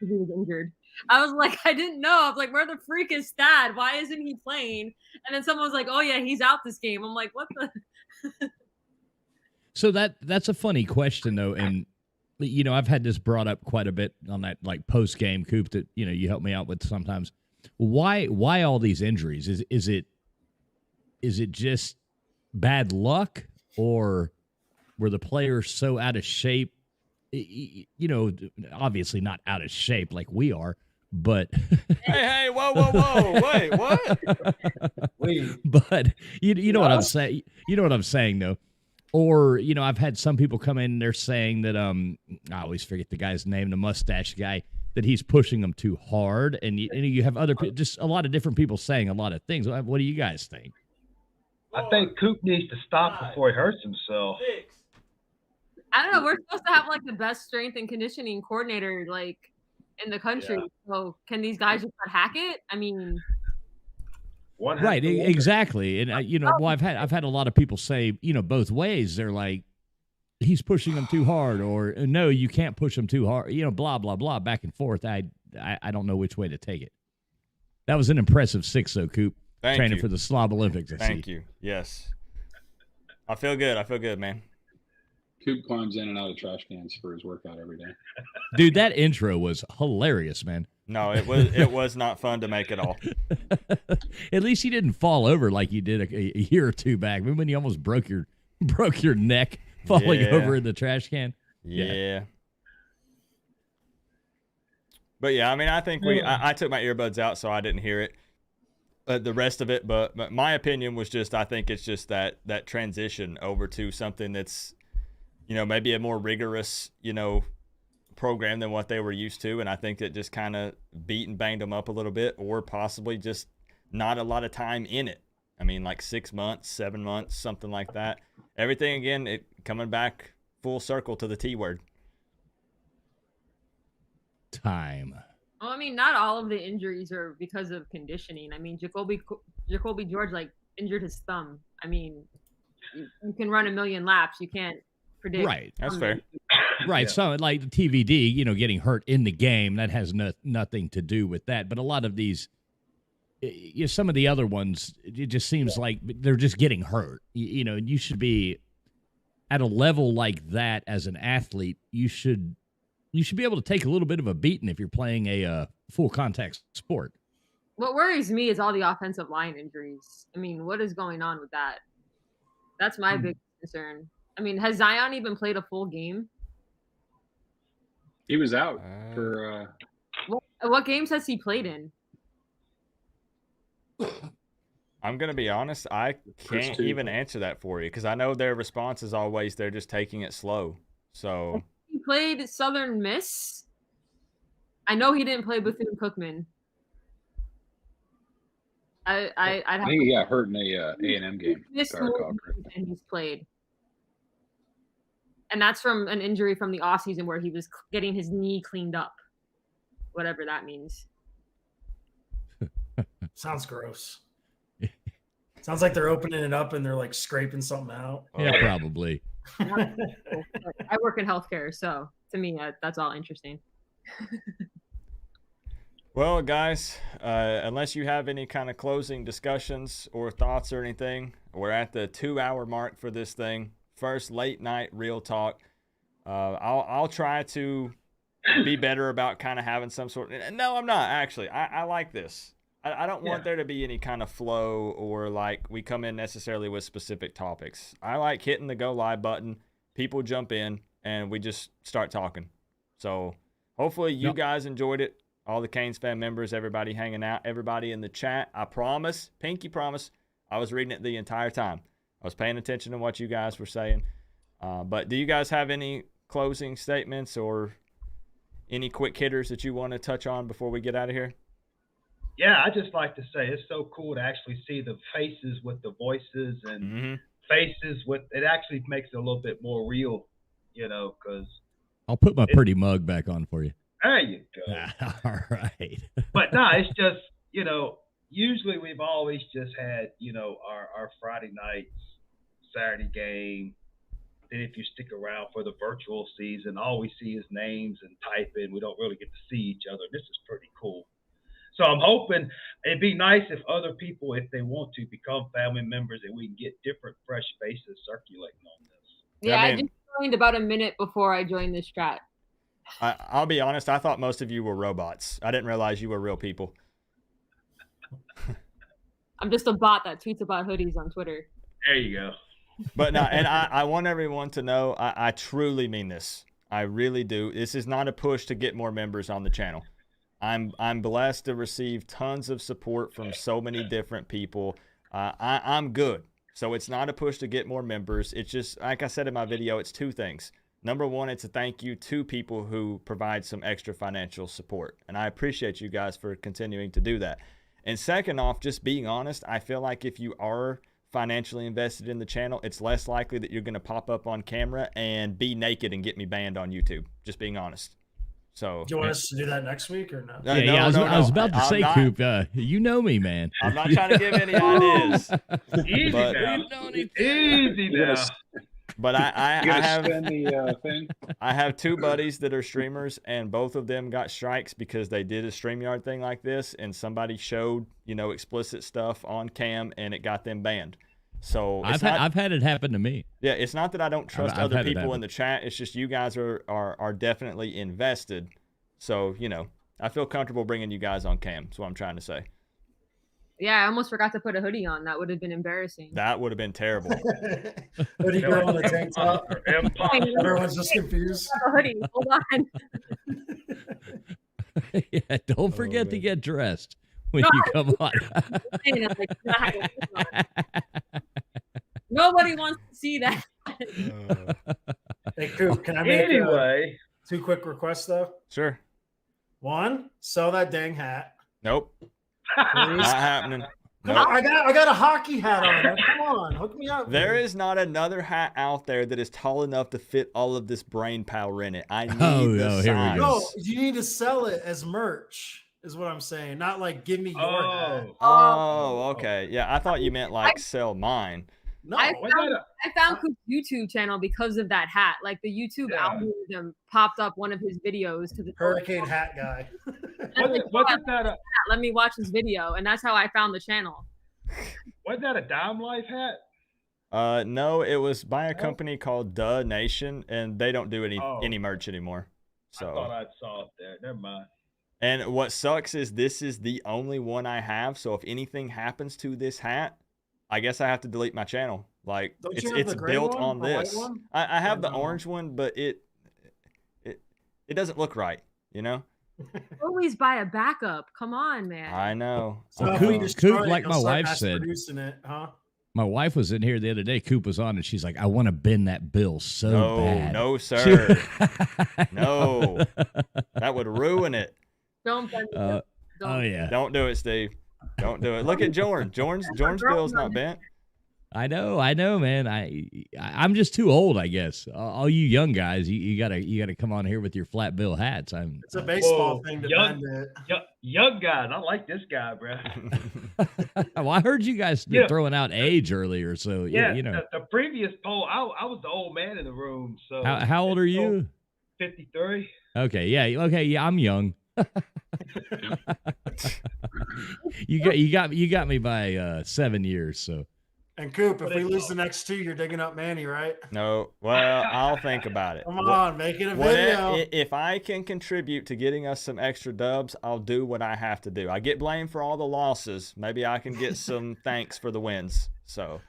he was injured. I was like, I didn't know. I was like, where the freak is Thad? Why isn't he playing? And then someone was like, oh yeah, he's out this game. I'm like, what the? So that's a funny question though, and I've had this brought up quite a bit on that like post game Coop that you help me out with sometimes. Why all these injuries? Is it just bad luck, or were the players so out of shape? Obviously not out of shape like we are, but hey, whoa, wait, what? Wait. But you know what I'm saying. You know what I'm saying though. Or I've had some people come in. They're saying that I always forget the guy's name, the mustache guy, that he's pushing them too hard, and you have other just a lot of different people saying a lot of things. What do you guys think? I think Coop needs to stop before he hurts himself. I don't know. We're supposed to have like the best strength and conditioning coordinator like in the country. Yeah. So can these guys just not hack it? I mean, right, exactly. And well, I've had a lot of people say both ways. They're like, he's pushing them too hard, or no, you can't push them too hard. Blah blah blah, back and forth. I don't know which way to take it. That was an impressive 6 though, Coop. Training for the Slob Olympics. Thank you. Yes. I feel good, man. Coop climbs in and out of trash cans for his workout every day. Dude, that intro was hilarious, man. No, it was not fun to make at all. At least you didn't fall over like you did a year or two back. Remember when you almost broke your neck falling over in the trash can? Yeah. But yeah, I mean, I think I took my earbuds out, so I didn't hear it. The rest of it, but my opinion was just, I think it's just that transition over to something that's, maybe a more rigorous, program than what they were used to, and I think that just kind of beat and banged them up a little bit, or possibly just not a lot of time in it. I mean, like 6 months, 7 months, something like that. Everything again, it coming back full circle to the T word. Time. Well, I mean, not all of the injuries are because of conditioning. I mean, Jacoby George injured his thumb. I mean, you can run a million laps, you can't predict. Right, that's fair. Right, yeah. So like the TVD, getting hurt in the game, that has nothing to do with that. But a lot of these, some of the other ones, it just seems like they're just getting hurt. You should be at a level like that as an athlete. You should be able to take a little bit of a beating if you're playing a full contact sport. What worries me is all the offensive line injuries. I mean, what is going on with that? That's my big concern. I mean, has Zion even played a full game? He was out for. What games has he played in? I'm going to be honest, I can't even answer that for you, because I know their response is always they're just taking it slow. So he played Southern Miss. I know he didn't play Bethune-Cookman. I think he got hurt in a A&M game. And he's played. And that's from an injury from the offseason where he was getting his knee cleaned up. Whatever that means. Sounds gross. Sounds like they're opening it up and they're like scraping something out. Yeah, probably. I work in healthcare, so to me, that's all interesting. Well, guys, unless you have any kind of closing discussions or thoughts or anything, we're at the 2-hour mark for this thing. First late night real talk. I'll try to be better about kind of having some sort of, no, I'm not actually. I like this. I don't want there to be any kind of flow or like we come in necessarily with specific topics. I like hitting the go live button. People jump in and we just start talking. So hopefully you guys enjoyed it. All the Canes fan members, everybody hanging out, everybody in the chat. I promise, pinky promise, I was reading it the entire time. I was paying attention to what you guys were saying. But do you guys have any closing statements or any quick hitters that you want to touch on before we get out of here? Yeah, I just like to say it's so cool to actually see the faces with the voices and faces with it. Actually makes it a little bit more real, because I'll put my pretty mug back on for you. There you go. All right. But no, it's just, usually we've always just had, our Friday nights, Saturday game. Then if you stick around for the virtual season, all we see is names and type in. We don't really get to see each other. This is pretty cool. So I'm hoping it'd be nice if other people, if they want to, become family members and we can get different fresh faces circulating on this. Yeah, I just joined about a minute before I joined this chat. I'll be honest, I thought most of you were robots. I didn't realize you were real people. I'm just a bot that tweets about hoodies on Twitter. There you go. But no, and I want everyone to know, I truly mean this. I really do. This is not a push to get more members on the channel. I'm blessed to receive tons of support from so many different people. I'm good. So it's not a push to get more members. It's just, like I said in my video, it's two things. Number one, it's a thank you to people who provide some extra financial support. And I appreciate you guys for continuing to do that. And second off, just being honest, I feel like if you are financially invested in the channel, it's less likely that you're going to pop up on camera and be naked and get me banned on YouTube. Just being honest. So, do you want us to do that next week or no? I was about to say, Coop, you know me, man. I'm not trying to give any ideas. Easy but, now. Easy now. But I have the thing. I have two buddies that are streamers, and both of them got strikes because they did a StreamYard thing like this, and somebody showed explicit stuff on cam, and it got them banned. So I've had it happen to me. Yeah, it's not that I don't trust other people in the chat. It's just you guys are definitely invested. So I feel comfortable bringing you guys on cam. That's what I'm trying to say. Yeah, I almost forgot to put a hoodie on. That would have been embarrassing. That would have been terrible. Hoodie girl in a tank top. Everyone's just confused. A hoodie. Hold on. Yeah, don't forget to get dressed when you come on. Nobody wants to see that. Hey, Coop, can I make two quick requests though? Sure. One, sell that dang hat. Nope. Not happening. Come on, I got a hockey hat on. Come on, hook me up. There is not another hat out there that is tall enough to fit all of this brain power in it. I need the size. No, you need to sell it as merch, is what I'm saying. Not like give me your hat. Oh, okay. Yeah, I thought you meant like sell mine. No, I found Coop's YouTube channel because of that hat. Like the YouTube algorithm popped up one of his videos to the Hurricane hat guy. Let me watch this video, and that's how I found the channel. Wasn't that a Dime Life hat? No, it was by a company called Duh Nation, and they don't do any merch anymore. So I thought I saw it there. Never mind. And what sucks is this is the only one I have. So if anything happens to this hat, I guess I have to delete my channel. Like it's built on this. I have the orange one, but it doesn't look right, Always buy a backup. Come on, man. I know. So Coop, like my wife said, it, huh? My wife was in here the other day. Coop was on, and she's like, "I want to bend that bill so bad." No, sir. No, that would ruin it. Don't bend it. Oh yeah. Don't do it, Steve. Don't do it. Look at Jordan. Jordan's bill's not bent. I know, man. I'm just too old, I guess. All you young guys, you gotta come on here with your flat bill hats. It's a baseball thing to bend it. Young guys, I like this guy, bro. Well, I heard you guys throwing out age earlier, so The previous poll, I was the old man in the room. So how old are you? 53. Okay, yeah, I'm young. You got me by 7 years, so. And Coop, if we lose the next two, you're digging up Manny, right? No. Well, I'll think about it. Come on, make it a video. If I can contribute to getting us some extra dubs, I'll do what I have to do. I get blamed for all the losses. Maybe I can get some thanks for the wins. So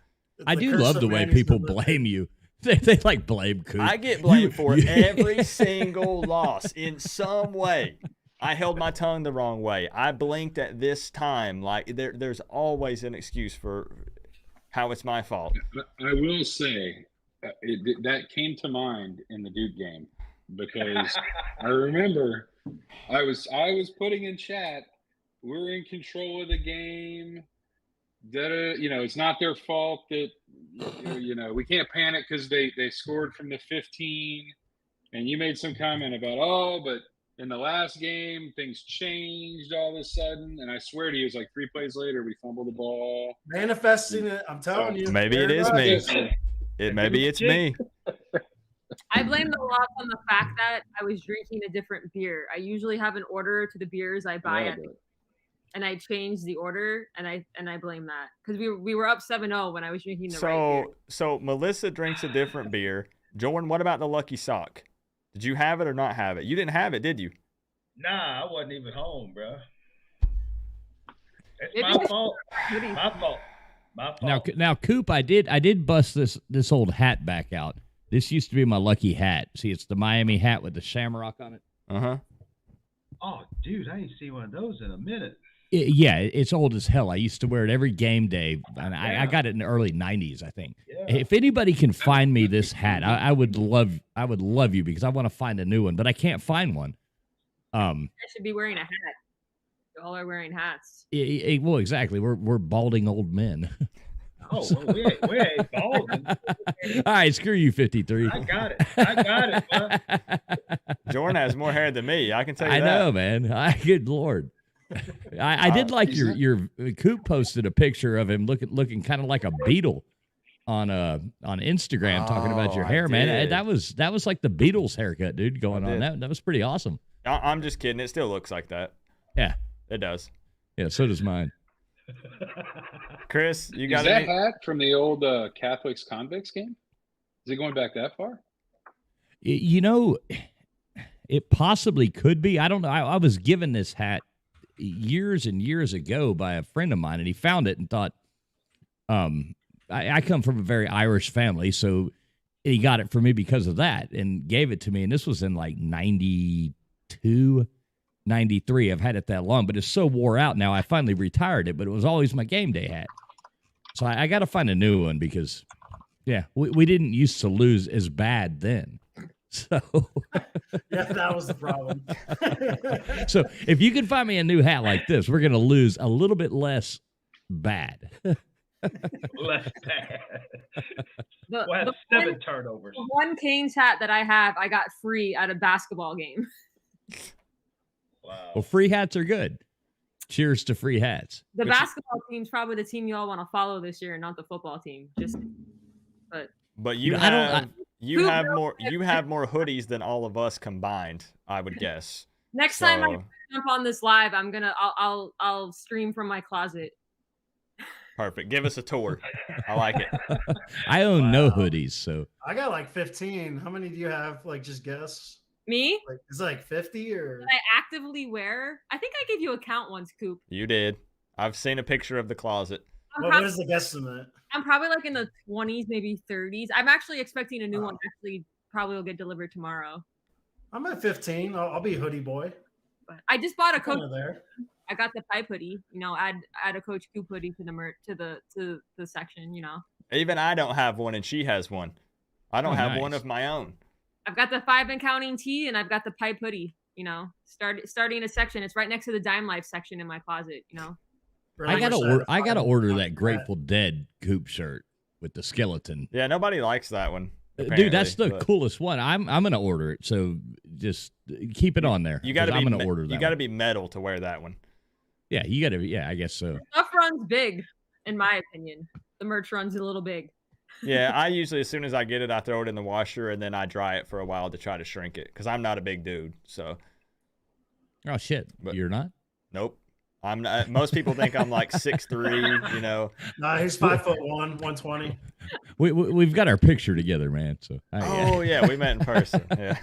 I do love the way people blame you. They like blame Coop. I get blamed for every single loss in some way. I held my tongue the wrong way. I blinked at this time. Like there's always an excuse for how it's my fault. I will say that came to mind in the Duke game because I remember I was putting in chat, we're in control of the game. It's not their fault that we can't panic because they scored from the 15. And you made some comment about, but in the last game things changed all of a sudden. And I swear to you, it's like 3 plays later we fumbled the ball. Manifesting it. I'm telling you. Maybe it is me. Maybe it's me. I blame the loss on the fact that I was drinking a different beer. I usually have an order to the beers I buy and I changed the order, and I blame that because we were up 7-0 when I was drinking the right beer. So Melissa drinks a different beer. Jordan, what about the Lucky Sock? Did you have it or not have it? You didn't have it, did you? Nah, I wasn't even home, bro. It's my fault. My fault. Now, Coop, I did bust this old hat back out. This used to be my lucky hat. See, it's the Miami hat with the shamrock on it. Uh-huh. Oh, dude, I ain't seen one of those in a minute. Yeah, it's old as hell. I used to wear it every game day, and I got it in the early 90s, I think. Yeah. If anybody can find me this hat, I would love you because I want to find a new one, but I can't find one. I should be wearing a hat. You all are wearing hats. Well, exactly. We're balding old men. Oh, well, we ain't balding. All right, screw you, 53. I got it, bud. Jordan has more hair than me. I can tell you that. I know, man. Good Lord. I did like your Coop posted a picture of him looking kind of like a beetle on Instagram talking about your hair, man. That was like the Beatles haircut, dude, going on. That was pretty awesome. I'm just kidding. It still looks like that. Yeah. It does. Yeah, so does mine. Chris, you got that hat from the old Catholics Convicts game? Is it going back that far? It possibly could be. I don't know. I was given this hat years and years ago by a friend of mine, and he found it and thought, I come from a very Irish family, so he got it for me because of that and gave it to me. And this was in like 92, 93. I've had it that long, but it's so wore out now. I finally retired it, but it was always my game day hat. So I got to find a new one because, yeah, we didn't used to lose as bad then. So yeah, that was the problem. So if you can find me a new hat like this, we're going to lose a little bit less bad. Less bad. We'll have 7 turnovers. The one Canes hat that I have, I got free at a basketball game. Wow. Well, free hats are good. Cheers to free hats. The basketball team's probably the team you all want to follow this year, not the football team. But you have more hoodies than all of us combined, I would guess. Next time I jump on this live, I'll stream from my closet. Perfect. Give us a tour. I like it. I own no hoodies, so I got like 15. How many do you have? Like, just guess. Me? Is it like 50 or? That I actively wear. I think I gave you a count once, Coop. You did. I've seen a picture of the closet. What is the guesstimate? I'm probably like in the 20s, maybe 30s. I'm actually expecting a new one. Actually, probably will get delivered tomorrow. I'm at 15. I'll be hoodie boy. I just bought a Coach. There. I got the pipe hoodie. Add a Coach Coop hoodie to the to the section. Even I don't have one, and she has one. I don't have one of my own. I've got the 5 and counting tee, and I've got the pipe hoodie. Starting a section. It's right next to the Dime Life section in my closet. I gotta order that Grateful Dead Coop shirt with the skeleton. Yeah, nobody likes that one. Dude, that's the coolest one. I'm gonna order it. So just keep it on there. You gotta I'm gonna order that. You gotta be metal to wear that one. Yeah, you gotta. Yeah, I guess so. Stuff runs big, in my opinion. The merch runs a little big. Yeah, I usually, as soon as I get it, I throw it in the washer and then I dry it for a while to try to shrink it because I'm not a big dude. So. Oh shit! But you're not? Nope. I'm not. Most people think I'm like 6'3", Nah, he's 5'1", 120. We've got our picture together, man. So. Yeah, we met in person. Yeah.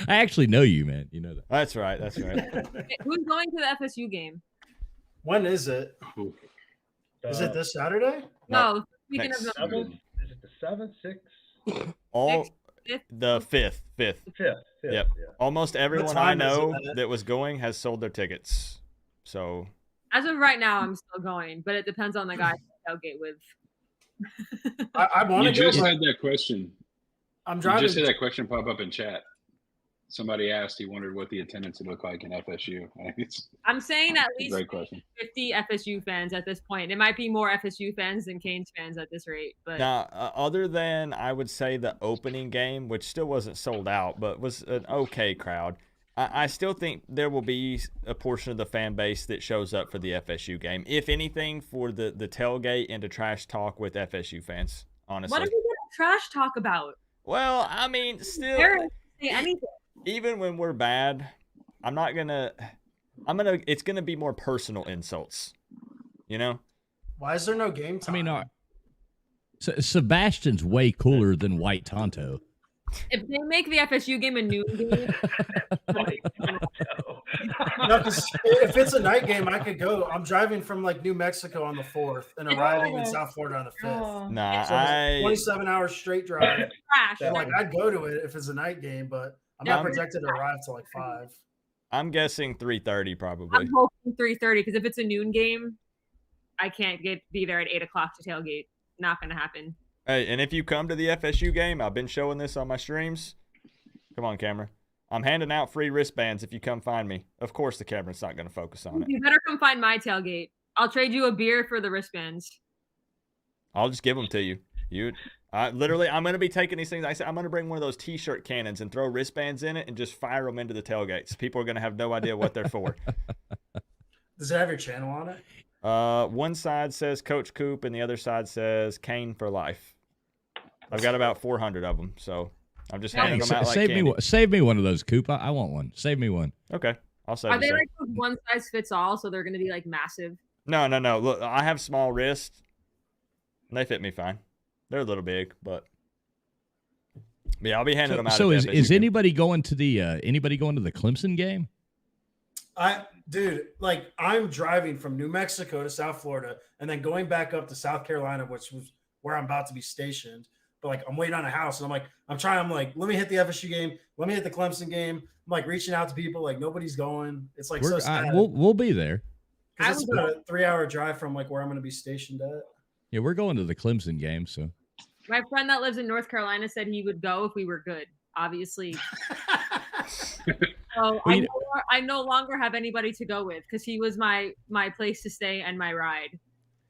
I actually know you, man. You know that. That's right. Who's going to the FSU game? When is it? Is it this Saturday? No, weekend of November. Is it the 7th, 6th? The 5th. 5th. Yep. Yeah. Almost everyone I know that was going has sold their tickets. So as of right now, I'm still going, but it depends on the guy I tailgate with. I want to. You just had that question. I'm driving. You just had that question pop up in chat. somebody asked, he wondered what the attendance would look like in FSU. I think it's I'm saying at a least great question. 50 FSU fans at this point. It might be more FSU fans than Canes fans at this rate. But Now, other than I would say the opening game, which still wasn't sold out, but was an okay crowd, I still think there will be a portion of the fan base that shows up for the FSU game. If anything, for the tailgate and to trash talk with FSU fans, honestly. what are we going to trash talk about? Well, I mean, still, Say anything. even when we're bad, it's gonna be more personal insults, you know? Why is there no game time? I mean, Sebastian's way cooler than White Tonto. If they make the FSU game a noon game, No, because if it's a night game, I could go. I'm driving from like New Mexico on the 4th and arriving in South Florida on the 5th. Nah, So it's a 27-hour straight drive. trash. So, like, I'd go to it if it's a night game, but I'm not projected to arrive till like 5. I'm guessing 3:30 probably. I'm hoping 3:30 because if it's a noon game, I can't be there at 8 o'clock to tailgate. Not going to happen. Hey, and if you come to the FSU game, I've been showing this on my streams. Come on, camera. I'm handing out free wristbands if you come find me. Of course, the camera's not going to focus on it. You better come find my tailgate. I'll trade you a beer for the wristbands. I'll just give them to you. I'm going to be taking these things. I said I'm going to bring one of those T-shirt cannons and throw wristbands in it and just fire them into the tailgates. People are going to have no idea what they're for. Does it have your channel on it? One side says Coach Coop and the other side says Kane for life. I've got about 400 of them, so I'm just handing them out like candy. Save me one of those, Coop. I want one. Save me one. Okay, I'll save. Are they like one size fits all, so they're going to be like massive? No. Look, I have small wrists. And they fit me fine. They're a little big, but yeah, I'll be handing them out. So is anybody going to the Clemson game? Dude, like I'm driving from New Mexico to South Florida and then going back up to South Carolina, which was where I'm about to be stationed. But like I'm waiting on a house and I'm like, let me hit the FSU game, let me hit the Clemson game. I'm like reaching out to people, like nobody's going. It's like so sad. We'll be there. Because it's about a 3-hour drive from like where I'm going to be stationed at. Yeah, we're going to the Clemson game. So my friend that lives in North Carolina said he would go if we were good. Obviously. So I no longer have anybody to go with because he was my place to stay and my ride.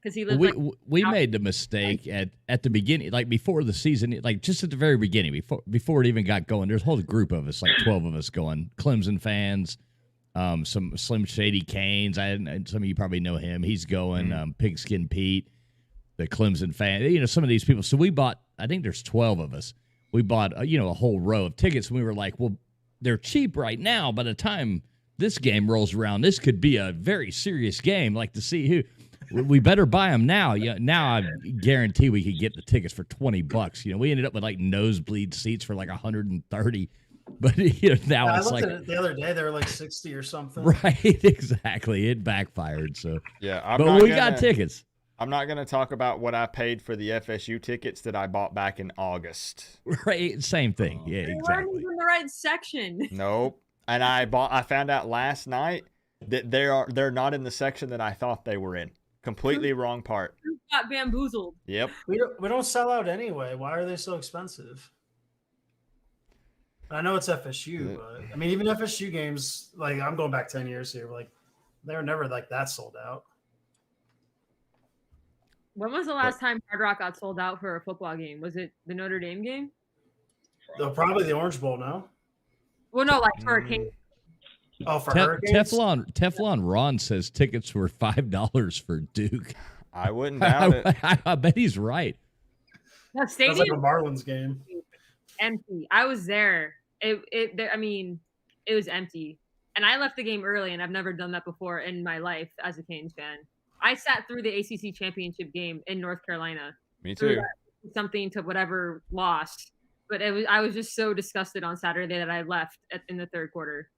Because he lived. We made the mistake at the beginning, like before the season, like just at the very beginning, before it even got going. There's a whole group of us, like 12 of us, going. Clemson fans, some Slim Shady Canes. Some of you probably know him. He's going. Pigskin Pete, the Clemson fan. Some of these people. So we bought. I think there's 12 of us. We bought a whole row of tickets. And we were like, well, they're cheap right now. By the time this game rolls around, this could be a very serious game. Like to see who. We better buy them now. Yeah, now I guarantee we could get the tickets for $20. We ended up with like nosebleed seats for like 130. But now it's like at it the other day they were like 60 or something. Right, exactly. It backfired. So yeah, but we got tickets. I'm not going to talk about what I paid for the FSU tickets that I bought back in August. Right, same thing. Yeah, They exactly. weren't even in the right section. Nope. And I found out last night that they're not in the section that I thought they were in. Completely wrong part. Got bamboozled. Yep. We don't sell out anyway. Why are they so expensive? I know it's FSU, but I mean, even FSU games, like I'm going back 10 years here, like they were never like that sold out. When was the last time Hard Rock got sold out for a football game? Was it the Notre Dame game? Probably the Orange Bowl, no? Well, no, like Hurricane. Oh, for Hurricanes? Teflon Ron says tickets were $5 for Duke. I wouldn't doubt it. I bet he's right. That stadium like a Marlins game. Empty. I was there. It was empty. And I left the game early, and I've never done that before in my life as a Canes fan. I sat through the ACC championship game in North Carolina. Me too. Something to whatever lost. But I was just so disgusted on Saturday that I left in the third quarter.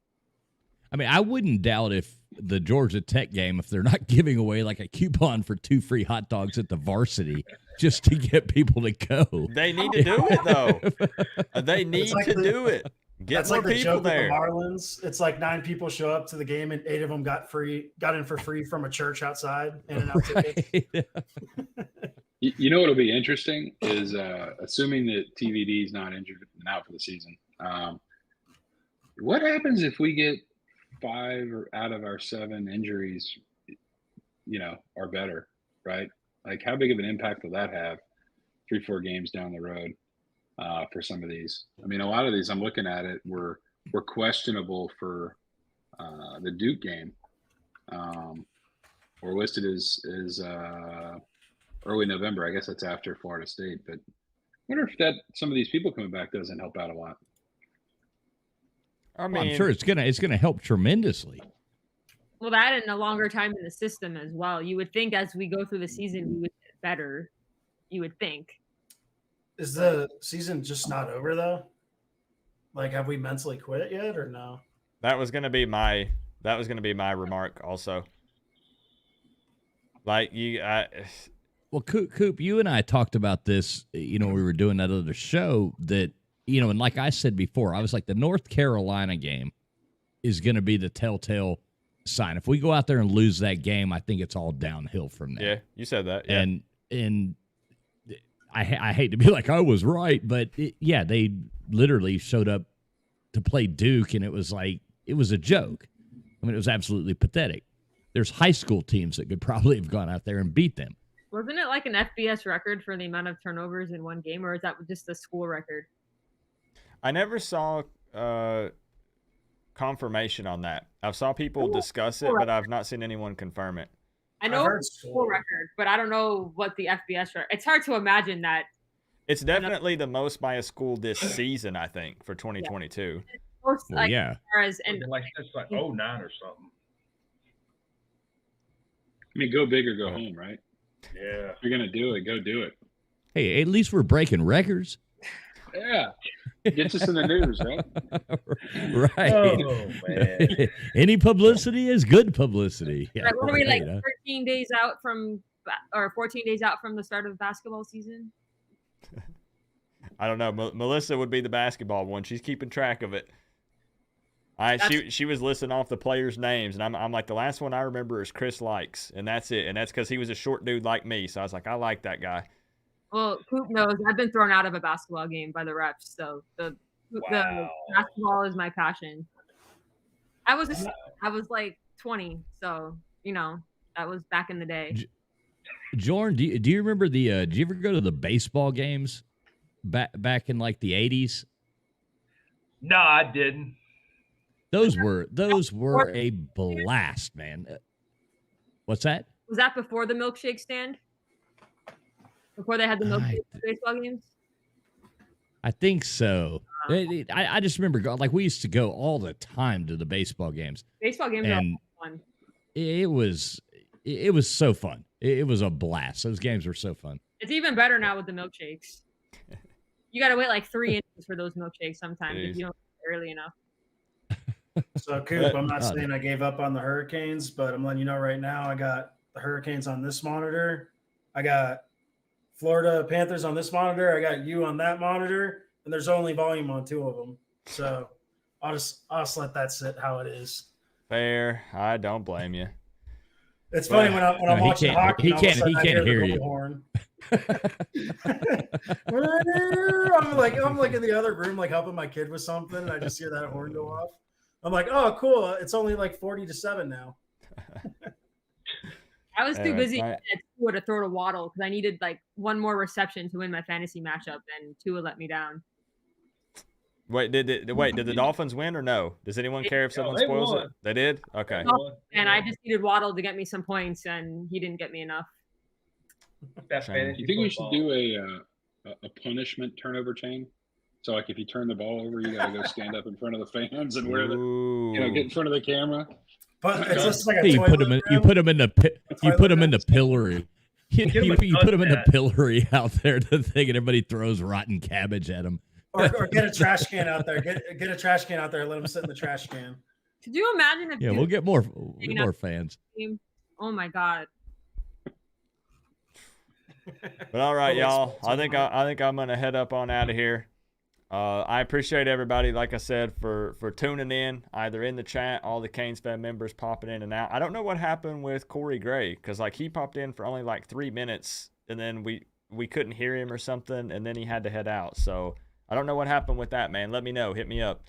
I mean, I wouldn't doubt if the Georgia Tech game, if they're not giving away like a coupon for 2 free hot dogs at the varsity just to get people to go. They need to do it, though. They need to do it. Get more people there. The Marlins, it's like 9 people show up to the game and 8 of them got in for free from a church outside. In and out tickets. You know what'll be interesting is assuming that TVD is not injured and out for the season. What happens if we get 5 out of our 7 injuries, are better, right? Like, how big of an impact will that have 3-4 games down the road for some of these? I mean, a lot of these, I'm looking at it, were questionable for the Duke game. Or listed as early November. I guess that's after Florida State. But I wonder if some of these people coming back doesn't help out a lot. I mean, Well, I'm sure it's gonna help tremendously. Well, that and a longer time in the system as well. You would think as we go through the season, we would get better. You would think. Is the season just not over though? Like, have we mentally quit yet or no? that was gonna be my remark also. Like Well, Coop, you and I talked about this. We were doing that other show that, and like I said before, I was like, the North Carolina game is going to be the telltale sign. If we go out there and lose that game, I think it's all downhill from there. Yeah, you said that. Yeah. And I hate to be like I was right, but they literally showed up to play Duke, and it was a joke. I mean, it was absolutely pathetic. There's high school teams that could probably have gone out there and beat them. Wasn't it like an FBS record for the amount of turnovers in one game, or is that just a school record? I never saw confirmation on that. I saw people discuss it, but I've not seen anyone confirm it. I know it's a school record, but I don't know what the FBS record. It's hard to imagine that. It's definitely the most by a school this season, I think, for 2022. Yeah. Most, well, yeah. And like that's like 09 or something. I mean, go big or go home, right? Yeah. If you're gonna do it, go do it. Hey, at least we're breaking records. Yeah. Gets us in the news, right? Right. Oh, man. Any publicity is good publicity. Yeah, What are we, like 13 days out from, or 14 days out from the start of basketball season? I don't know. Melissa would be the basketball one. She's keeping track of it. She was listing off the players' names, and I'm like, the last one I remember is Chris Likes, and that's it. And that's because he was a short dude like me, so I was like, I like that guy. Well, Coop knows I've been thrown out of a basketball game by the refs, so the basketball is my passion. I was like 20, so that was back in the day. Jordan, do you remember did you ever go to the baseball games back in like the 80s? No, I didn't. Those were a blast, man. What's that? Was that before the milkshake stand? Before they had the milkshake baseball games? I think so. I just remember like we used to go all the time to the baseball games. Baseball games are fun. It was so fun. It was a blast. Those games were so fun. It's even better now with the milkshakes. You got to wait like 3 innings for those milkshakes sometimes if you don't get early enough. So, Coop, I'm not saying I gave up on the Hurricanes, but I'm letting you know right now I got the Hurricanes on this monitor. I got Florida Panthers on this monitor. I got you on that monitor, and there's only volume on 2 of them. So I'll just let that sit how it is. Fair. I don't blame you. It's funny when I'm watching hockey. He can't hear you. Horn. I'm like in the other room, like helping my kid with something, and I just hear that horn go off. I'm like, oh, cool. It's only like 40-7 now. I was too busy to throw to Waddle because I needed like one more reception to win my fantasy matchup, and Tua let me down. Wait, did the Dolphins win or no? Does anyone care if someone spoils it? They did? Okay. And I just needed Waddle to get me some points, and he didn't get me enough. You think we should do a punishment turnover chain? So, like, if you turn the ball over, you gotta go stand up in front of the fans and wear get in front of the camera. But it's just like you put them in the pillory. You put them in the pillory out there, the thing, and everybody throws rotten cabbage at them. Or get a trash can out there. Get a trash can out there. Let them sit in the trash can. Could you imagine if? Yeah, we'll get more fans. Oh my god. But all right, y'all. I think I'm gonna head up on out of here. I appreciate everybody, like I said, for tuning in, either in the chat, all the Canes fan members popping in and out. I don't know what happened with Corey Gray, because like he popped in for only like 3 minutes, and then we couldn't hear him or something, and then he had to head out. So I don't know what happened with that, man. Let me know. Hit me up.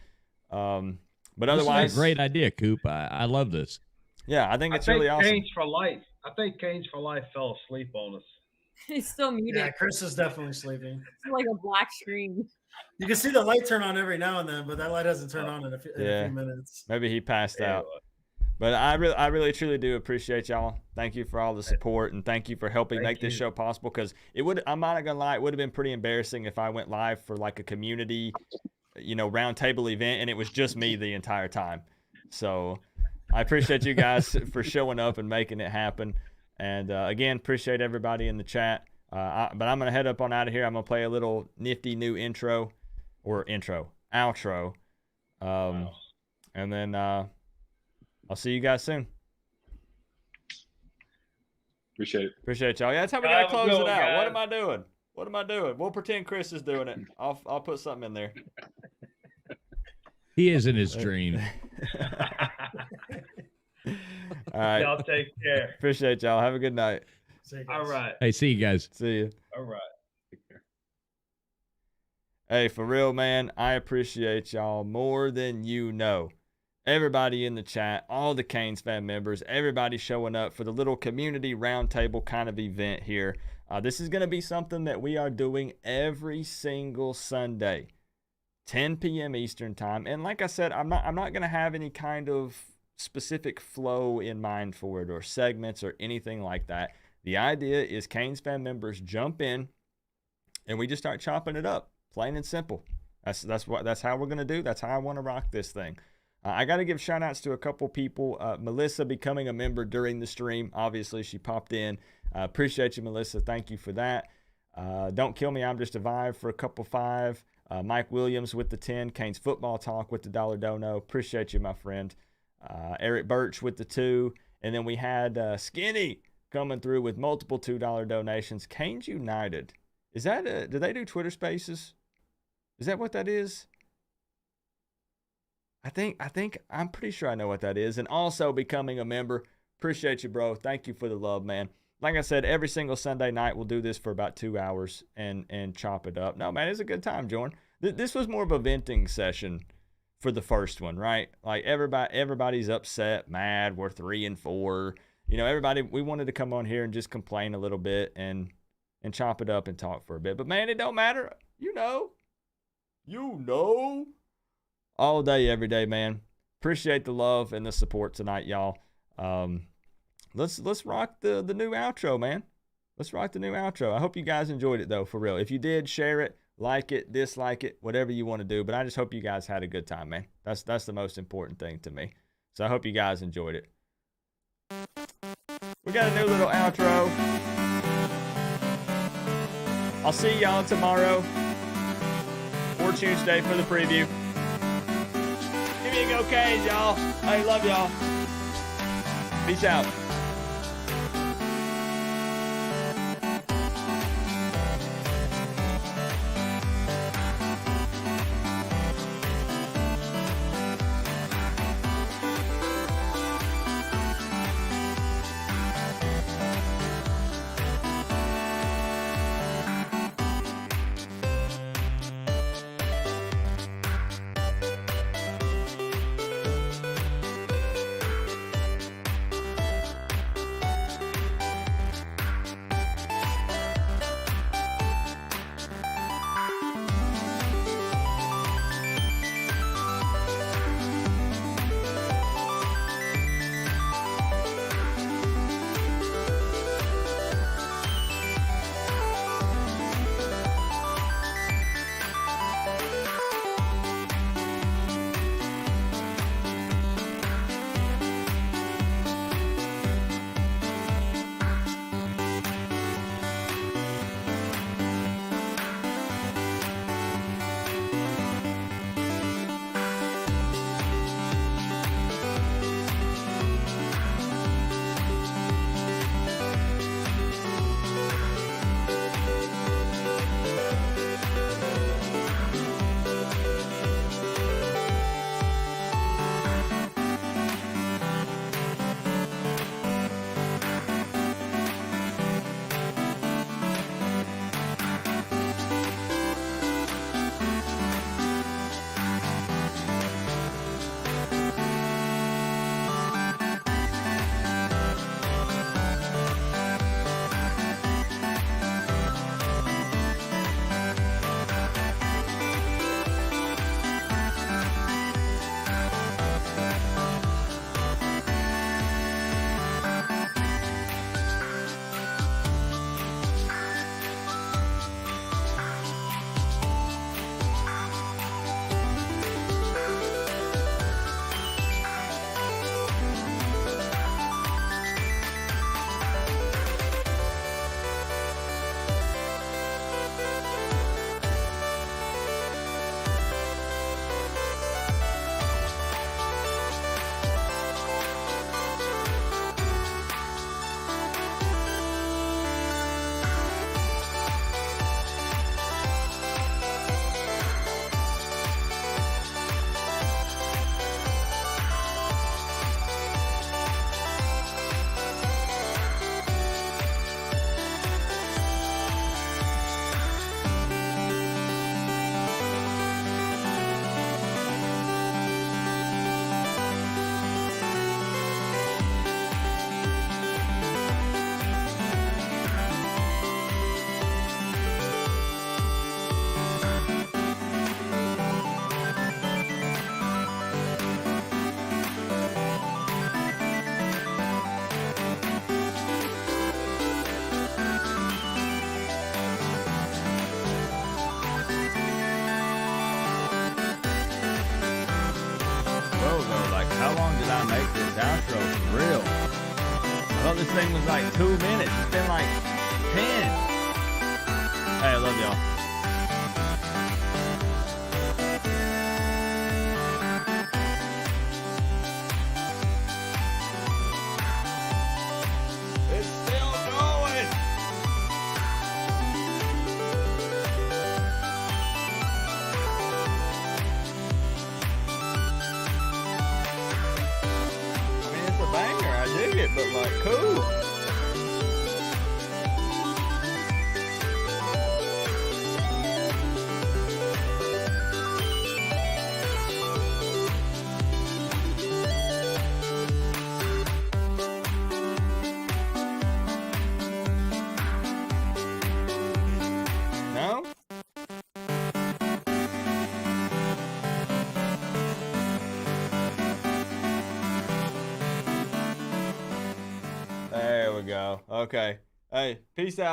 But This is otherwise, a great idea, Coop. I love this. Yeah, I think I it's think really awesome. Canes for Life. I think Canes for Life fell asleep on us. He's still muted. Yeah, Chris is definitely sleeping. It's like a black screen. You can see the light turn on every now and then, but that light doesn't turn on in a few minutes. Maybe he passed out. But I really truly do appreciate y'all. Thank you for all the support, and thank you for helping make this show possible. Because I'm not gonna lie, it would have been pretty embarrassing if I went live for like a community, roundtable event, and it was just me the entire time. So I appreciate you guys for showing up and making it happen. And again, appreciate everybody in the chat. But I'm gonna head up on out of here. I'm gonna play a little nifty new outro, and then I'll see you guys soon. Appreciate y'all. Yeah, that's how we gotta close it out. Guys. What am I doing? We'll pretend Chris is doing it. I'll put something in there. He is in his dream. All right. Y'all take care. Appreciate y'all. Have a good night. All right. Hey, see you guys. See you. All right. Take care. Hey, for real, man, I appreciate y'all more than you know. Everybody in the chat, all the Canes fan members, everybody showing up for the little community roundtable kind of event here. This is going to be something that we are doing every single Sunday, 10 p.m. Eastern time. And like I said, I'm not going to have any kind of specific flow in mind for it or segments or anything like that. The idea is Canes fan members jump in and we just start chopping it up, plain and simple. That's how we're going to do. That's how I want to rock this thing. I got to give shout outs to a couple people. Melissa becoming a member during the stream. Obviously, she popped in. Appreciate you, Melissa. Thank you for that. Don't Kill Me, I'm Just a Vibe for a couple 5. Mike Williams with the 10. Canes Football Talk with the $1 dono. Appreciate you, my friend. Eric Birch with the 2. And then we had Skinny coming through with multiple $2 donations. Canes United. Is that do they do Twitter Spaces? Is that what that is? I'm pretty sure I know what that is. And also becoming a member. Appreciate you, bro. Thank you for the love, man. Like I said, every single Sunday night we'll do this for about 2 hours and chop it up. No, man, it's a good time, Jordan. This was more of a venting session for the first one, right? Like everybody's upset, mad. We're 3-4. Everybody, we wanted to come on here and just complain a little bit and chop it up and talk for a bit. But man, it don't matter. You know. All day, every day, man. Appreciate the love and the support tonight, y'all. Let's rock the new outro, man. Let's rock the new outro. I hope you guys enjoyed it, though, for real. If you did, share it, like it, dislike it, whatever you want to do. But I just hope you guys had a good time, man. That's the most important thing to me. So I hope you guys enjoyed it. We got a new little outro. I'll see y'all tomorrow or Tuesday for the preview. Give me a go, Canes, y'all. I love y'all. Peace out. outro for real. I thought this thing was like 2 minutes. It's been like 10. Hey, I love y'all. It's still going. I mean, it's a banger. I dig it, but like, cool. No? There we go. Okay. Hey, peace out.